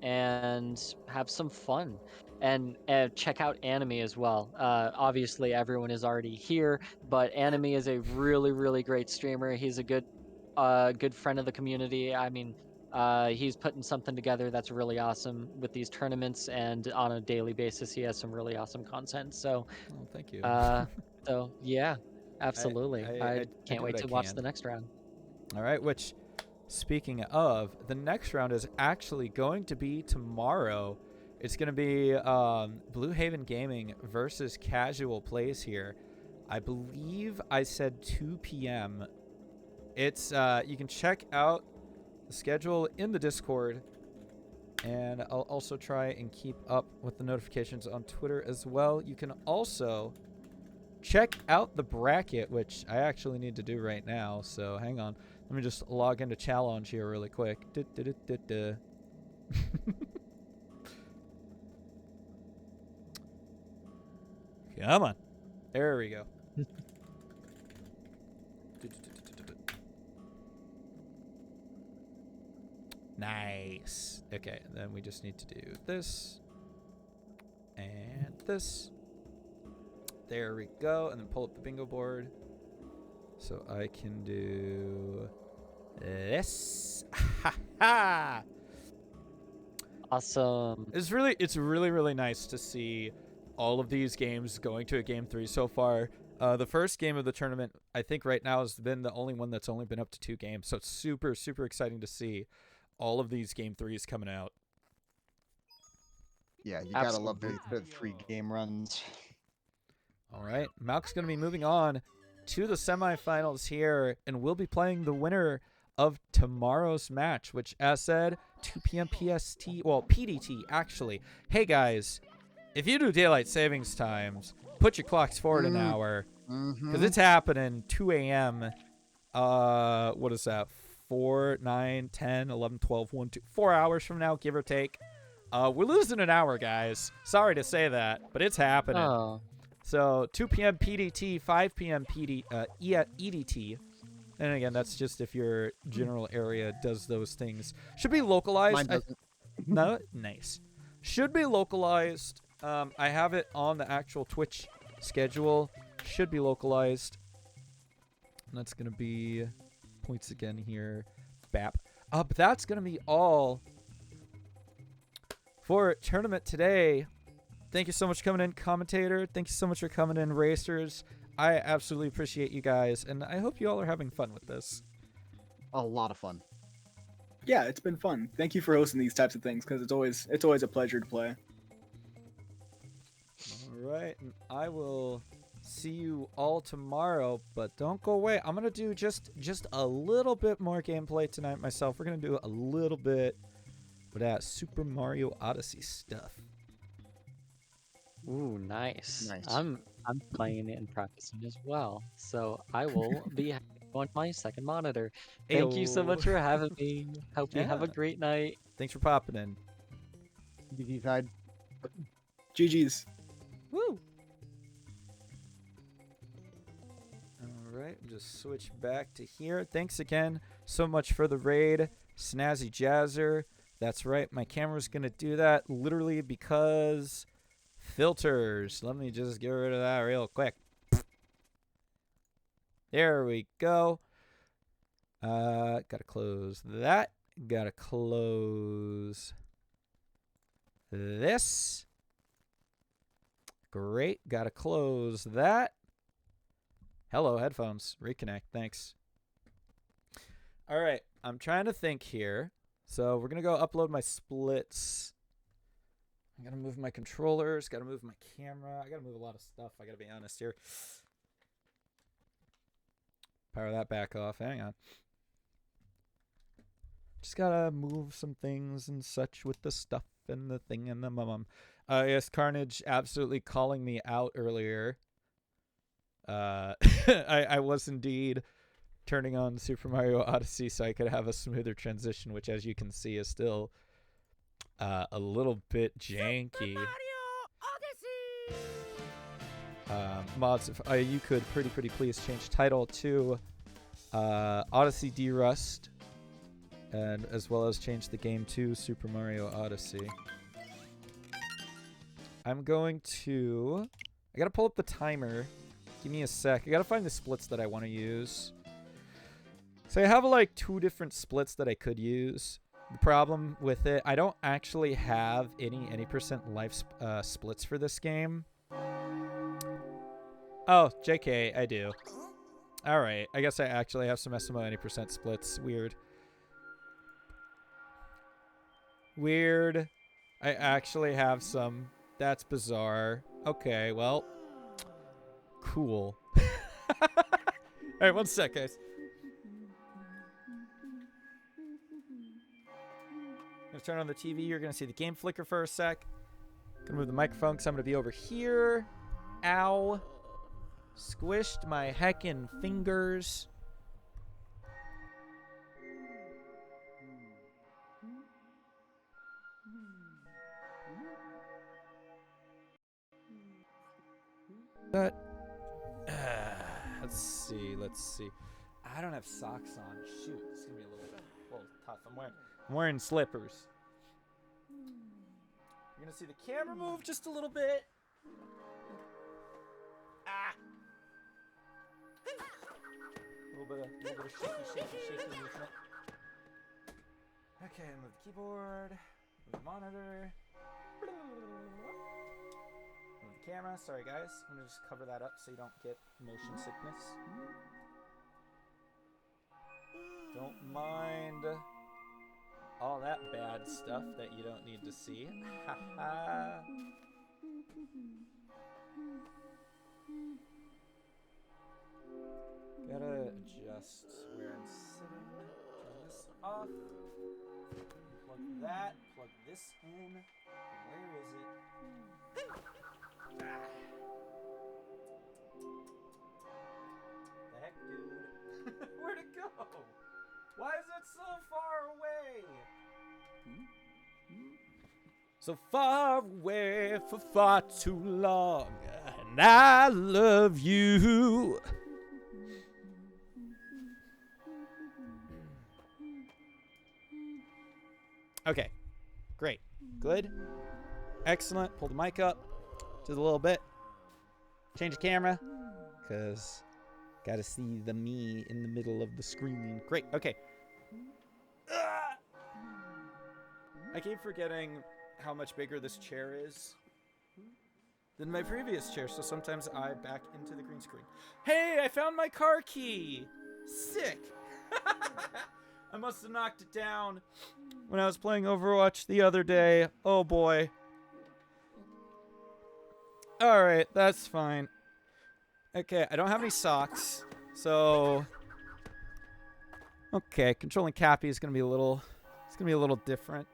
and have some fun. And check out Anime as well. Obviously, everyone is already here, but Anime is a really, really great streamer. He's a good friend of the community. I mean, he's putting something together that's really awesome with these tournaments, and on a daily basis, he has some really awesome content. So, Oh, thank you. so yeah, absolutely. I I can't do wait what I to watch can. the next round. All right, which, speaking of, the next round is actually going to be tomorrow. It's going to be Blue Haven Gaming versus Casual Plays here. I believe I said 2 p.m. It's you can check out the schedule in the Discord, and I'll also try and keep up with the notifications on Twitter as well. You can also check out the bracket, which I actually need to do right now, so hang on. Let me just log into Challenge here really quick. Come on. There we go. Nice. Okay, then we just need to do this. And this. There we go. And then pull up the bingo board. So I can do this. Ha ha! Awesome. It's really nice to see all of these games going to a game 3 so far. The first game of the tournament, I think right now, has been the only one that's only been up to 2 games. So it's super exciting to see all of these game 3s coming out. Yeah, you gotta love the 3 game runs. All right, Malk's going to be moving on to the semifinals here, and we'll be playing the winner of tomorrow's match, which, as said, 2 p.m. PST, well, PDT, actually. Hey, guys, if you do daylight savings times, put your clocks forward an hour, because it's happening 2 a.m. What is that? 4, 9, 10, 11, 12, 1, 2, 4 hours from now, give or take. We're losing an hour, guys. Sorry to say that, but it's happening. Oh. So 2 p.m. PDT, 5 p.m. EDT. And again, that's just if your general area does those things. Should be localized. Mine doesn't. No, nice. Should be localized. I have it on the actual Twitch schedule. Should be localized. And that's going to be points again here. BAP. But that's going to be all for tournament today. Thank you so much for coming in, commentator. Thank you so much for coming in, racers. I absolutely appreciate you guys, and I hope you all are having fun with this. A lot of fun. Yeah, it's been fun. Thank you for hosting these types of things, because it's always a pleasure to play. All right, and I will see you all tomorrow, but don't go away. I'm gonna do just a little bit more gameplay tonight myself. We're gonna do a little bit of that Super Mario Odyssey stuff. Ooh, nice. Nice. I'm playing it and practicing as well, so I will be on my second monitor. Thank you so Ayo. much for having me. Hope you have a Yeah. great night. Thanks for popping in. GG side. GG's. Woo! All right, just switch back to here. Thanks again so much for the raid, Snazzy Jazzer. That's right, my camera's gonna do that literally because filters. Let me just get rid of that real quick. There we go. Gotta close that. Gotta close this. Great. Gotta close that. Hello, headphones. Reconnect. Thanks. All right. I'm trying to think here. So we're going to go upload my splits. I got to move my controllers. Got to move my camera. I got to move a lot of stuff. I got to be honest here. Power that back off. Hang on. Just got to move some things and such with the stuff and the thing and the mum. Yes, Carnage absolutely calling me out earlier. I was indeed turning on Super Mario Odyssey so I could have a smoother transition, which, as you can see, is still a little bit janky. Mods, if you could pretty please change title to Odyssey D-Rust, and as well as change the game to Super Mario Odyssey. I'm going to... I gotta pull up the timer. Give me a sec. I gotta find the splits that I want to use. So I have like 2 different splits that I could use. The problem with it, I don't actually have any percent life splits for this game. Oh, JK, I do. Alright, I guess I actually have some SMO any percent splits. Weird. Weird. I actually have some. That's bizarre. Okay, well. Cool. Alright, one sec, guys. I'm gonna turn on the TV. You're gonna see the game flicker for a sec. Gonna move the microphone because I'm gonna be over here. Ow. Squished my heckin' fingers. But let's see. I don't have socks on. Shoot, it's gonna be a little tough. I'm wearing slippers. I'm You're gonna see the camera move just a little bit. Ah! A little bit of shaky movement. Okay, move the keyboard, move the monitor, move the camera. Sorry guys, I'm gonna just cover that up so you don't get motion sickness. Don't mind all that bad stuff that you don't need to see. Haha. Gotta adjust where I'm sitting. Turn this off. Plug that. Plug this in. Where is it? Ah. The heck, dude? Where'd it go? Why is it so far away? So far away for far too long, and I love you. Okay, great, good, excellent. Pull the mic up just a little bit. Change the camera, because gotta see the me in the middle of the screen. Great, okay. I keep forgetting how much bigger this chair is than my previous chair, so sometimes I back into the green screen. Hey, I found my car key! Sick! I must have knocked it down when I was playing Overwatch the other day. Oh boy. Alright, that's fine. Okay, I don't have any socks, so... Okay, controlling Cappy is gonna be a little... It's gonna be a little different.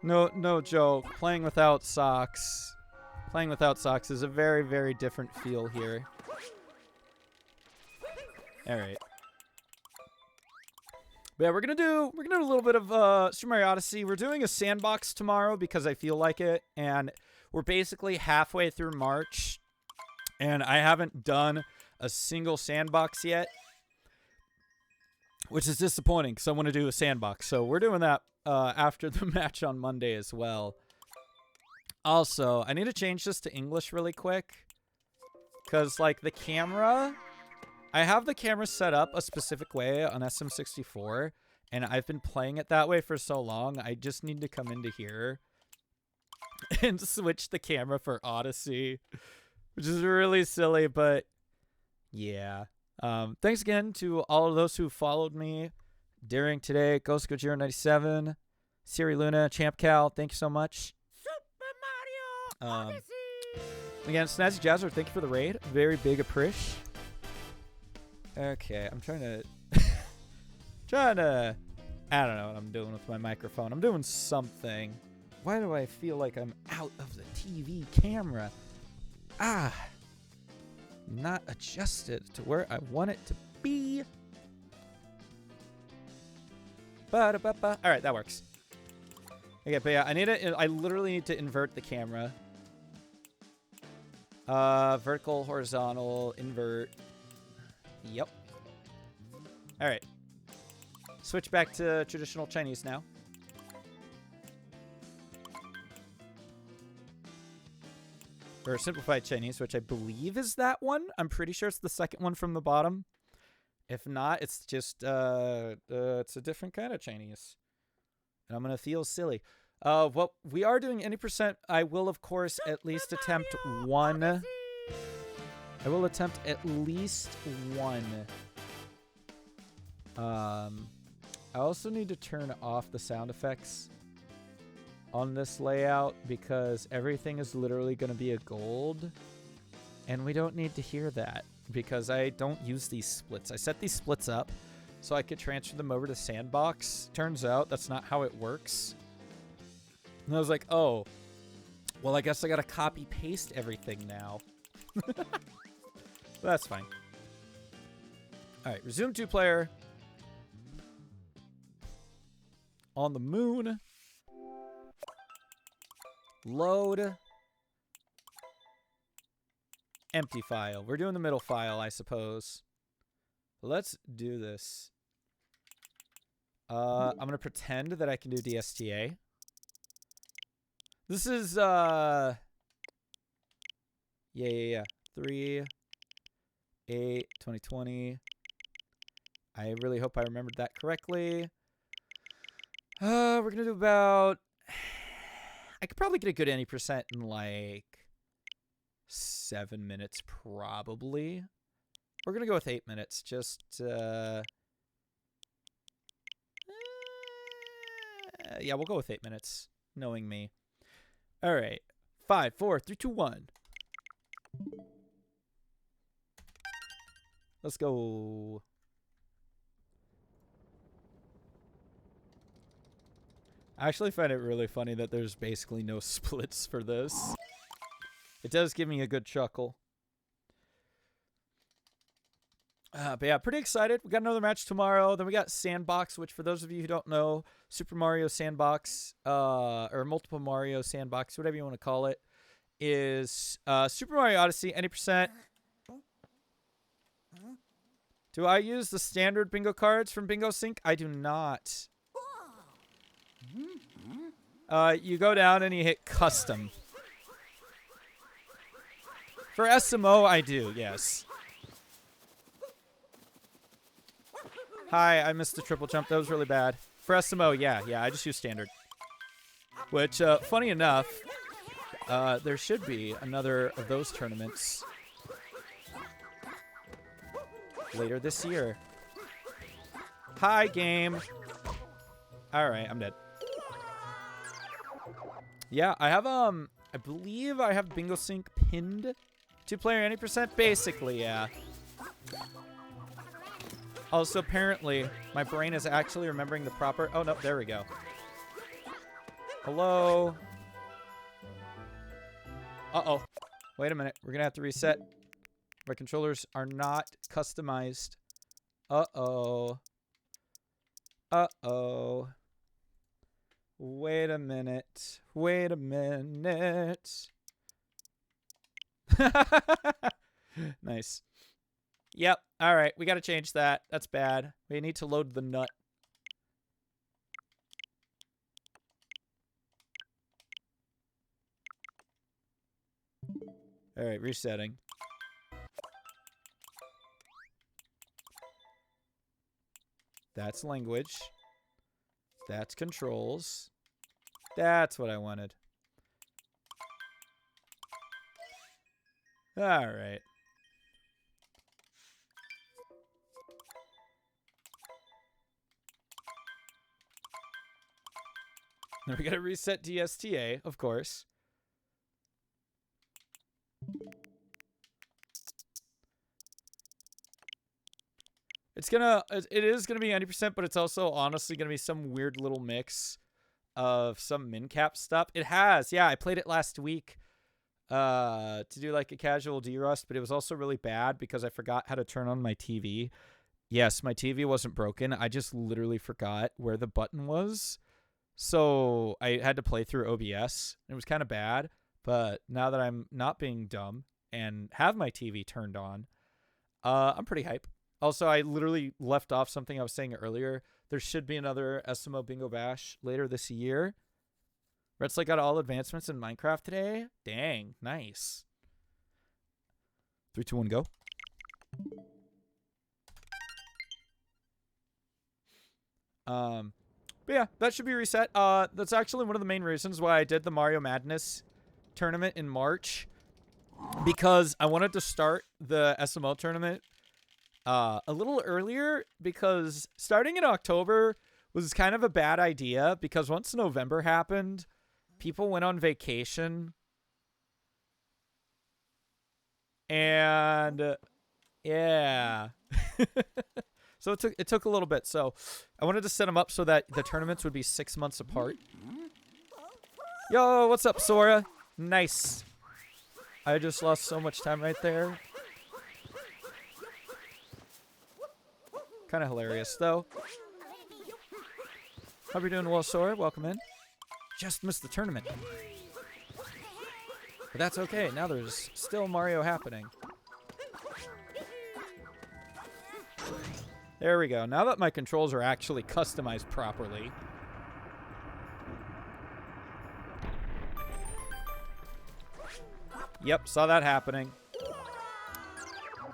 No joke. Playing without socks. Playing without socks is a very, very different feel here. Alright. But yeah, we're gonna do a little bit of Super Mario Odyssey. We're doing a sandbox tomorrow because I feel like it, and we're basically halfway through March, and I haven't done a single sandbox yet, which is disappointing because I want to do a sandbox. So we're doing that after the match on Monday as well. Also, I need to change this to English really quick because, like, the camera... I have the camera set up a specific way on SM64, and I've been playing it that way for so long. I just need to come into here and switch the camera for Odyssey, which is really silly, but yeah. Thanks again to all of those who followed me during today. Ghost Gojiro 97, Siri Luna, Champ Cal, thank you so much. Super Mario Odyssey! Again, Snazzy Jazzer, thank you for the raid. Very big appreciation. Okay, I'm trying to... I don't know what I'm doing with my microphone. I'm doing something. Why do I feel like I'm out of the TV camera? Not adjusted to where I want it to be. Alright, that works. Okay, but yeah, I literally need to invert the camera. Vertical, horizontal, invert. Yep. Alright. Switch back to traditional Chinese now. Or simplified Chinese, which I believe is that one. I'm pretty sure it's the second one from the bottom. If not, it's just, it's a different kind of Chinese. And I'm gonna feel silly. Well, we are doing any percent. I will, of course, at least attempt one... I will attempt at least one. I also need to turn off the sound effects on this layout because everything is literally going to be a gold. And we don't need to hear that because I don't use these splits. I set these splits up so I could transfer them over to Sandbox. Turns out that's not how it works. And I was like, oh, well, I guess I got to copy paste everything now. That's fine. Alright, resume 2-player. On the moon. Load. Empty file. We're doing the middle file, I suppose. Let's do this. I'm going to pretend that I can do DSTA. This is, 3, 8, 2020. I really hope I remembered that correctly. We're gonna do about... I could probably get a good 80% in like 7 minutes, probably. We're gonna go with 8 minutes. Just yeah, we'll go with 8 minutes, knowing me. All right, 5, 4, 3, 2, 1. Let's go. I actually find it really funny that there's basically no splits for this. It does give me a good chuckle. But yeah, pretty excited. We got another match tomorrow. Then we got Sandbox, which for those of you who don't know, Super Mario Sandbox, or Multiple Mario Sandbox, whatever you want to call it, is Super Mario Odyssey, 80%. Do I use the standard bingo cards from Bingo Sync? I do not. You go down and you hit custom. For SMO, I do, yes. Hi, I missed the triple jump. That was really bad. For SMO, yeah, I just use standard. Which, funny enough, there should be another of those tournaments later this year. Hi, game. Alright, I'm dead. Yeah, I have, I believe I have Bingo Sync pinned. 2-player 80%? Basically, yeah. Also, apparently, my brain is actually remembering the proper... Oh, no, there we go. Hello? Uh-oh. Wait a minute. We're going to have to reset. My controllers are not customized. Uh-oh. Uh-oh. Wait a minute. Wait a minute. Nice. Yep. All right. We got to change that. That's bad. We need to load the nut. All right. Resetting. That's language. That's controls. That's what I wanted. All right. Now we gotta reset DSTA, of course. It is gonna be 90%, but it's also honestly gonna be some weird little mix of some min cap stuff. It has, yeah, I played it last week to do like a casual D-Rust, but it was also really bad because I forgot how to turn on my TV. Yes, my TV wasn't broken. I just literally forgot where the button was. So I had to play through OBS. It was kind of bad, but now that I'm not being dumb and have my TV turned on, I'm pretty hype. Also, I literally left off something I was saying earlier. There should be another SMO Bingo Bash later this year. Redsley got all advancements in Minecraft today. Dang, nice. 3, 2, 1, go. But yeah, that should be reset. That's actually one of the main reasons why I did the Mario Madness tournament in March, because I wanted to start the SMO tournament a little earlier, because starting in October was kind of a bad idea, because once November happened, people went on vacation. And yeah. So it took a little bit. So I wanted to set them up so that the tournaments would be 6 months apart. Yo, what's up, Sora? Nice. I just lost so much time right there. Kind of hilarious, though. Hope you're doing well, Sora. Welcome in. Just missed the tournament. But that's okay. Now there's still Mario happening. There we go. Now that my controls are actually customized properly. Yep, saw that happening.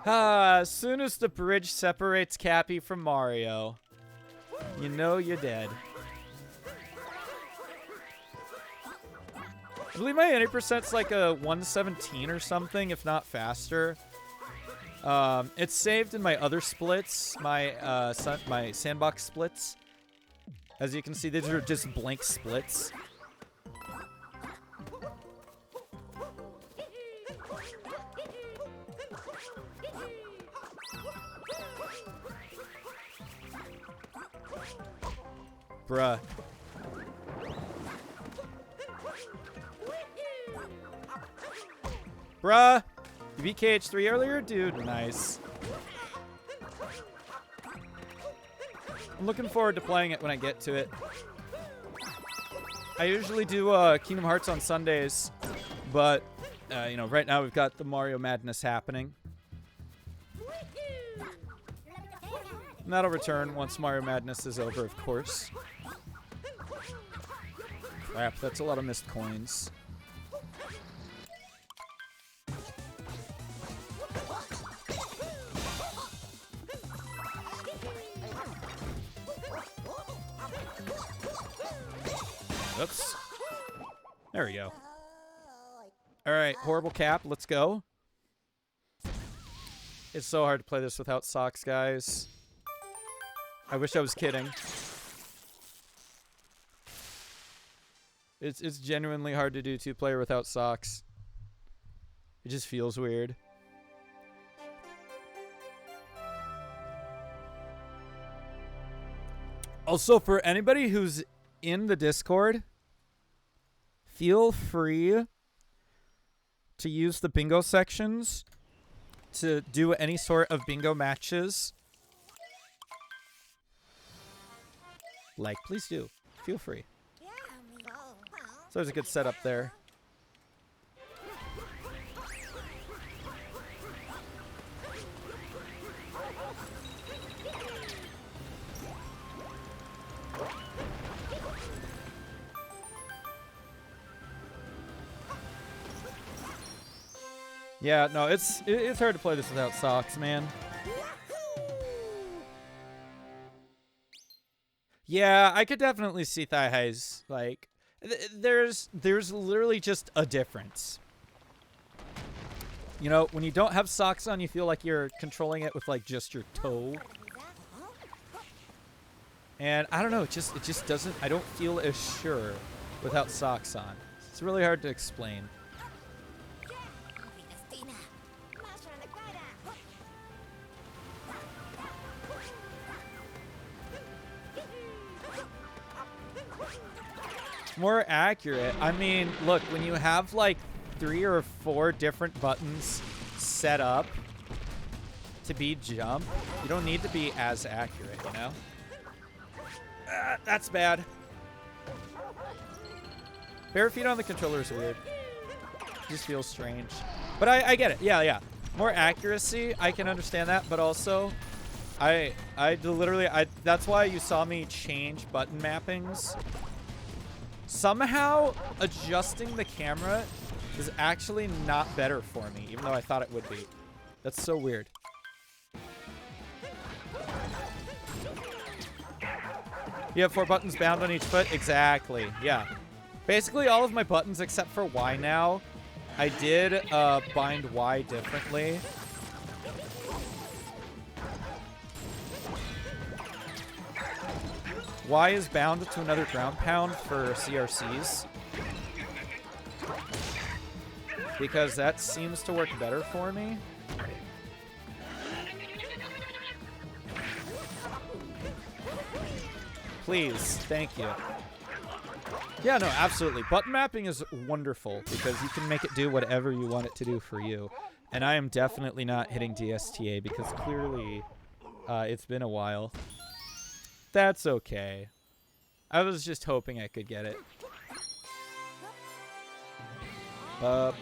As soon as the bridge separates Cappy from Mario, you know you're dead. I believe my 80%'s like a 117 or something, if not faster. It's saved in my other splits, my my sandbox splits. As you can see, these are just blank splits. Bruh. Bruh! You beat KH3 earlier? Dude, nice. I'm looking forward to playing it when I get to it. I usually do Kingdom Hearts on Sundays, but, you know, right now we've got the Mario Madness happening. And that'll return once Mario Madness is over, of course. Crap, that's a lot of missed coins. Oops. There we go. Alright, horrible cap, let's go. It's so hard to play this without socks, guys. I wish I was kidding. It's genuinely hard to do two-player without socks. It just feels weird. Also, for anybody who's in the Discord, feel free to use the bingo sections to do any sort of bingo matches. Like, please do. Feel free. So there's a good setup there. Yeah, no, it's hard to play this without socks, man. Yeah, I could definitely see thigh highs. Like, there's literally just a difference. You know, when you don't have socks on, you feel like you're controlling it with like just your toe. And I don't know, it just doesn't. I don't feel as sure without socks on. It's really hard to explain. More accurate. I mean, look, when you have like 3 or 4 different buttons set up to be jump, you don't need to be as accurate, you know? That's bad. Bare feet on the controller is weird. It just feels strange. But I get it. Yeah. More accuracy, I can understand that, but also that's why you saw me change button mappings. Somehow, adjusting the camera is actually not better for me, even though I thought it would be. That's so weird. You have 4 buttons bound on each foot? Exactly, yeah. Basically, all of my buttons except for Y now, I did bind Y differently. Y is bound to another ground pound for CRCs. Because that seems to work better for me. Please, thank you. Yeah, no, absolutely. Button mapping is wonderful because you can make it do whatever you want it to do for you. And I am definitely not hitting DSTA because clearly it's been a while. That's okay. I was just hoping I could get it. But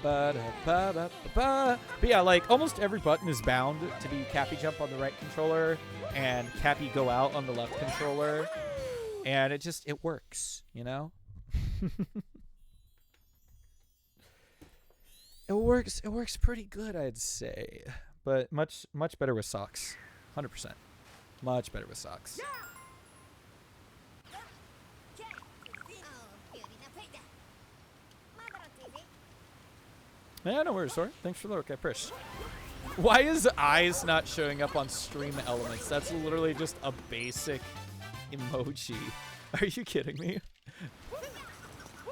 yeah, like almost every button is bound to be Cappy jump on the right controller and Cappy go out on the left controller. And it works, you know? It works pretty good, I'd say. But much better with socks. 100%. Much better with socks. Yeah, no worries, Sora. Thanks for the look. I appreciate. Why is eyes not showing up on stream elements? That's literally just a basic emoji. Are you kidding me?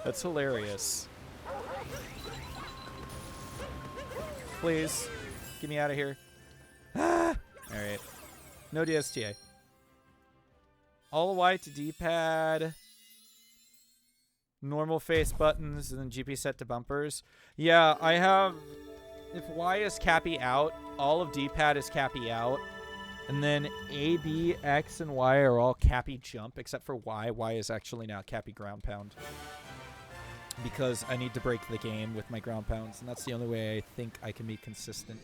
That's hilarious. Please, get me out of here. Ah! All right. No DSTA. All white D-pad. Normal face buttons and then GP set to bumpers. Yeah, I have... If Y is Cappy out, all of D-pad is Cappy out. And then A, B, X, and Y are all Cappy jump, except for Y. Y is actually now Cappy ground pound. Because I need to break the game with my ground pounds, and that's the only way I think I can be consistent.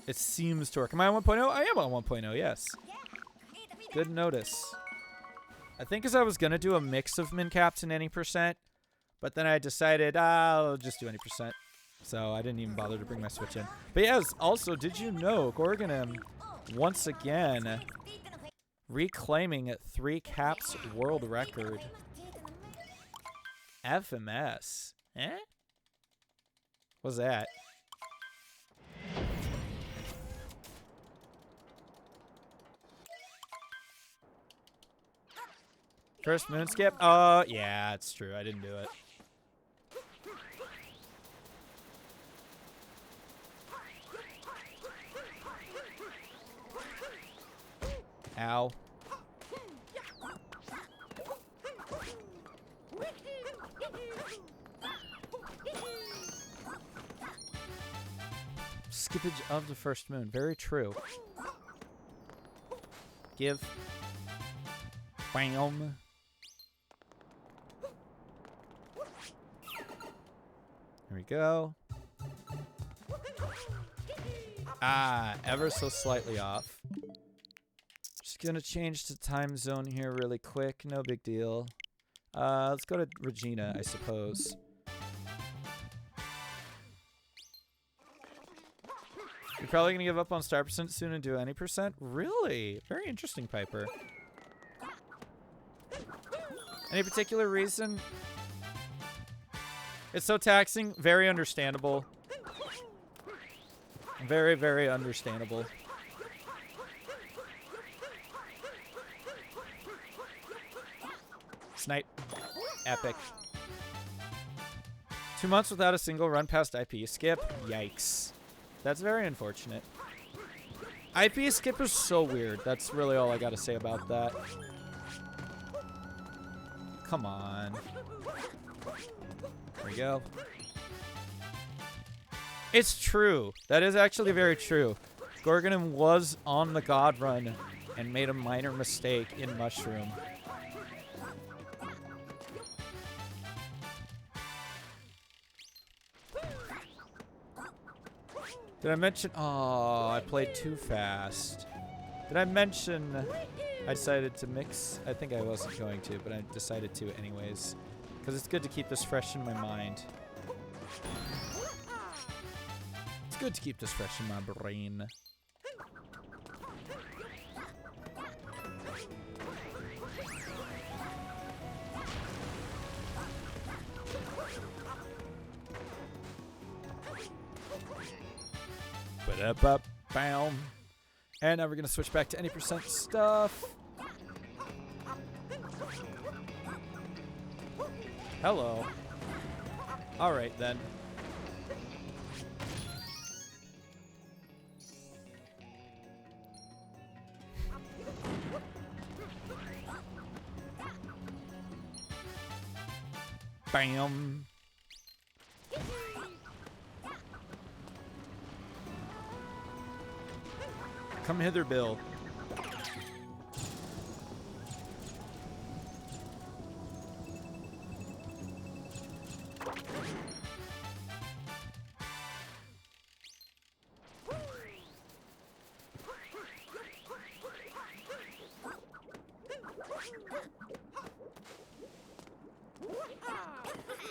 It seems to work. Am I on 1.0? I am on 1.0, yes. Good notice. I think as I was going to do a mix of min caps and any percent, but then I decided I'll just do any percent. So I didn't even bother to bring my Switch in. But yes, also, did you know Gorgonum, once again, reclaiming 3 caps world record. FMS. Eh? What's that? First moon skip? Oh, yeah, it's true. I didn't do it. Ow. Skippage of the first moon. Very true. Give. Bam. Here we go. Ah, ever so slightly off. Just gonna change to time zone here really quick. No big deal. Let's go to Regina, I suppose. You're probably gonna give up on star percent soon and do any percent? Really? Very interesting, Piper. Any particular reason? It's so taxing. Very understandable. Very, very understandable. Snipe. Epic. 2 months without a single run past IP skip? Yikes. That's very unfortunate. IP skip is so weird. That's really all I gotta say about that. Come on. There we go. It's true. That is actually very true. Gorgonum was on the God Run and made a minor mistake in Mushroom. Did I mention... Oh, I played too fast. Did I mention I decided to mix? I think I wasn't going to, but I decided to anyways. Because it's good to keep this fresh in my mind. It's good to keep this fresh in my brain. Ba-da-ba-bam. And now we're going to switch back to any percent stuff. Hello. All right, then. Bam. Come hither, Bill.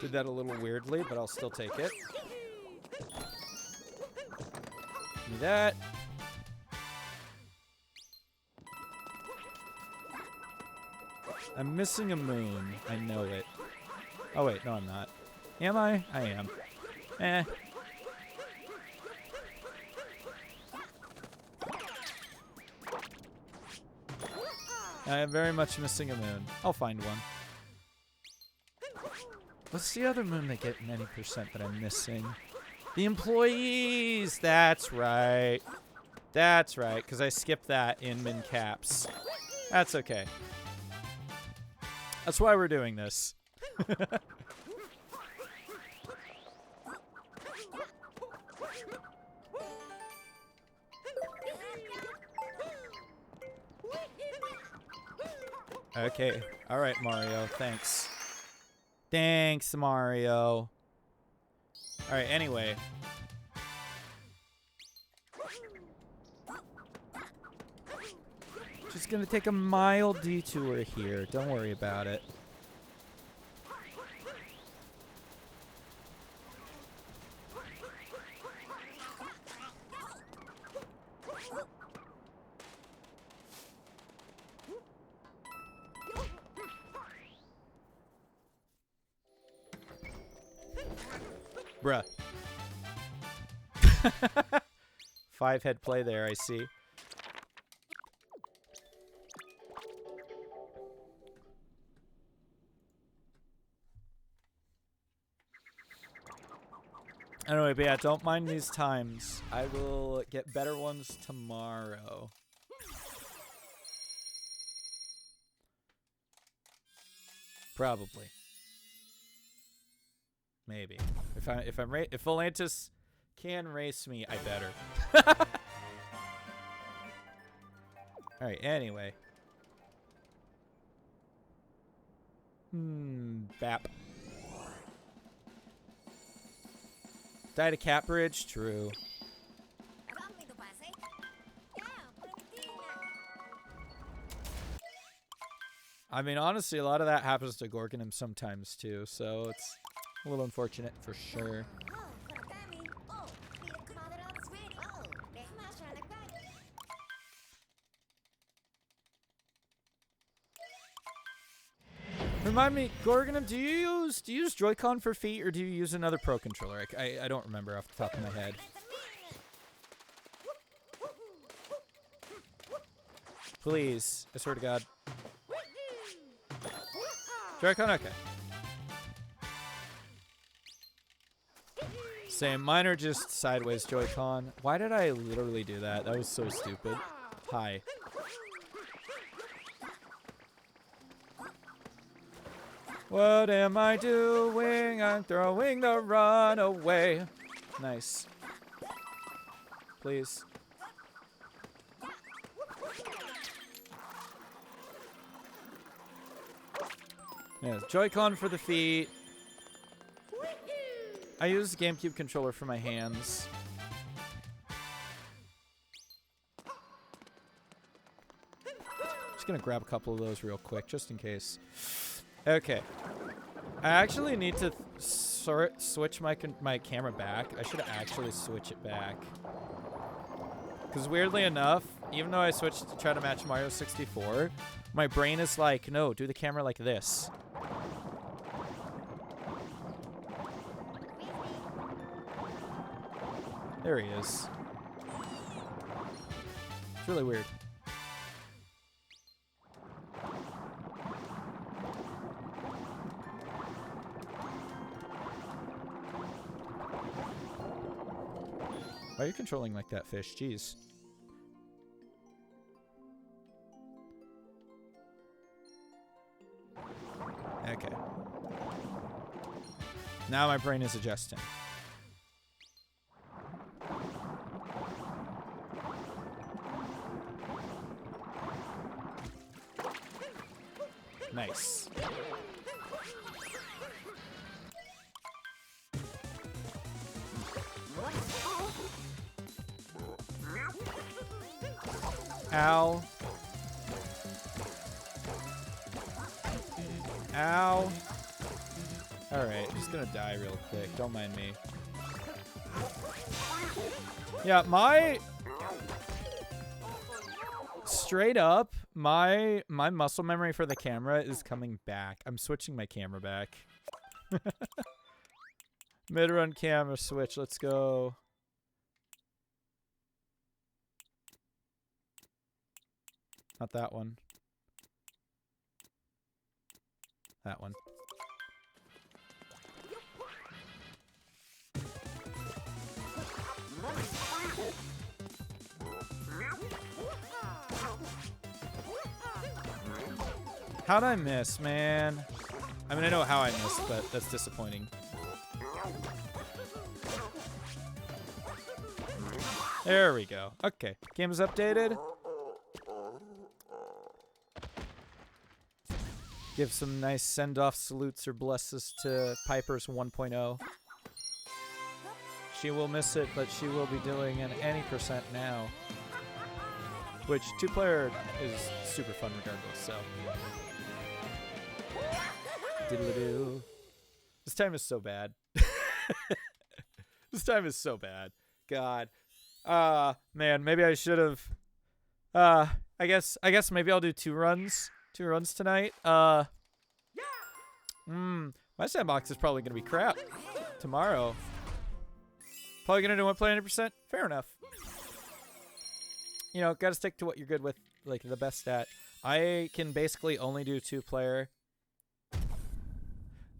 Did that a little weirdly, but I'll still take it. Give me that. I'm missing a moon. I know it. Oh wait, no I'm not. Am I? I am. Eh. I am very much missing a moon. I'll find one. What's the other moon they get in any percent that I'm missing? The employees! That's right. That's right, because I skipped that in min caps. That's okay. That's why we're doing this. Okay. All right, Mario. Thanks. Thanks, Mario. All right, anyway. Just gonna take a mild detour here. Don't worry about it. Bruh. 5-head play there, I see. Anyway, but yeah, don't mind these times. I will get better ones tomorrow. Probably. Maybe. If Volantis can race me, I better. All right. Anyway. Bap. Died a cat bridge. True. I mean, honestly, a lot of that happens to Gorgonim sometimes too, so it's a little unfortunate for sure. Remind me, Gorgonim, do you use Joy-Con for feet, or do you use another Pro Controller? I don't remember off the top of my head. Please, I swear to God. Joy-Con, okay. Same, mine are just sideways Joy-Con. Why did I literally do that? That was so stupid. Hi. What am I doing? I'm throwing the run away. Nice. Please. Yeah, Joy-Con for the feet. I use the GameCube controller for my hands. Just gonna grab a couple of those real quick, just in case. Okay. I actually need to switch my camera back. I should actually switch it back. Because weirdly enough, even though I switched to try to match Mario 64, my brain is like, no, do the camera like this. There he is. It's really weird. Why are you controlling like that, fish? Jeez. Okay. Now my brain is adjusting. Nice. Ow. Ow. Alright, just gonna die real quick. Don't mind me. Yeah, straight up, my muscle memory for the camera is coming back. I'm switching my camera back. Mid-run camera switch. Let's go. Not that one. That one. How'd I miss, man? I mean, I know how I missed, but that's disappointing. There we go. Okay, game is updated. Give some nice send-off salutes or blesses to Piper's 1.0. She will miss it, but she will be doing an any percent now. Which, 2-player is super fun regardless, so. Diddle-a-doo. This time is so bad. This time is so bad. God. Man, maybe I should have. I guess maybe I'll do 2 runs. 2 runs tonight. My sandbox is probably gonna be crap tomorrow. Probably gonna do 1play 100%. Fair enough. You know, gotta stick to what you're good with, like the best stat. I can basically only do 2-player.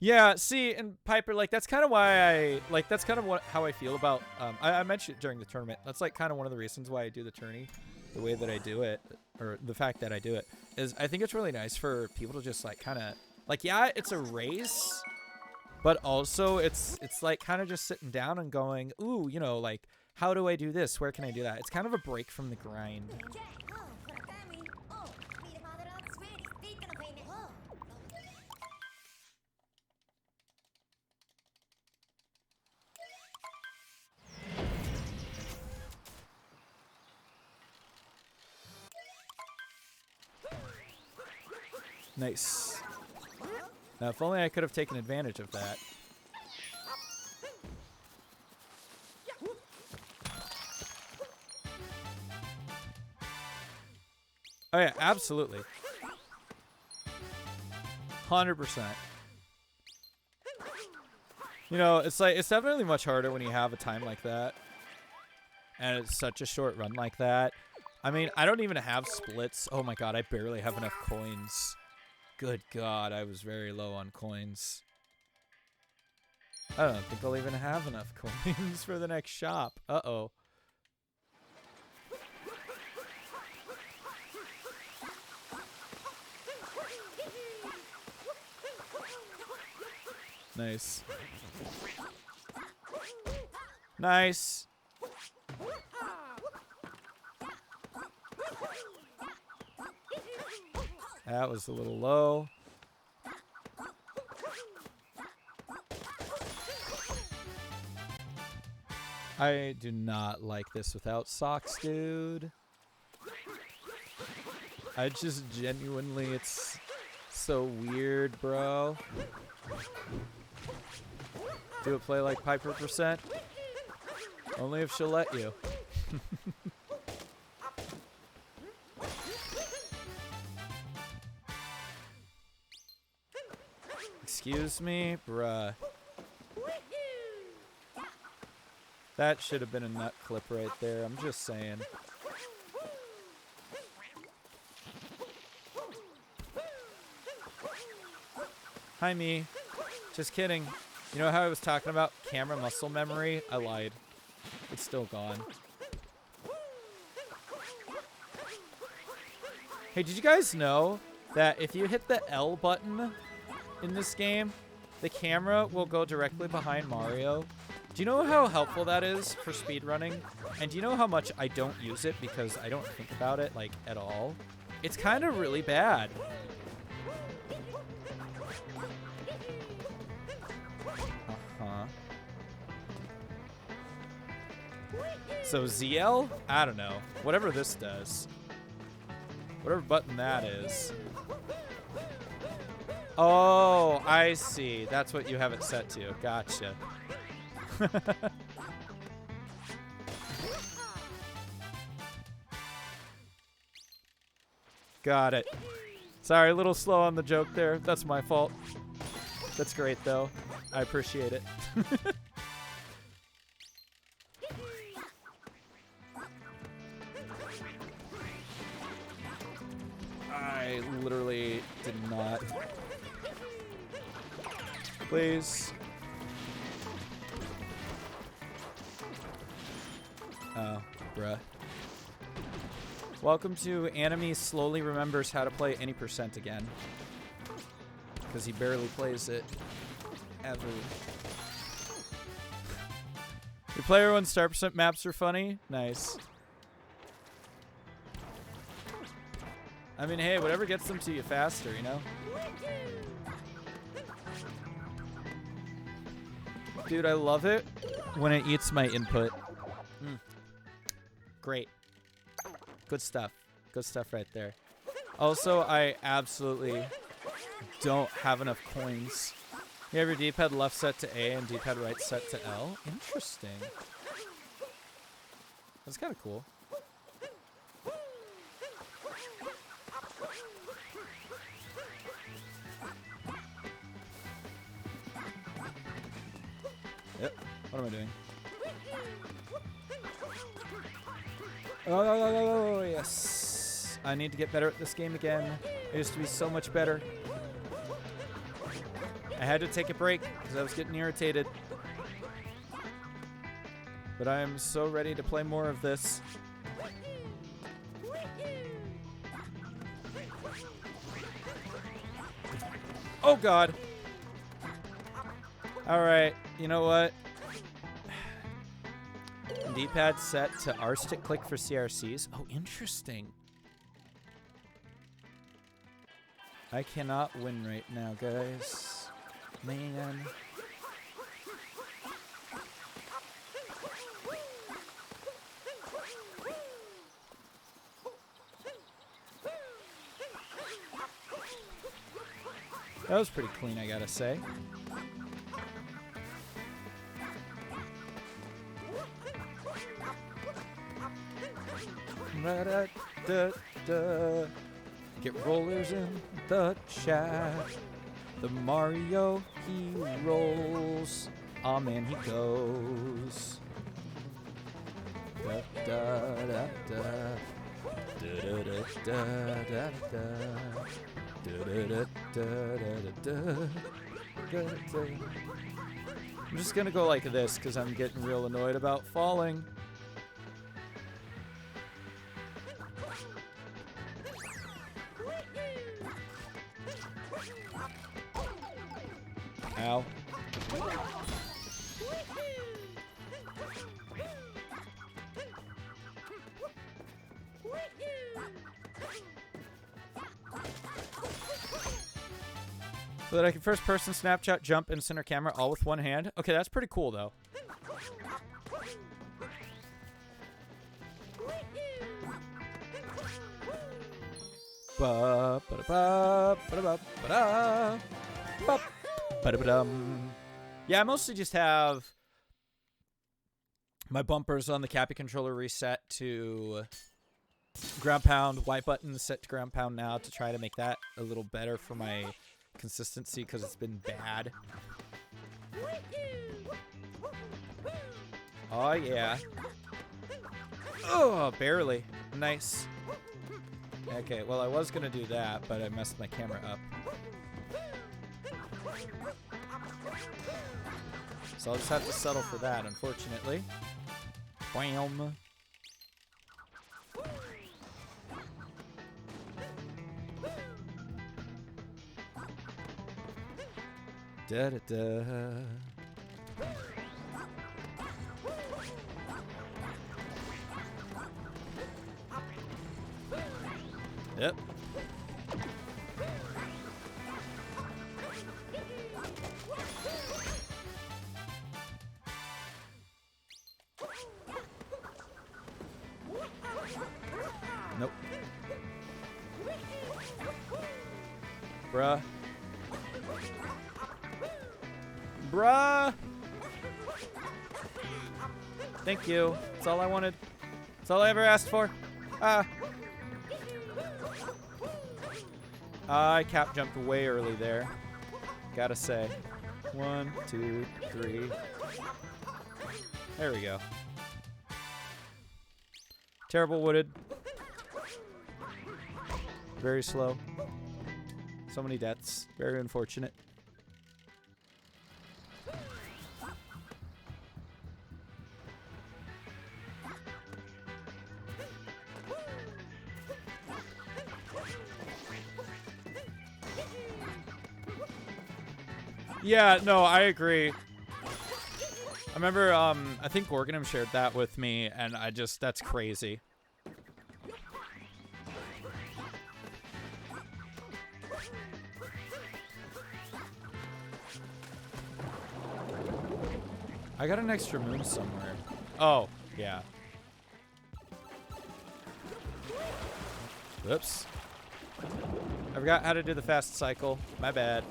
Yeah, see, and Piper, like, that's kind of why that's kind of how I feel about, I mentioned it during the tournament. That's, like, kind of one of the reasons why I do the tourney, the way that I do it, or the fact that I do it, is I think it's really nice for people to just, like, kind of, like, yeah, it's a race, but also it's like, kind of just sitting down and going, ooh, you know, like, how do I do this? Where can I do that? It's kind of a break from the grind. Nice. Now, if only I could have taken advantage of that. Oh yeah, absolutely. 100%. You know, it's like, it's definitely much harder when you have a time like that. And it's such a short run like that. I mean, I don't even have splits. Oh my god, I barely have enough coins. Good god, I was very low on coins. I don't think I'll even have enough coins for the next shop. Uh-oh. Nice. Nice. That was a little low. I do not like this without socks, dude. I just genuinely, it's so weird, bro. Do a play like Piper %? Only if she'll let you. Excuse me? Bruh. That should have been a nut clip right there. I'm just saying. Hi, me. Just kidding. You know how I was talking about camera muscle memory? I lied. It's still gone. Hey, did you guys know that if you hit the L button in this game, the camera will go directly behind Mario? Do you know how helpful that is for speedrunning? And do you know how much I don't use it because I don't think about it, like, at all? It's kind of really bad. Uh-huh. So ZL? I don't know. Whatever this does. Whatever button that is. Oh, I see. That's what you have it set to. Gotcha. Got it. Sorry, a little slow on the joke there. That's my fault. That's great, though. I appreciate it. I literally did not. Please. Oh, bruh. Welcome to Anime slowly remembers how to play any percent again. Because he barely plays it. Ever. Your player one star percent maps are funny? Nice. I mean, hey, whatever gets them to you faster, you know? Dude, I love it when it eats my input. Great. Good stuff. Good stuff right there. Also, I absolutely don't have enough coins. You have your D-pad left set to A and D-pad right set to L? Interesting. That's kind of cool. Yep. What am I doing? Oh, yes. I need to get better at this game again. I used to be so much better. I had to take a break because I was getting irritated. But I am so ready to play more of this. Oh, God. All right. You know what? D-pad set to R-stick click for CRCs. Oh, interesting. I cannot win right now, guys. Man. That was pretty clean, I gotta say. Get rollers in the chat. The Mario, he rolls. Aw, man, he goes. Da da da da. Da da da da da. Da da da da da. I'm just gonna go like this because I'm getting real annoyed about falling. Ow. So that I can first person Snapchat, jump, and center camera all with one hand. Okay, that's pretty cool though. Ba ba ba ba ba ba ba. Yeah, I mostly just have my bumpers on the Cappy controller reset to ground pound, white button set to ground pound now to try to make that a little better for my consistency because it's been bad. Oh yeah. Oh, barely. Nice. Okay, well I was gonna do that, but I messed my camera up. So I'll just have to settle for that, unfortunately. Wham. Da da da. Yep. Nope. Bruh. Bruh. Thank you. That's all I wanted. That's all I ever asked for. I cap jumped way early there. Gotta say. 1, 2, 3. There we go. Terrible wooded. Very slow. So many deaths. Very unfortunate. Yeah, no, I agree. I remember, I think Gorgonum shared that with me, and that's crazy. I got an extra moon somewhere. Oh, yeah. Oops. I forgot how to do the fast cycle. My bad.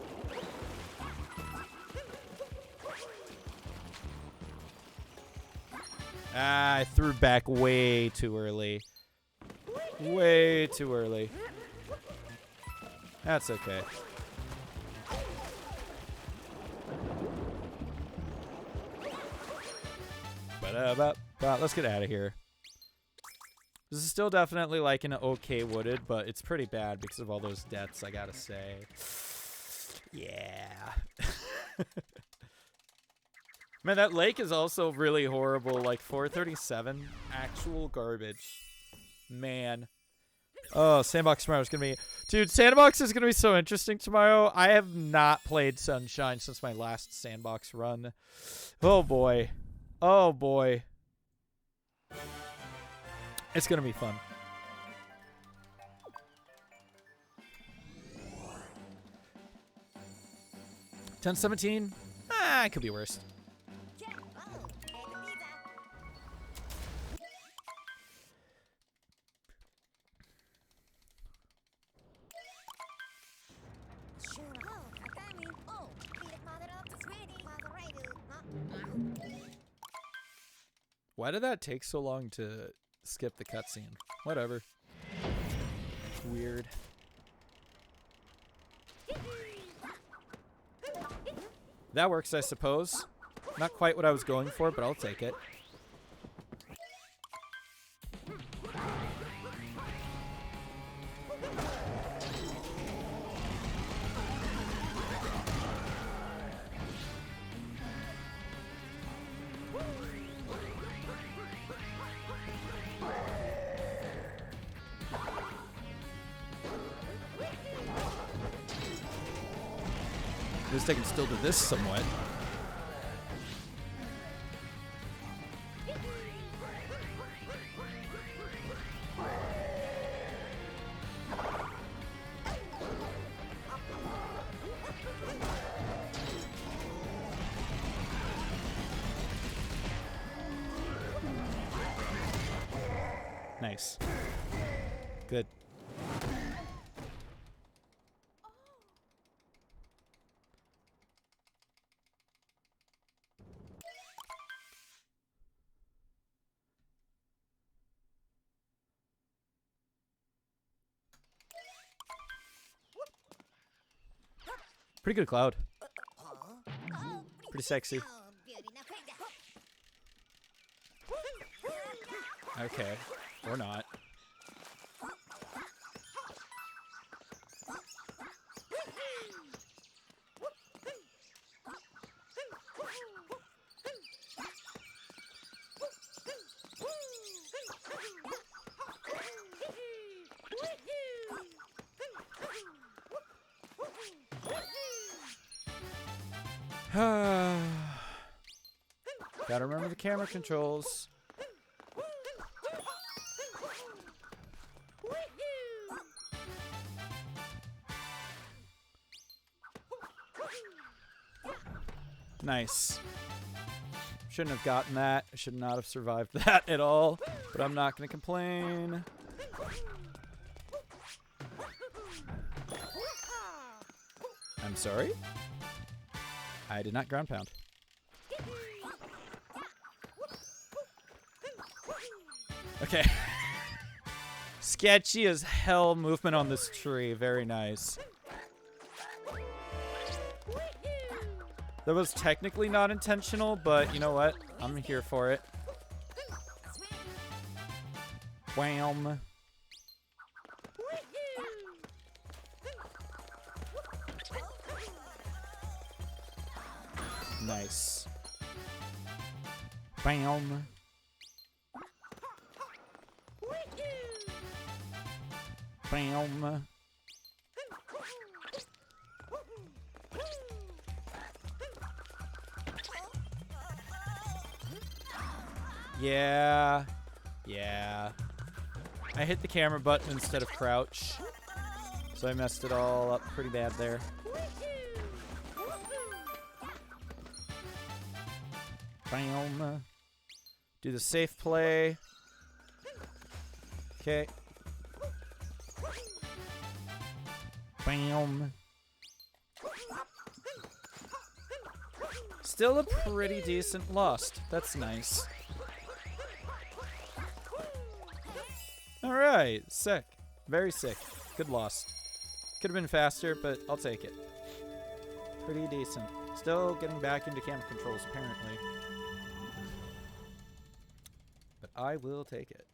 I threw back way too early. Way too early. That's okay. Let's get out of here. This is still definitely like an okay wooded, but it's pretty bad because of all those deaths, I gotta say. Yeah. Man, that lake is also really horrible. Like 437, actual garbage. Man. Oh, Sandbox tomorrow is gonna be... Dude, Sandbox is gonna be so interesting tomorrow. I have not played Sunshine since my last Sandbox run. Oh boy. Oh boy. It's gonna be fun. 10-17? It could be worse. Why did that take so long to skip the cutscene? Whatever. Weird. That works, I suppose. Not quite what I was going for, but I'll take it. At least I can still do this somewhat. Nice. Good. Pretty good cloud. Pretty sexy. Okay. Or not. Gotta remember the camera controls. Nice. Shouldn't have gotten that. I should not have survived that at all. But I'm not gonna complain. I'm sorry? I did not ground pound. Okay. Sketchy as hell movement on this tree. Very nice. That was technically not intentional, but you know what? I'm here for it. Wham. Nice. Bam. Bam. Yeah. Yeah. I hit the camera button instead of crouch, so I messed it all up pretty bad there. Bam. Do the safe play. Okay. Bam. Still a pretty decent lost. That's nice. Alright, sick. Very sick. Good lost. Could have been faster, but I'll take it. Pretty decent. Still getting back into camera controls, apparently. But I will take it.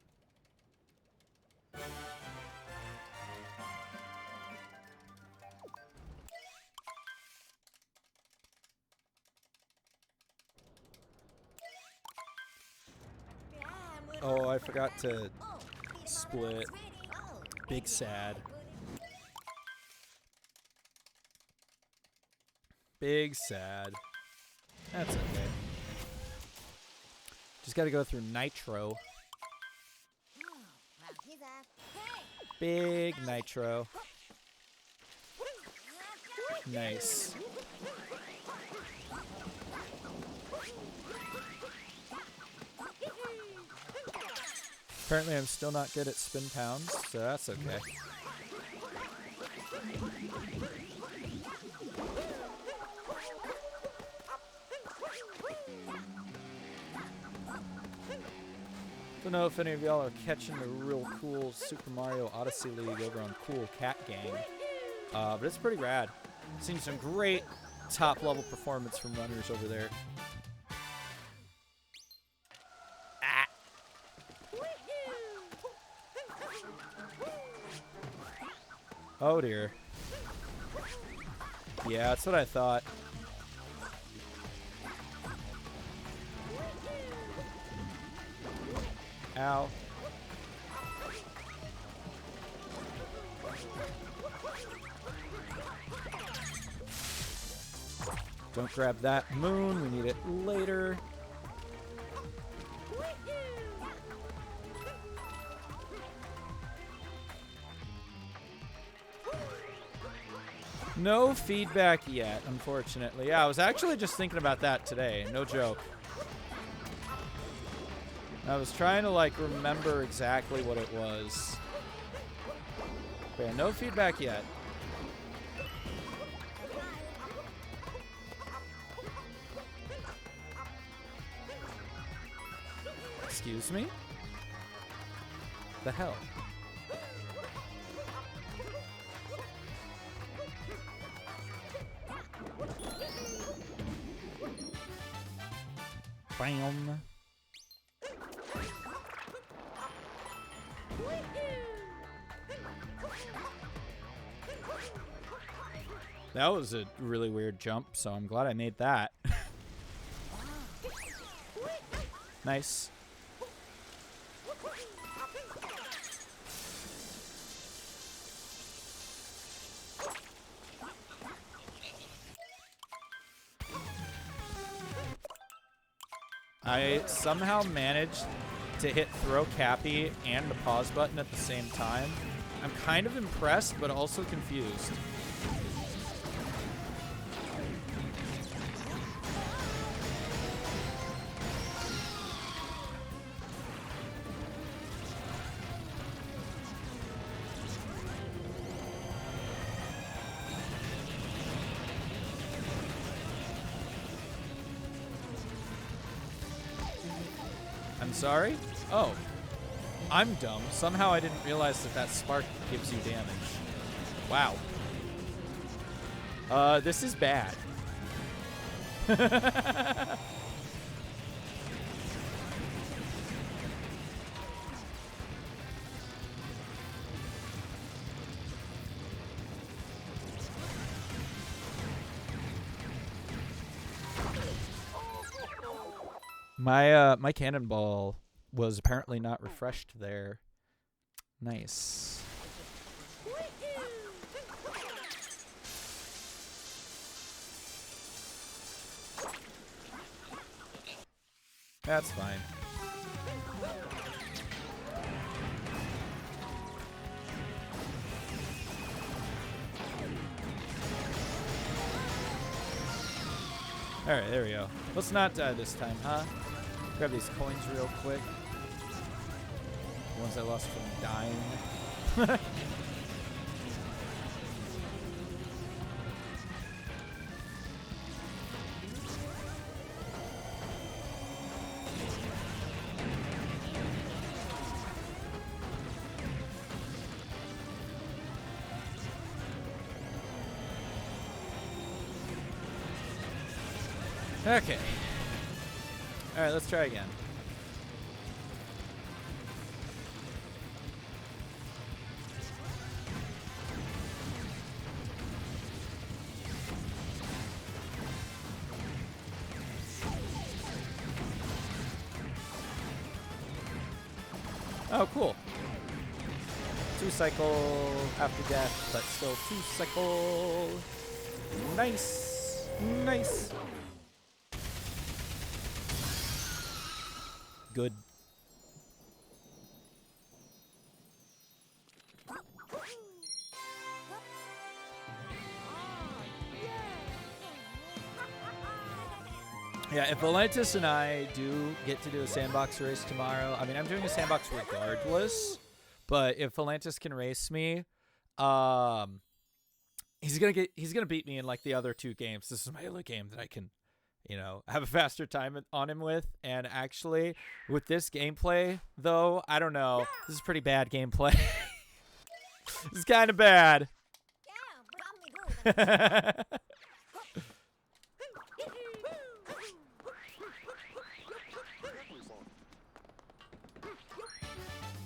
Oh, I forgot to split. Big sad. Big sad. That's okay. Just gotta go through Nitro. Big Nitro. Nice. Apparently I'm still not good at spin pounds, so that's okay. Don't know if any of y'all are catching the real cool Super Mario Odyssey League over on Cool Cat Gang, but it's pretty rad. Seen some great top-level performance from runners over there. Oh dear. Yeah, that's what I thought. Ow. Don't grab that moon, we need it later. No feedback yet, unfortunately. Yeah, I was actually just thinking about that today. No joke. I was trying to, like, remember exactly what it was. But yeah, no feedback yet. Excuse me? The hell? Bam. That was a really weird jump, so I'm glad I made that. Nice. I somehow managed to hit throw Cappy and the pause button at the same time. I'm kind of impressed, but also confused. I'm sorry? Oh. I'm dumb. Somehow I didn't realize that that spark gives you damage. Wow. This is bad. My cannonball was apparently not refreshed there. Nice. That's fine. Alright, there we go. Let's not die this time, huh? Grab these coins real quick. The ones I lost from dying. Okay. Alright, let's try again. Oh, cool. 2 cycle after death, but still 2 cycle. Nice. Nice. Good. Yeah, if Valentis and I do get to do a sandbox race tomorrow, I mean, I'm doing a sandbox regardless, but if Valentis can race me, he's gonna beat me in like the other 2 games. This is my only game that I can, you know, have a faster time on him with. And actually, with this gameplay, though, I don't know. This is pretty bad gameplay. This is kind of bad.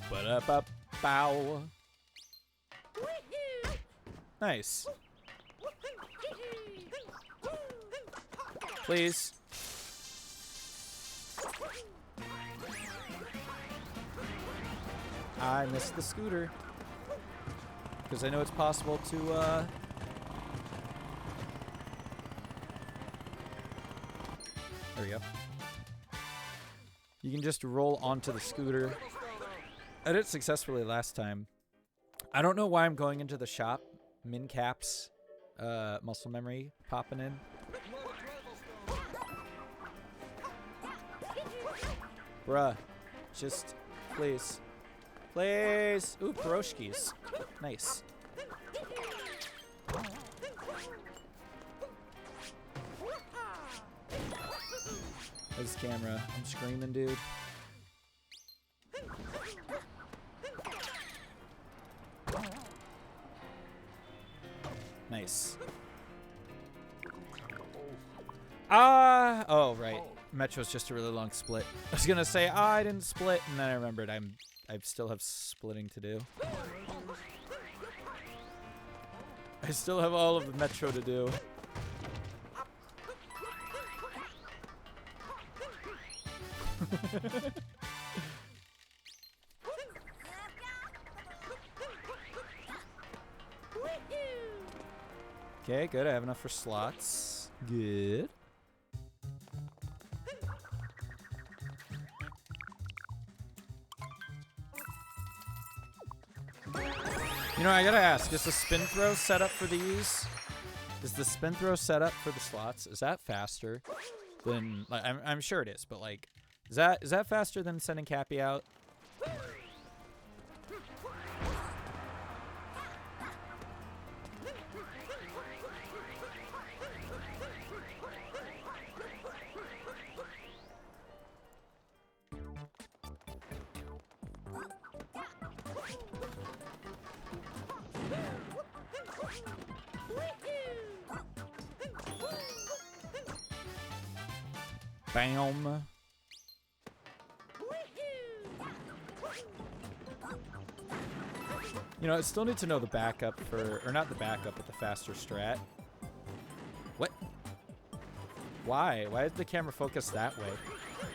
Ba-da-ba-bow. Nice. Please. I missed the scooter. Because I know it's possible to, There we go. You can just roll onto the scooter. I did it successfully last time. I don't know why I'm going into the shop. Min caps. Muscle memory popping in. Bruh. Just, please. Please! Ooh, Piroshkis. Nice. This camera. I'm screaming, dude. Nice. Oh, right. Metro's just a really long split. I was gonna say, I didn't split, and then I remembered I still have splitting to do. I still have all of the Metro to do. Okay, good. I have enough for slots. Good. You know, I gotta ask, is the spin throw set up for these? Is the spin throw set up for the slots? Is that faster than, like, I'm sure it is, but like, is that faster than sending Cappy out? Bam. You know, I still need to know the backup for, or not the backup, but the faster strat. What? Why? Why is the camera focused that way?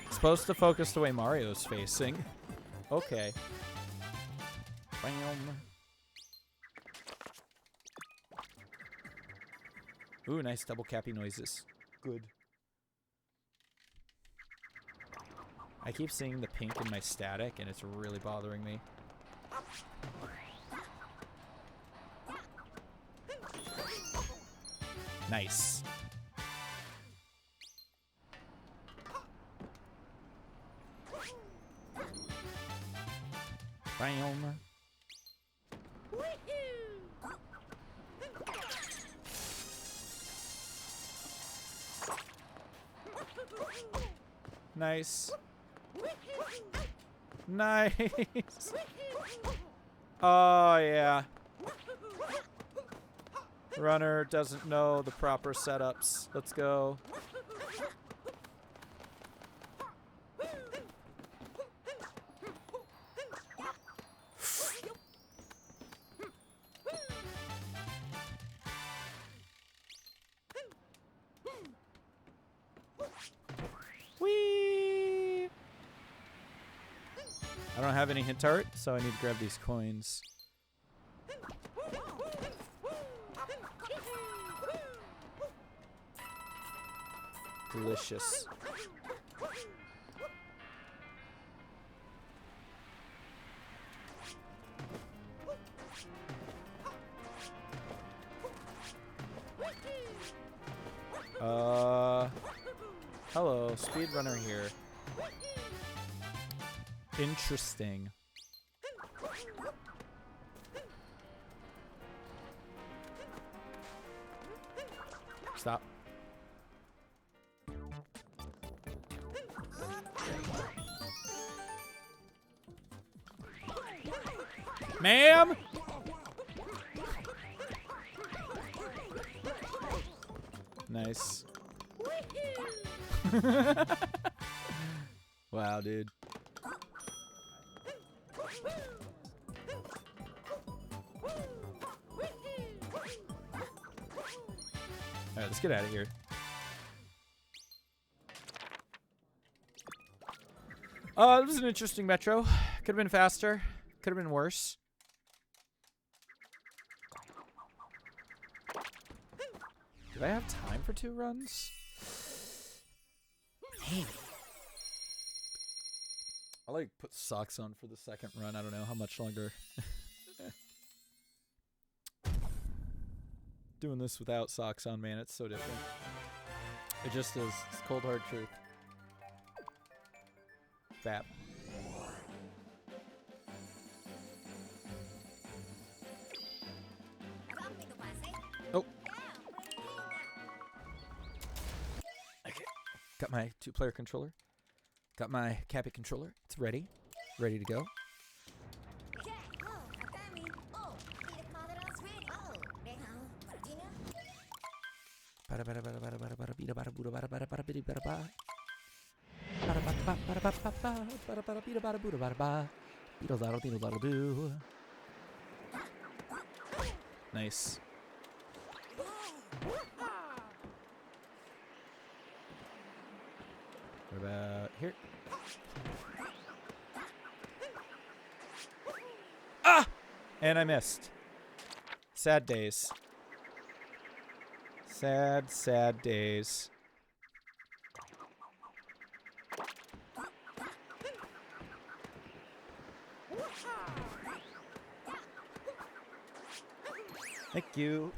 It's supposed to focus the way Mario's facing. Okay. Bam. Ooh, nice double cappy noises. Good. I keep seeing the pink in my static, and it's really bothering me. Nice. Bam. Nice. Nice. Oh, yeah. Runner doesn't know the proper setups. Let's go. Whee! I don't have any hint art, so I need to grab these coins. Delicious. Hello, speedrunner here. Interesting. Stop. Ma'am! Nice. Wow, dude. Alright, let's get out of here. This was an interesting metro. Could have been faster. Could have been worse. Do I have time for 2 runs? Maybe. I'll like put socks on for the second run. I don't know how much longer. Doing this without socks on, man, it's so different. It just is. It's cold hard truth. Bap. Oh. Okay. Got my 2-player controller. Got my Cappy controller. It's ready. Ready to go. Nice. What about here? Ah! And I missed. Sad days. Sad, sad days. Thank you.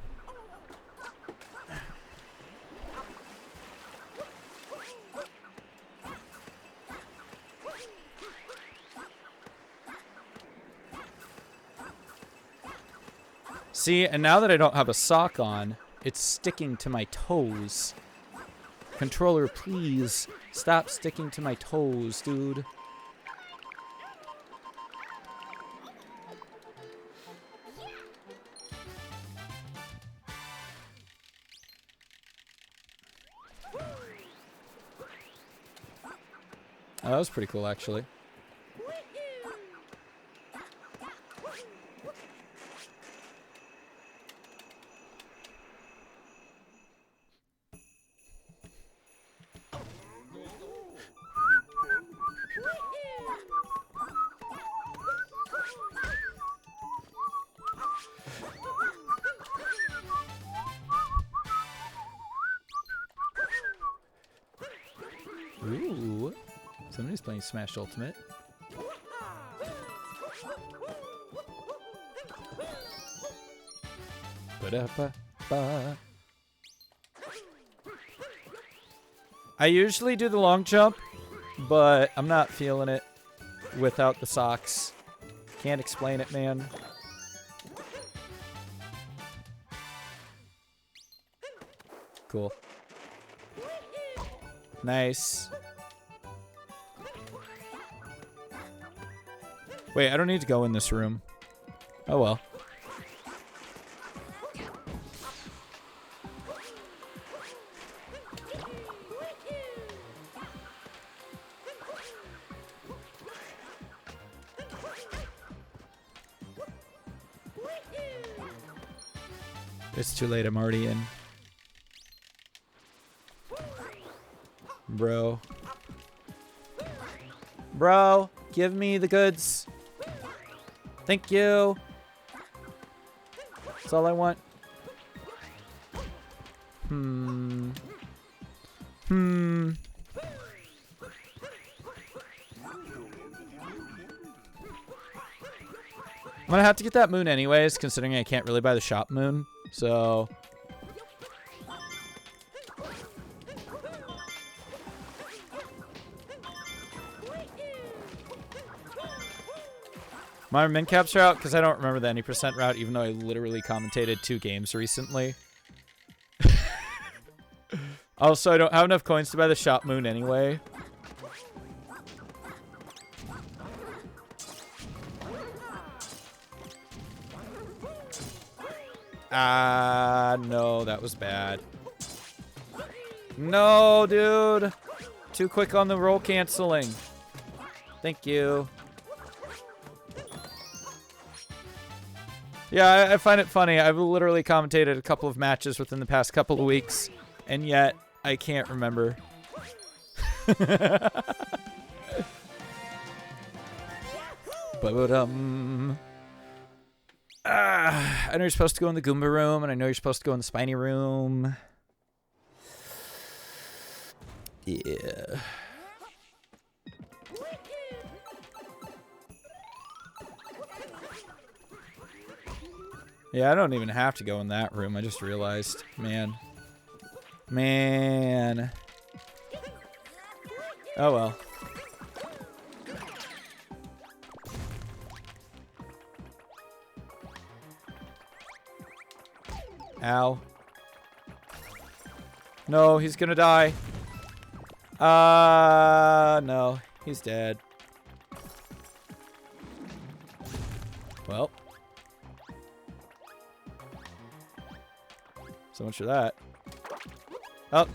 See, and now that I don't have a sock on, it's sticking to my toes. Controller, please stop sticking to my toes, dude. Oh, that was pretty cool, actually. Ooh. Somebody's playing Smash Ultimate. Ba-da-ba-ba. I usually do the long jump, but I'm not feeling it without the socks. Can't explain it, man. Cool. Nice. Wait, I don't need to go in this room. Oh well. It's too late, I'm already in. Bro. Bro, give me the goods. Thank you. That's all I want. I'm gonna have to get that moon anyways, considering I can't really buy the shop moon. So my min caps are out because I don't remember the any percent route, even though I literally commentated 2 games recently. Also, I don't have enough coins to buy the shop moon anyway. No, that was bad. No, dude. Too quick on the roll canceling. Thank you. Yeah, I find it funny. I've literally commentated a couple of matches within the past couple of weeks, and yet I can't remember. I know you're supposed to go in the Goomba room, and I know you're supposed to go in the Spiny room. Yeah. Yeah, I don't even have to go in that room. I just realized. Man. Man. Oh well. Ow. No, he's gonna die. No. He's dead. Well. So much for that. Oh.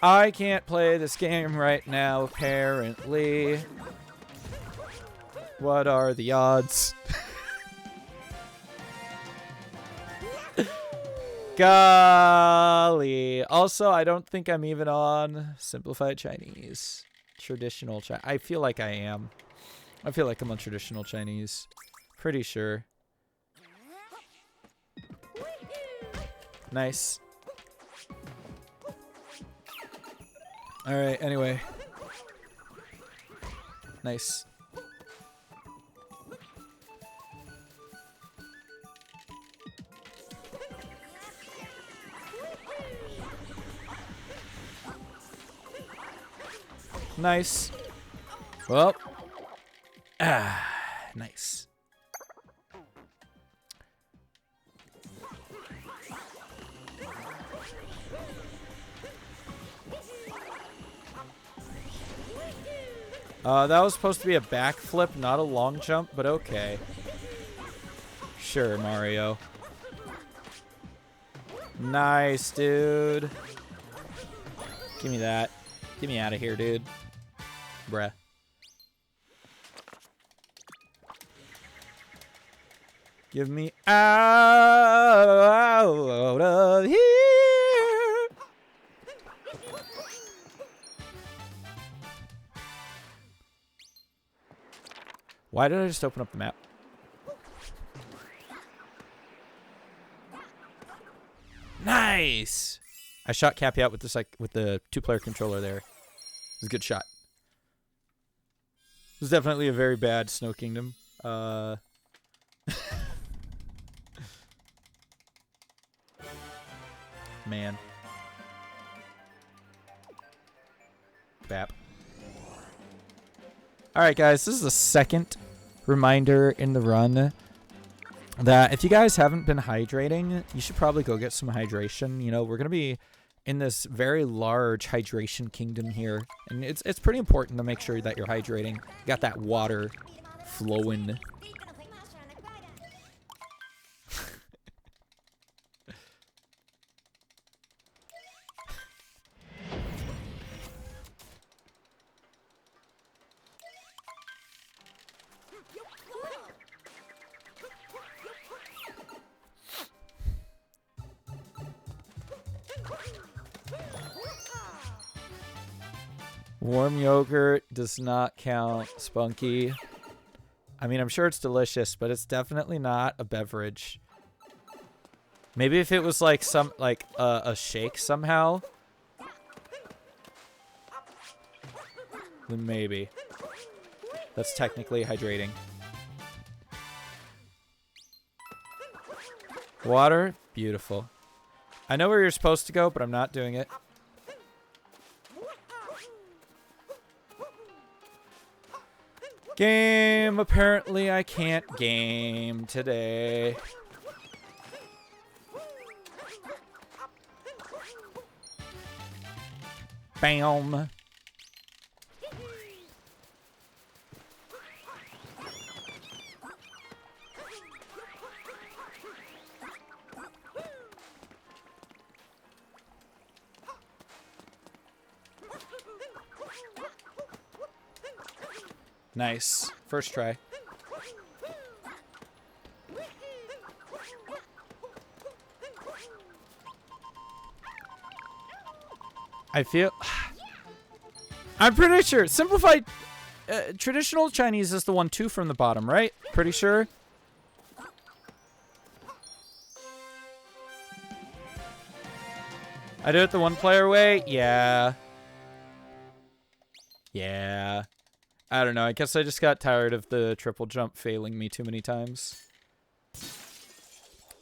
I can't play this game right now, apparently. What are the odds? Golly. Also, I don't think I'm even on Simplified Chinese. Traditional Chinese. I feel like I am. I feel like I'm on Traditional Chinese. Pretty sure. Nice. Alright, anyway. Nice. Nice. Well. Nice. That was supposed to be a backflip, not a long jump, but okay. Sure, Mario. Nice, dude. Give me that. Get me out of here, dude. Bruh. Give me out of here. Why did I just open up the map? Nice. I shot Cappy out with this with the 2-player controller there. It was a good shot. It was definitely a very bad Snow Kingdom. Man. Bap. Alright guys, this is the second reminder in the run that if you guys haven't been hydrating, you should probably go get some hydration. You know, we're going to be in this very large hydration kingdom here, and it's pretty important to make sure that you're hydrating. You got that water flowing. Warm yogurt does not count, Spunky. I mean, I'm sure it's delicious, but it's definitely not a beverage. Maybe if it was like a shake somehow, then maybe. That's technically hydrating. Water, beautiful. I know where you're supposed to go, but I'm not doing it. Game, apparently I can't game today. Bam. Nice. First try. I feel... I'm pretty sure. Simplified... traditional Chinese is the 1-2 from the bottom, right? Pretty sure. I do it the 1-player way? Yeah. Yeah. I don't know. I guess I just got tired of the triple jump failing me too many times.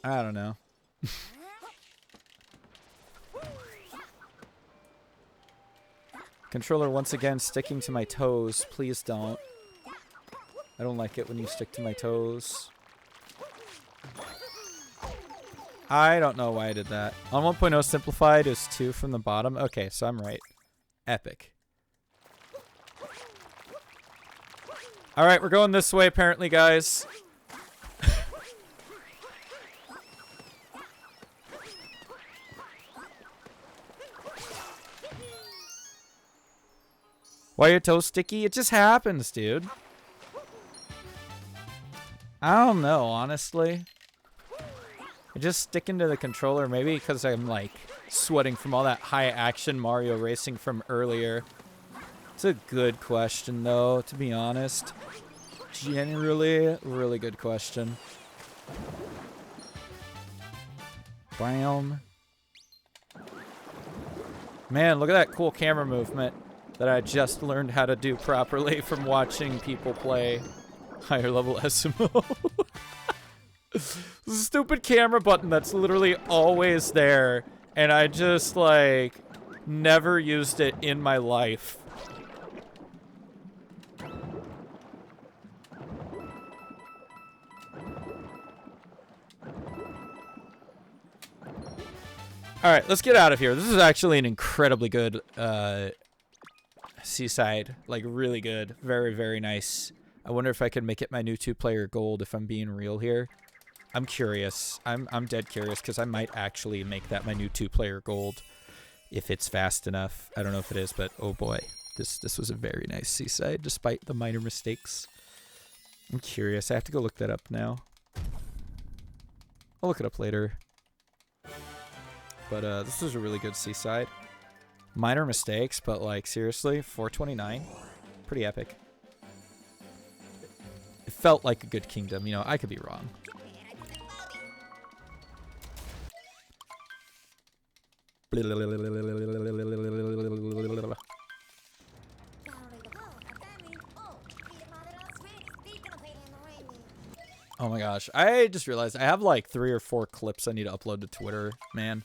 I don't know. Controller once again sticking to my toes. Please don't. I don't like it when you stick to my toes. I don't know why I did that. On 1.0 simplified is 2 from the bottom. Okay, so I'm right. Epic. Alright, we're going this way apparently, guys. Why are your toes sticky? It just happens, dude. I don't know, honestly. I just sticking to the controller, maybe because I'm like sweating from all that high action Mario racing from earlier. It's a good question, though, to be honest. Generally, really good question. Bam. Man, look at that cool camera movement that I just learned how to do properly from watching people play higher level SMO. This stupid camera button that's literally always there, and I just, like, never used it in my life. Alright, let's get out of here. This is actually an incredibly good seaside. Like, really good. Very, very nice. I wonder if I can make it my new 2-player gold if I'm being real here. I'm curious. I'm dead curious because I might actually make that my new 2-player gold if it's fast enough. I don't know if it is, but oh boy. This was a very nice seaside, despite the minor mistakes. I'm curious. I have to go look that up now. I'll look it up later. But this was a really good seaside. Minor mistakes, but like seriously, 429, pretty epic. It felt like a good kingdom. You know, I could be wrong. Oh my gosh, I just realized I have like 3 or 4 clips I need to upload to Twitter, man.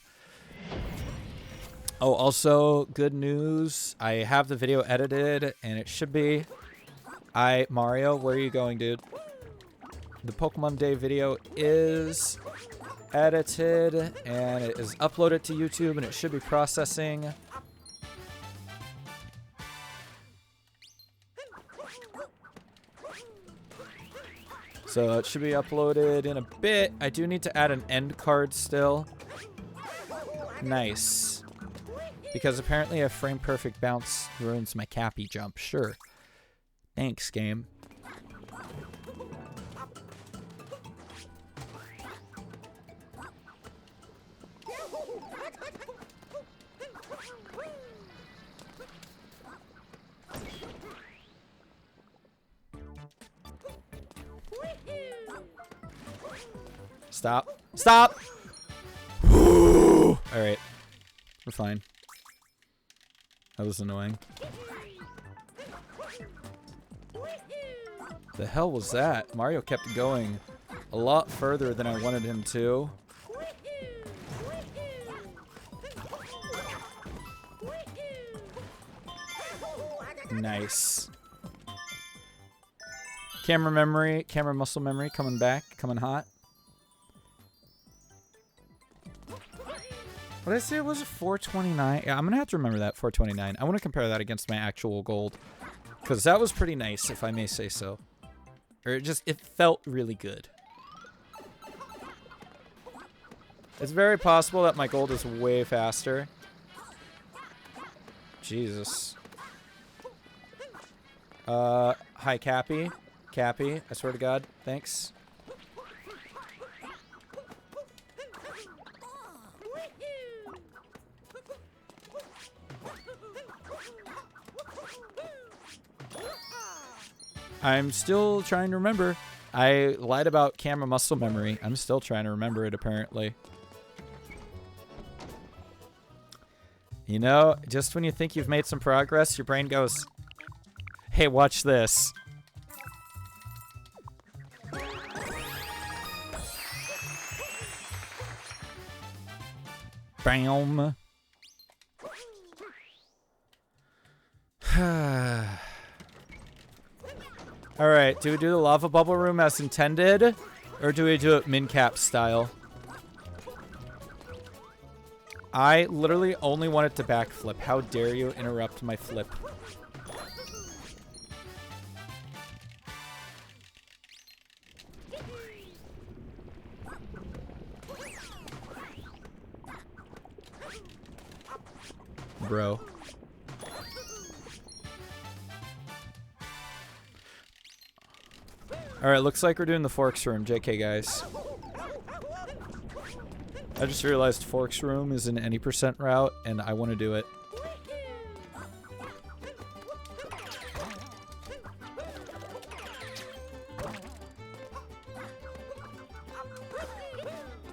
Oh, also, good news. I have the video edited, and it should be... Mario, where are you going, dude? The Pokemon Day video is edited, and it is uploaded to YouTube, and it should be processing. So it should be uploaded in a bit. I do need to add an end card still. Nice. Because apparently a frame perfect bounce ruins my Cappy jump. Sure. Thanks, game. Stop. Stop! Alright. We're fine. That was annoying. The hell was that? Mario kept going a lot further than I wanted him to. Nice. Camera memory, camera muscle memory coming back, coming hot. What did I say it was? 429? Yeah, I'm gonna have to remember that, 429. I want to compare that against my actual gold. Because that was pretty nice, if I may say so. Or it felt really good. It's very possible that my gold is way faster. Jesus. Hi, Cappy. Cappy, I swear to God. Thanks. I'm still trying to remember. I lied about camera muscle memory. I'm still trying to remember it, apparently. You know, just when you think you've made some progress, your brain goes, hey, watch this. Bam. Alright, do we do the lava bubble room as intended? Or do we do it min-cap style? I literally only wanted to backflip. How dare you interrupt my flip? Bro. Alright, looks like we're doing the Forks room. JK, guys. I just realized Forks room is an any % route, and I want to do it.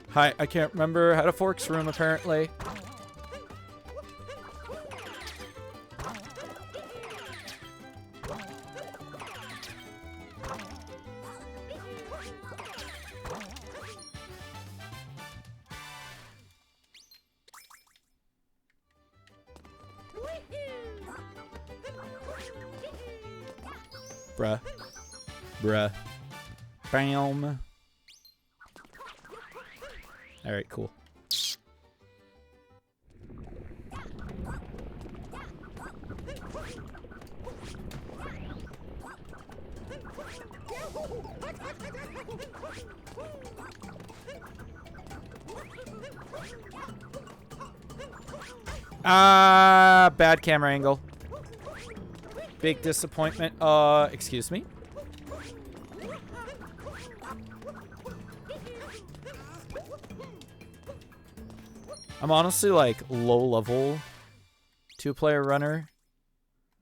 Hi, I can't remember how to Forks room, apparently. Bruh. Bruh. Bam. Alright, cool. Bad camera angle. Big disappointment. Excuse me? I'm honestly like low-level two-player runner.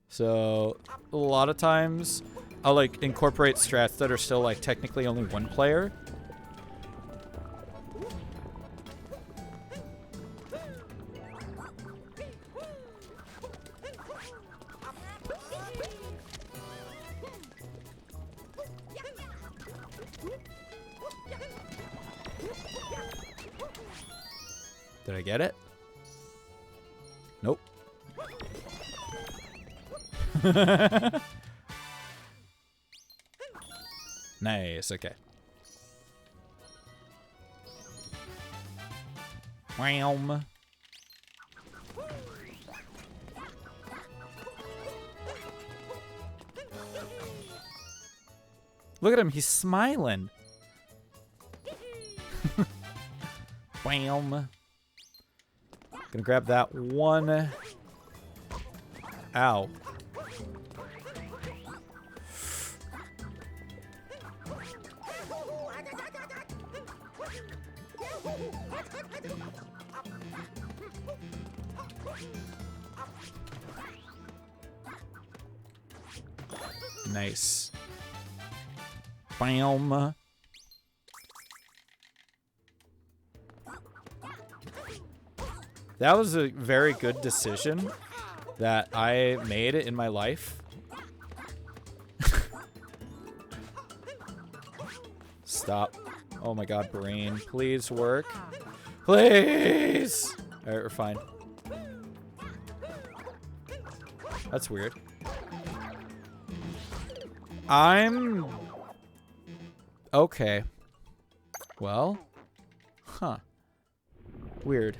So a lot of times I'll like incorporate strats that are still like technically only one player. Did I get it? Nope. Nice, okay. Wham. Look at him, he's smiling. Wham. Gonna grab that one. Ow. Nice. Bam. That was a very good decision that I made in my life. Stop. Oh my god, brain. Please work. Please! Alright, we're fine. That's weird. I'm... okay. Well. Huh. Weird.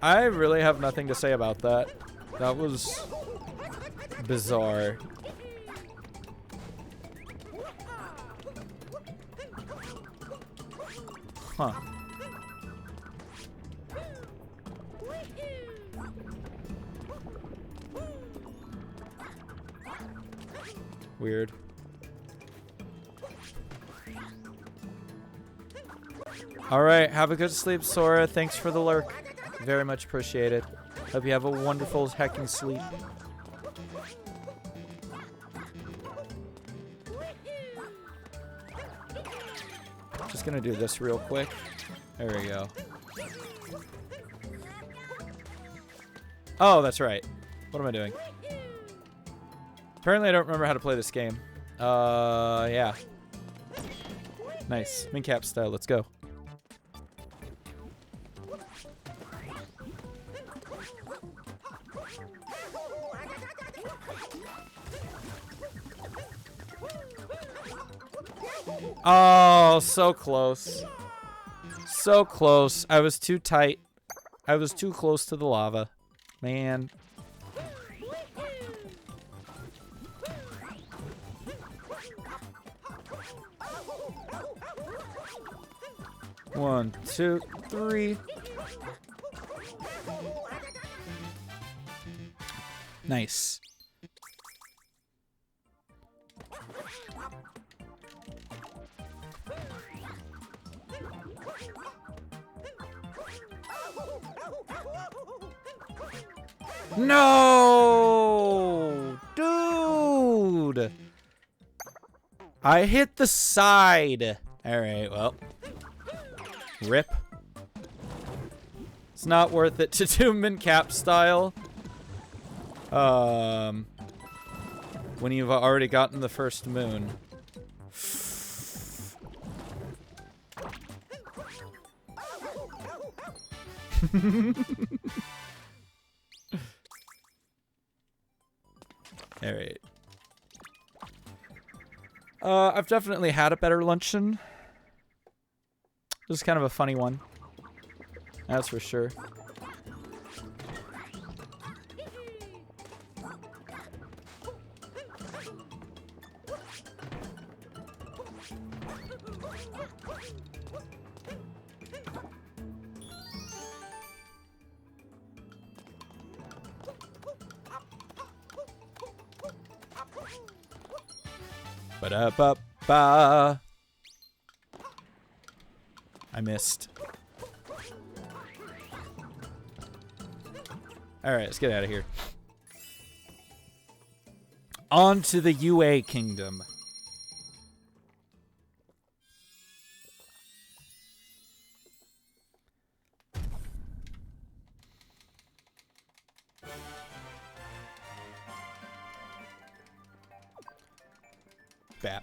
I really have nothing to say about that. That was bizarre. Huh. Weird. Alright, have a good sleep, Sora. Thanks for the lurk. Very much appreciated. Hope you have a wonderful heckin' sleep. Just gonna do this real quick. There we go. Oh, that's right. What am I doing? Apparently I don't remember how to play this game. Yeah. Nice. Min cap style, let's go. Oh, so close. So close. I was too tight. I was too close to the lava. Man. One, two, three. Nice. No! Dude! I hit the side. Alright, well. Rip. It's not worth it to do min cap style. When you've already gotten the first moon. Alright. I've definitely had a better luncheon. This is kind of a funny one. That's for sure. Ba-da-ba-ba. I missed. Alright, let's get out of here. On to the UA Kingdom. Bap.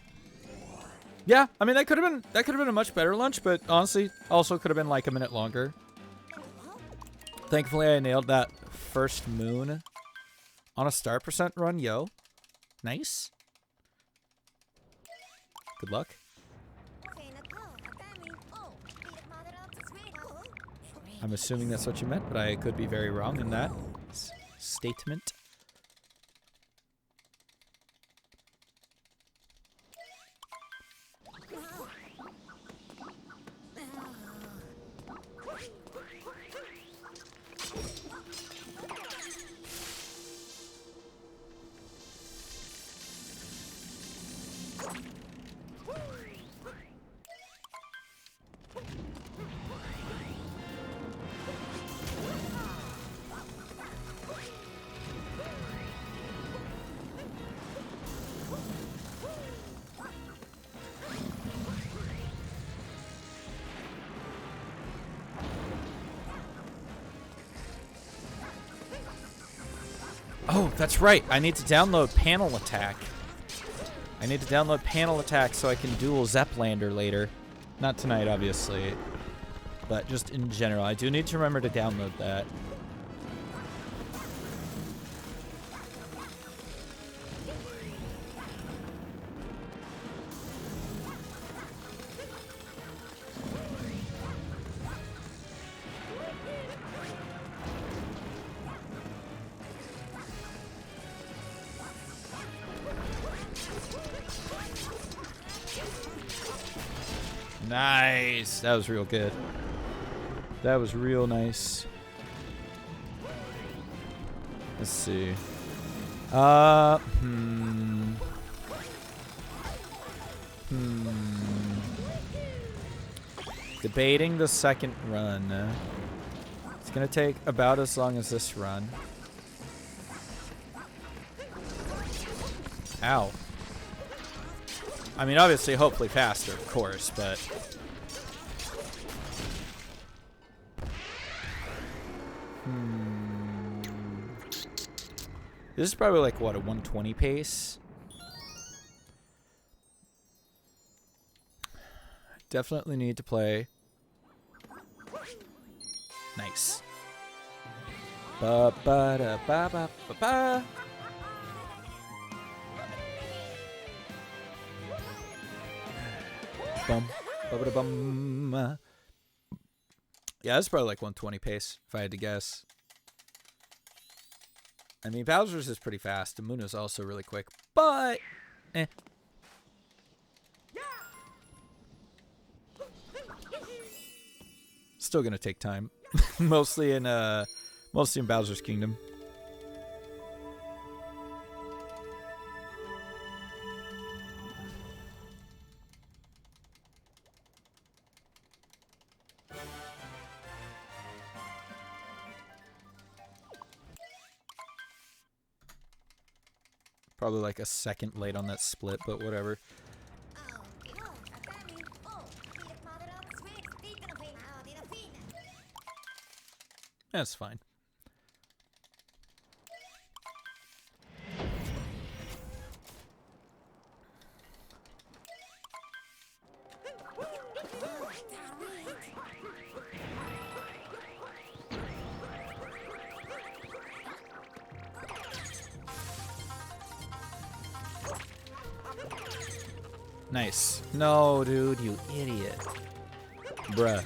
Yeah, I mean that could have been a much better lunch, but honestly, also could have been like a minute longer. Thankfully, I nailed that first moon on a star percent run. Yo, nice. Good luck. I'm assuming that's what you meant, but I could be very wrong in that statement. Oh, that's right. I need to download Panel Attack. I need to download Panel Attack so I can duel Zeplander later. Not tonight, obviously, but just in general. I do need to remember to download that. Nice. That was real good. That was real nice. Let's see. Debating the second run. It's gonna take about as long as this run. Ow. I mean, obviously, hopefully faster, of course, but... This is probably like, what, a 120 pace? Definitely need to play. Nice. Ba-ba-da-ba-ba-ba-ba. Bum, ba-ba-da-bum. Yeah, it's probably like 120 pace, if I had to guess. I mean, Bowser's is pretty fast. The Moon is also really quick, but eh. Still gonna take time. mostly in Bowser's Kingdom. Probably like a second late on that split, but whatever. That's fine. Nice. No, dude, you idiot. Bruh.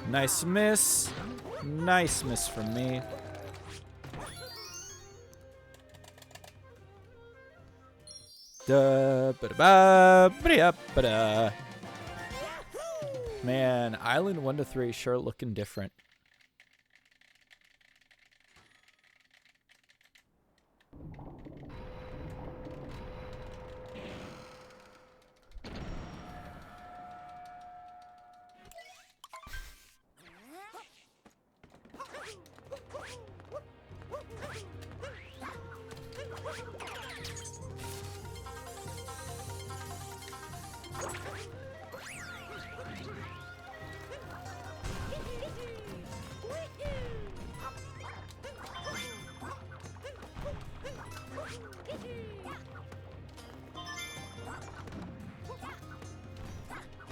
Nice miss. Nice miss from me. Da-ba-da-ba-ba-da-ba-da. Man, Island 1 to 3 sure looking different.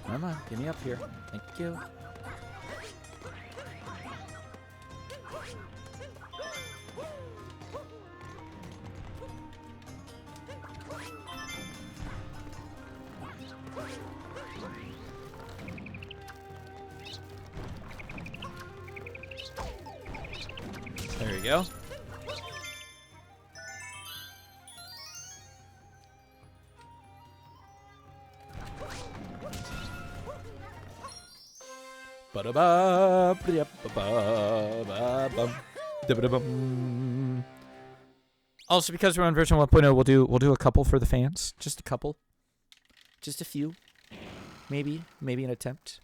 Come on, get me up here. Thank you. There you go. Also, because we're on version 1.0, we'll do a couple for the fans. Just a couple. Just a few. Maybe an attempt.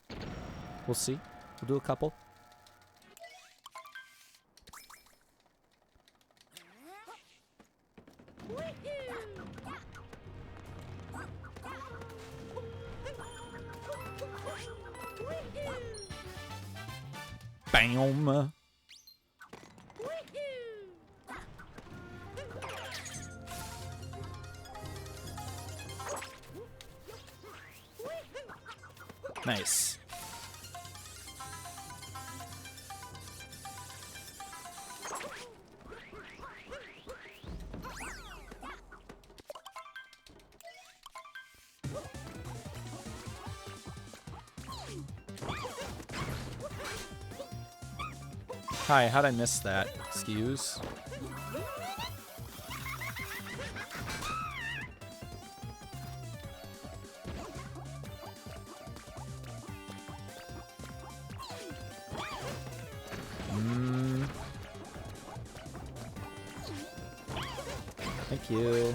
We'll see. We'll do a couple. Bam. Nice. Hi, how'd I miss that? Excuse. Thank you.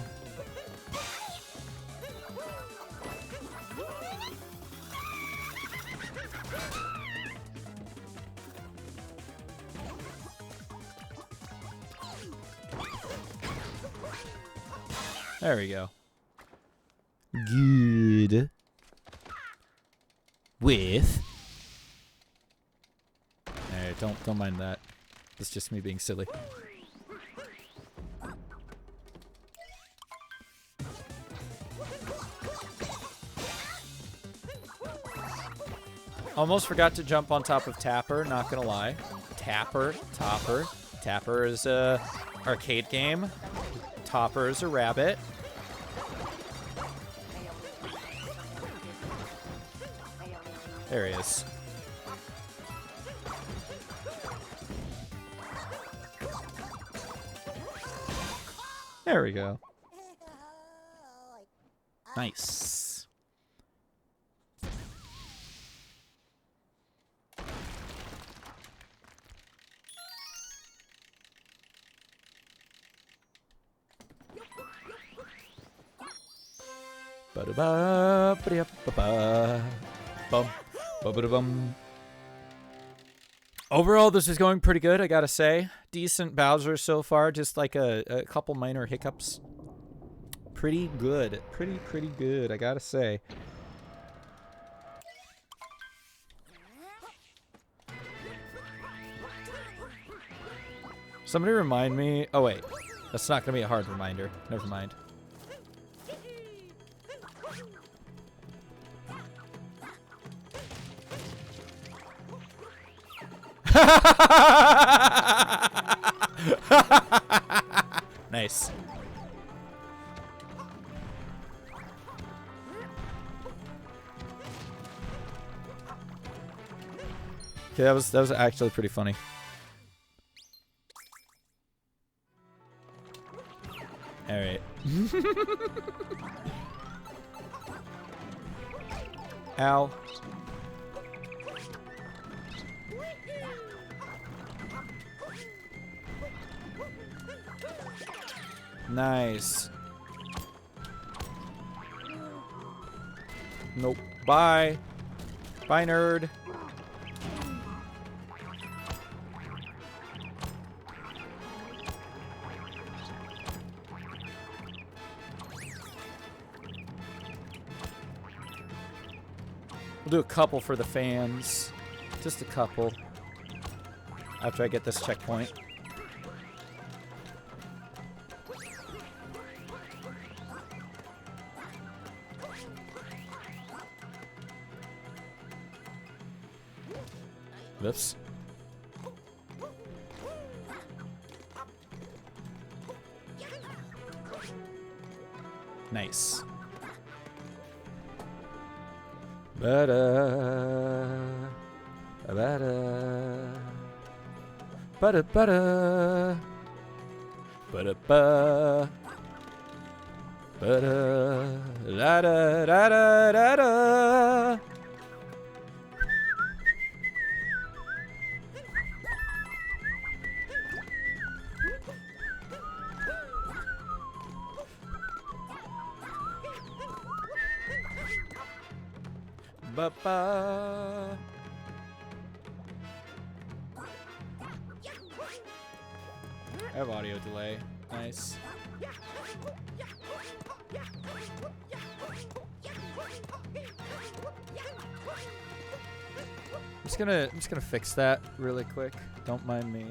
There we go. Good. With. Alright, don't mind that. It's just me being silly. Almost forgot to jump on top of Tapper, not gonna lie. Topper is a arcade game. Topper is a rabbit. There he is. There we go. Nice. Overall, this is going pretty good, I gotta say. Decent Bowser so far, just like a couple minor hiccups. Pretty good. Pretty good, I gotta say. Somebody remind me. Oh, wait. That's not gonna be a hard reminder. Never mind. Nice. Okay, that was actually pretty funny. All right. Ow. Nice. Nope. Bye. Bye, nerd. We'll do a couple for the fans. Just a couple. After I get this checkpoint. Whoops. Nice. Ba-da. Ba-da. Ba-da-ba-da. Ba-da-ba. Ba-da. La-da-da-da-da-da. Ba-ba. I have audio delay. Nice. I'm just gonna fix that really quick. Don't mind me.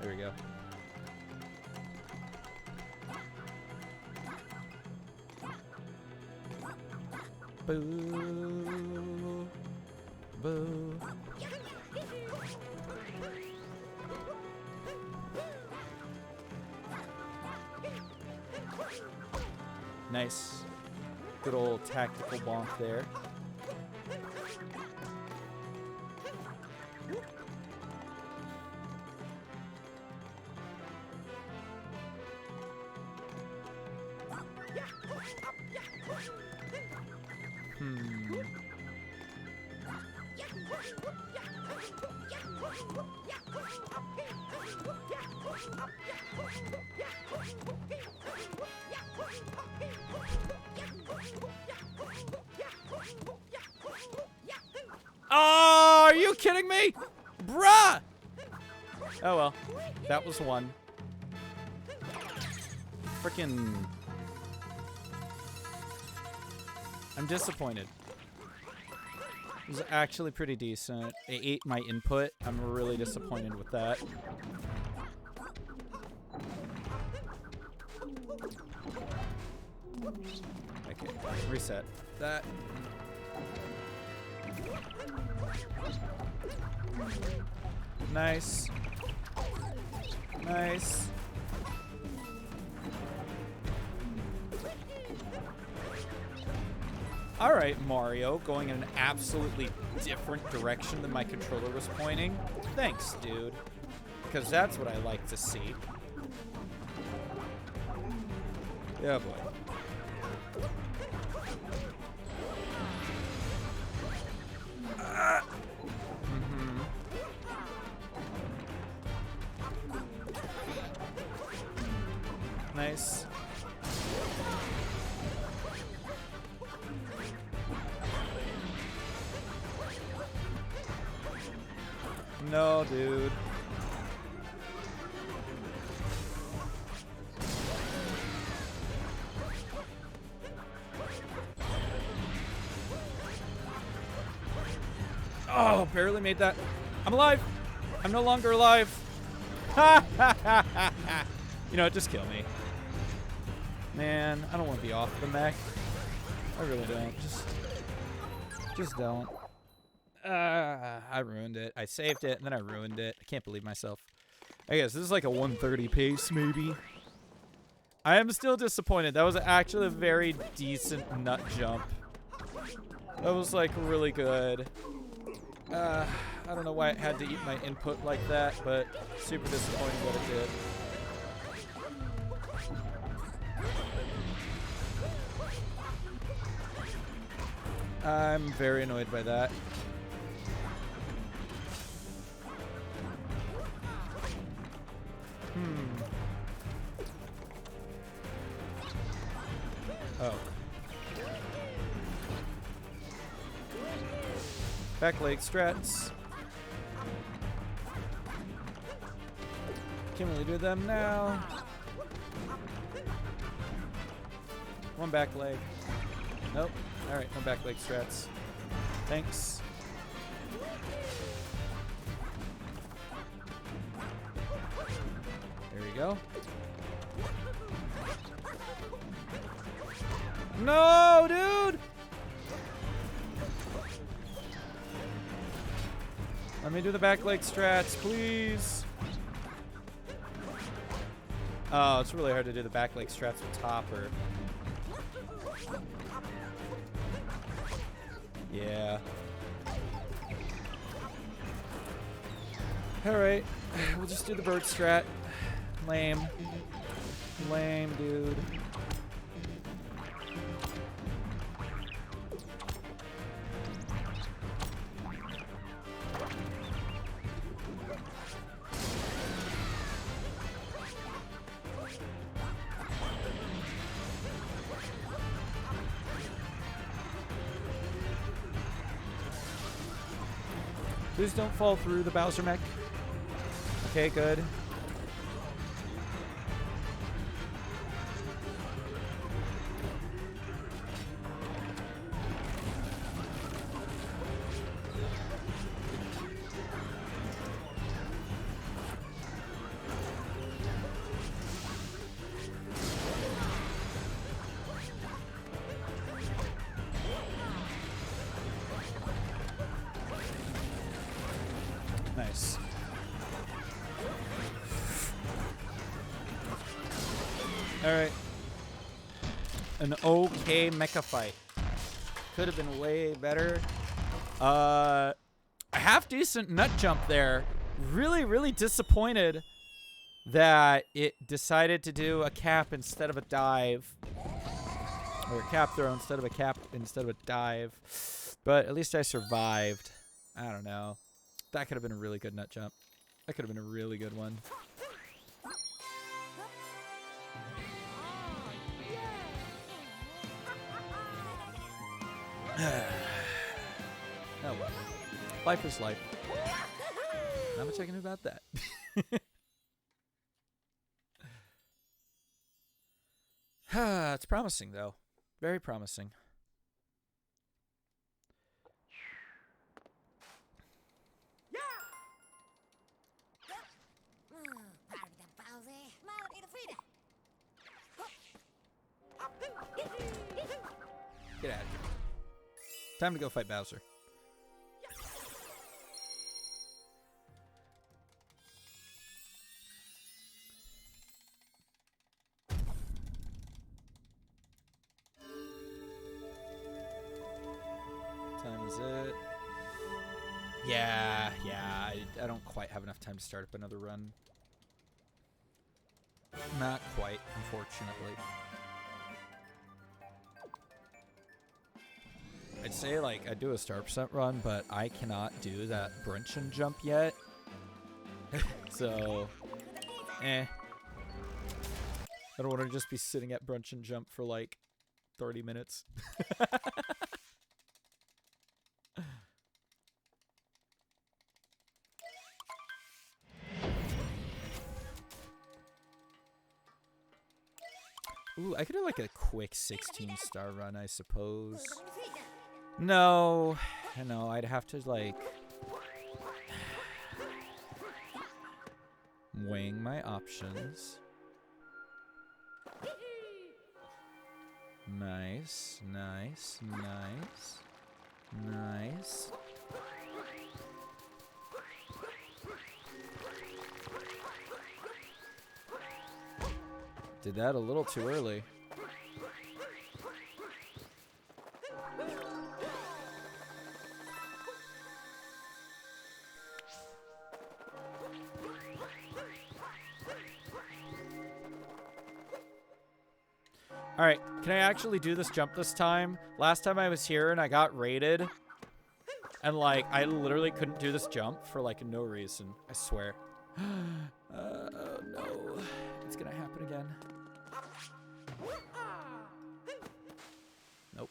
There we go. Boo. Boo. Nice. Good old tactical bonk there. Oh, are you kidding me? Bruh! Oh well. That was one. Frickin'. I'm disappointed. It was actually pretty decent. It ate my input. I'm really disappointed with that. Okay, reset that. Nice. Nice. Alright, Mario, going in an absolutely different direction than my controller was pointing. Thanks, dude. Because that's what I like to see. Yeah, boy. Nice. No, dude. Oh, barely made that. I'm alive. I'm no longer alive. Ha ha ha ha ha. You know what? Just kill me. Man, I don't want to be off the mech. I really don't. Just don't. I ruined it. I saved it, and then I ruined it. I can't believe myself. I guess this is like a 130 pace, maybe. I am still disappointed. That was actually a very decent nut jump. That was like really good. I don't know why it had to eat my input like that, but super disappointing that it did. I'm very annoyed by that. Oh. Back leg strats. Can't really do them now. One back leg. Nope. Alright, no back leg strats. Thanks. There we go. No, dude! Let me do the back leg strats, please. Oh, it's really hard to do the back leg strats with Topper. Yeah. Alright, we'll just do the bird strat. Lame. Lame, dude. Please don't fall through the Bowser mech. Okay, good. Nice. Alright. An okay mecha fight. Could have been way better. A half decent nut jump there. Really, really disappointed that it decided to do a cap instead of a dive. Or a cap throw instead of a dive. But at least I survived. I don't know. That could have been a really good nut jump. That could have been a really good one. Oh well. Life is life. Not much I can do about that. It's promising though. Very promising. Get out of here. Time to go fight Bowser. Time is it? Yeah. I don't quite have enough time to start up another run. Not quite, unfortunately. I'd say, like, I'd do a star percent run, but I cannot do that brunch and jump yet. So, I don't want to just be sitting at brunch and jump for, like, 30 minutes. Ooh, I could do, like, a quick 16-star run, I suppose. No, I'd have to, like, weighing my options. Nice. Did that a little too early. All right, can I actually do this jump this time? Last time I was here and I got raided, and like I literally couldn't do this jump for like no reason. I swear. Oh no, it's gonna happen again. Nope.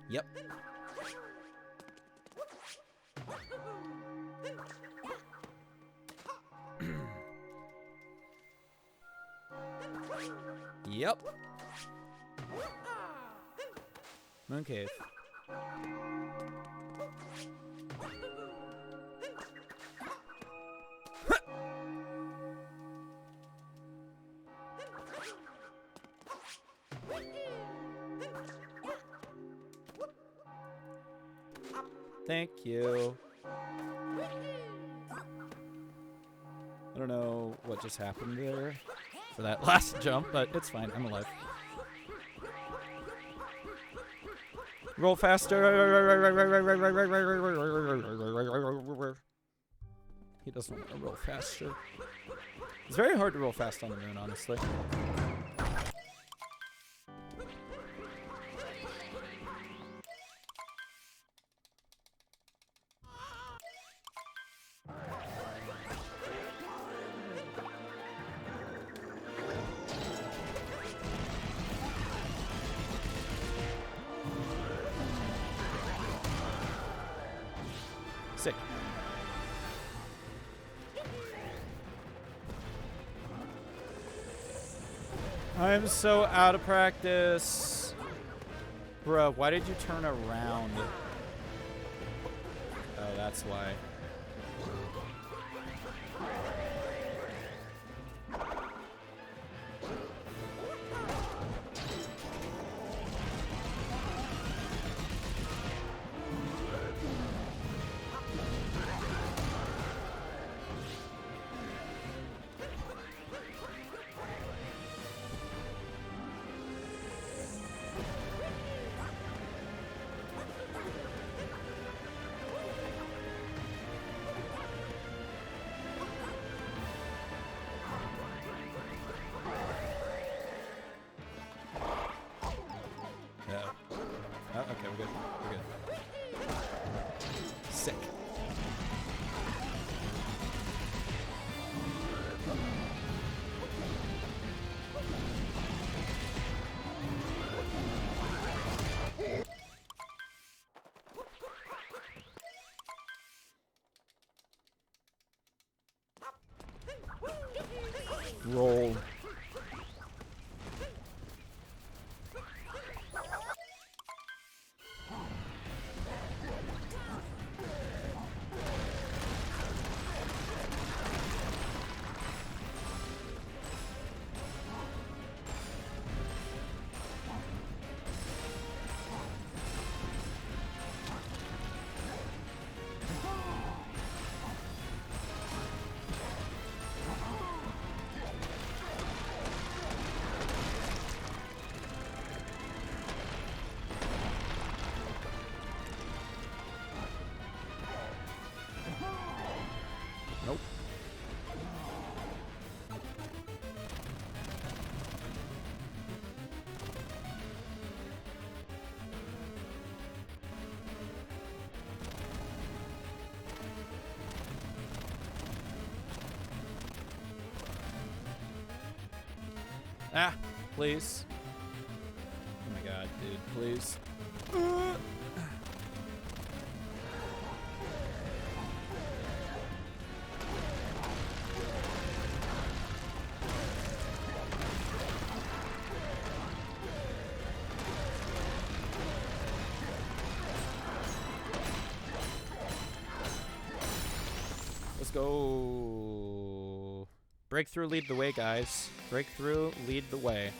Yep. Yep. Moon cave. Thank you. I don't know what just happened there for that last jump, but it's fine. I'm alive. Roll faster. He doesn't want to roll faster. It's very hard to roll fast on the moon, honestly. Sick. I'm so out of practice. Bruh, why did you turn around? Oh, that's why. Oh, okay, we're good. We're good. Sick. Roll. Nope. Ah, please. Oh my god, dude, please. Let's go. Breakthrough, lead the way, guys. Breakthrough, lead the way.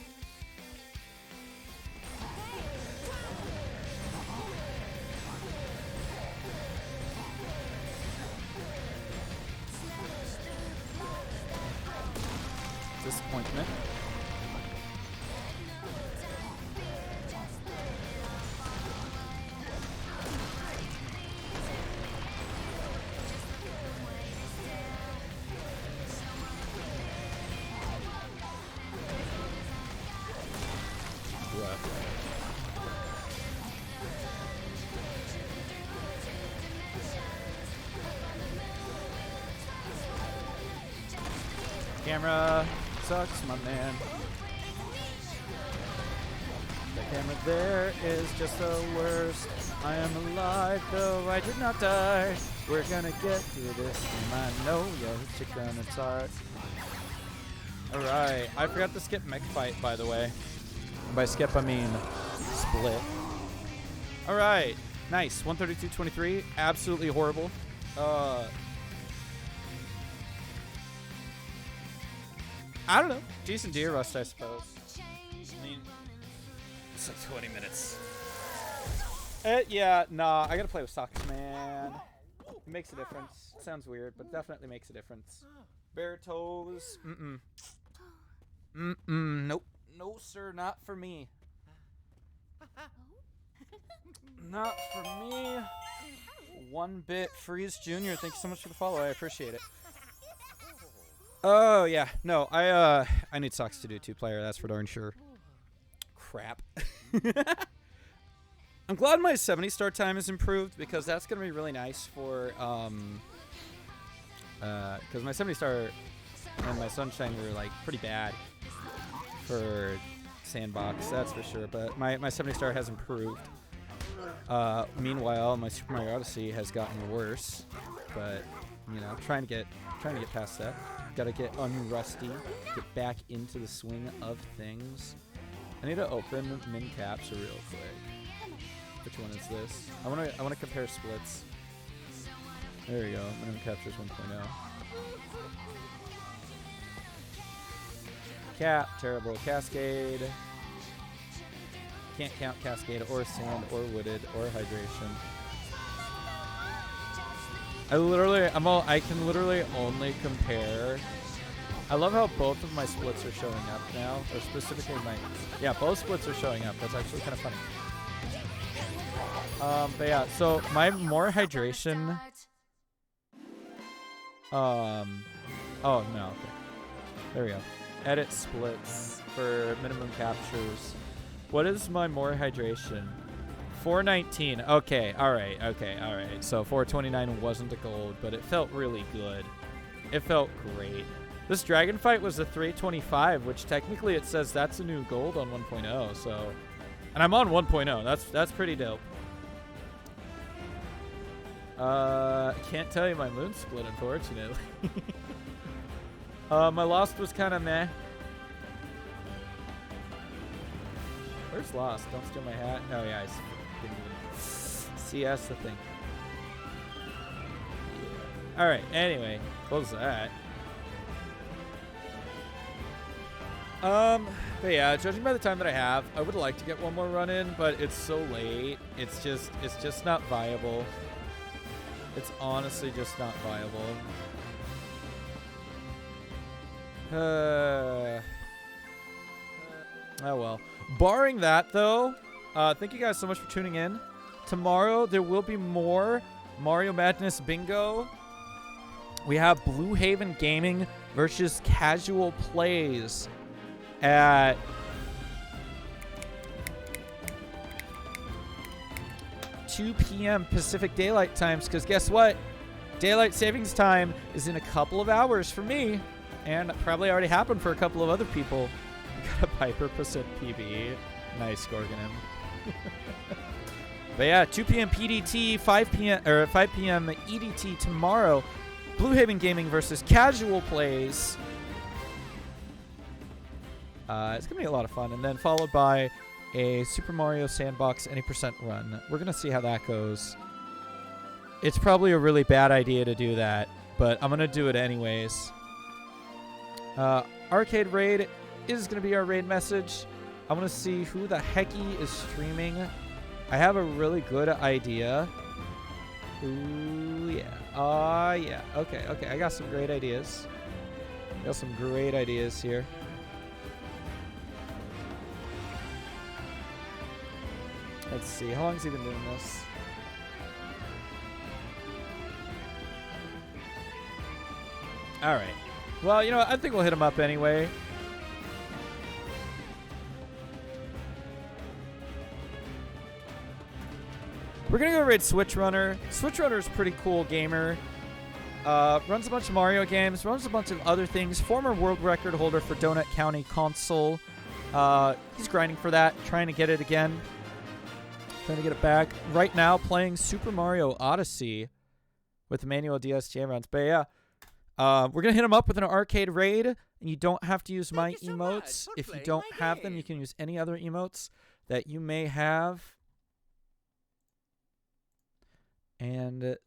Disappointment. Camera sucks, my man. The camera there is just the worst. I am alive, though I did not die. We're gonna get through this. I know you're chicken and tart. Alright, I forgot to skip mech fight, by the way. And by skip, I mean split. Alright, nice. 132.23. Absolutely horrible. I don't know. Decent deer rust, I suppose. I mean, it's like 20 minutes. Yeah, nah, I gotta play with socks, man. It makes a difference. Sounds weird, but definitely makes a difference. Bare toes. Nope. No, sir, not for me. Not for me. 1-bit Freeze Jr. Thank you so much for the follow. I appreciate it. Oh yeah, no, I need socks to do 2-player. That's for darn sure. Crap. I'm glad my 70 start time is improved because that's gonna be really nice for because my 70 star and my Sunshine were like pretty bad for sandbox, that's for sure. But my 70 star has improved. Meanwhile, my Super Mario Odyssey has gotten worse, but you know, trying to get past that. Gotta get unrusty, get back into the swing of things. I need to open min caps real quick. Which one is this? I wanna compare splits. There we go. Min captures 1.0. Cap, terrible. Cascade. Can't count Cascade or Sand or Wooded or Hydration. I can literally only compare. I love how both of my splits are showing up now, or specifically yeah, both splits are showing up. That's actually kind of funny. But yeah, so my more hydration. Oh no, okay. There we go. Edit splits for minimum captures. What is my more hydration? 419. Okay, alright. So 429 wasn't a gold, but it felt really good. It felt great. This dragon fight was a 325, which technically it says that's a new gold on 1.0, so. And I'm on 1.0. That's pretty dope. Can't tell you my moon split, unfortunately. My Lost was kind of meh. Where's Lost? Don't steal my hat. Oh yeah, I didn't even see. That's the thing. All right. Anyway, close that. But yeah, judging by the time that I have, I would like to get one more run in, but it's so late. It's just not viable. It's honestly just not viable. Oh well. Barring that, though, thank you guys so much for tuning in. Tomorrow, there will be more Mario Madness Bingo. We have Blue Haven Gaming versus Casual Plays at 2 p.m. Pacific Daylight Times, because guess what? Daylight Savings Time is in a couple of hours for me, and probably already happened for a couple of other people. Got a Piper percent PB. Nice, Gorgonim. But yeah, 2 p.m. PDT, 5 p.m. EDT tomorrow. Blue Haven Gaming versus Casual Plays. It's gonna be a lot of fun, and then followed by a Super Mario Sandbox any % run. We're gonna see how that goes. It's probably a really bad idea to do that, but I'm gonna do it anyways. Arcade Raid is going to be our raid message. I want to see who the hecky is streaming. I have a really good idea. Ooh, yeah. Yeah. Okay. I got some great ideas. Here. Let's see. How long has he been doing this? All right. Well, you know what? I think we'll hit him up anyway. We're going to go raid Switch Runner. Switch Runner is a pretty cool gamer. Runs a bunch of Mario games, runs a bunch of other things. Former world record holder for Donut County console. He's grinding for that, trying to get it again. Trying to get it back. Right now, playing Super Mario Odyssey with the manual DSGA runs. But yeah, we're going to hit him up with an arcade raid. And you don't have to use my emotes. If you don't have them, you can use any other emotes that you may have. And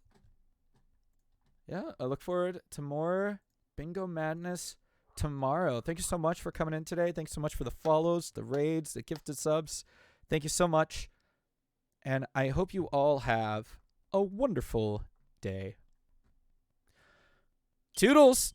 yeah, I look forward to more Bingo Madness tomorrow. Thank you so much for coming in today. Thanks so much for the follows, the raids, the gifted subs. Thank you so much. And I hope you all have a wonderful day. Toodles!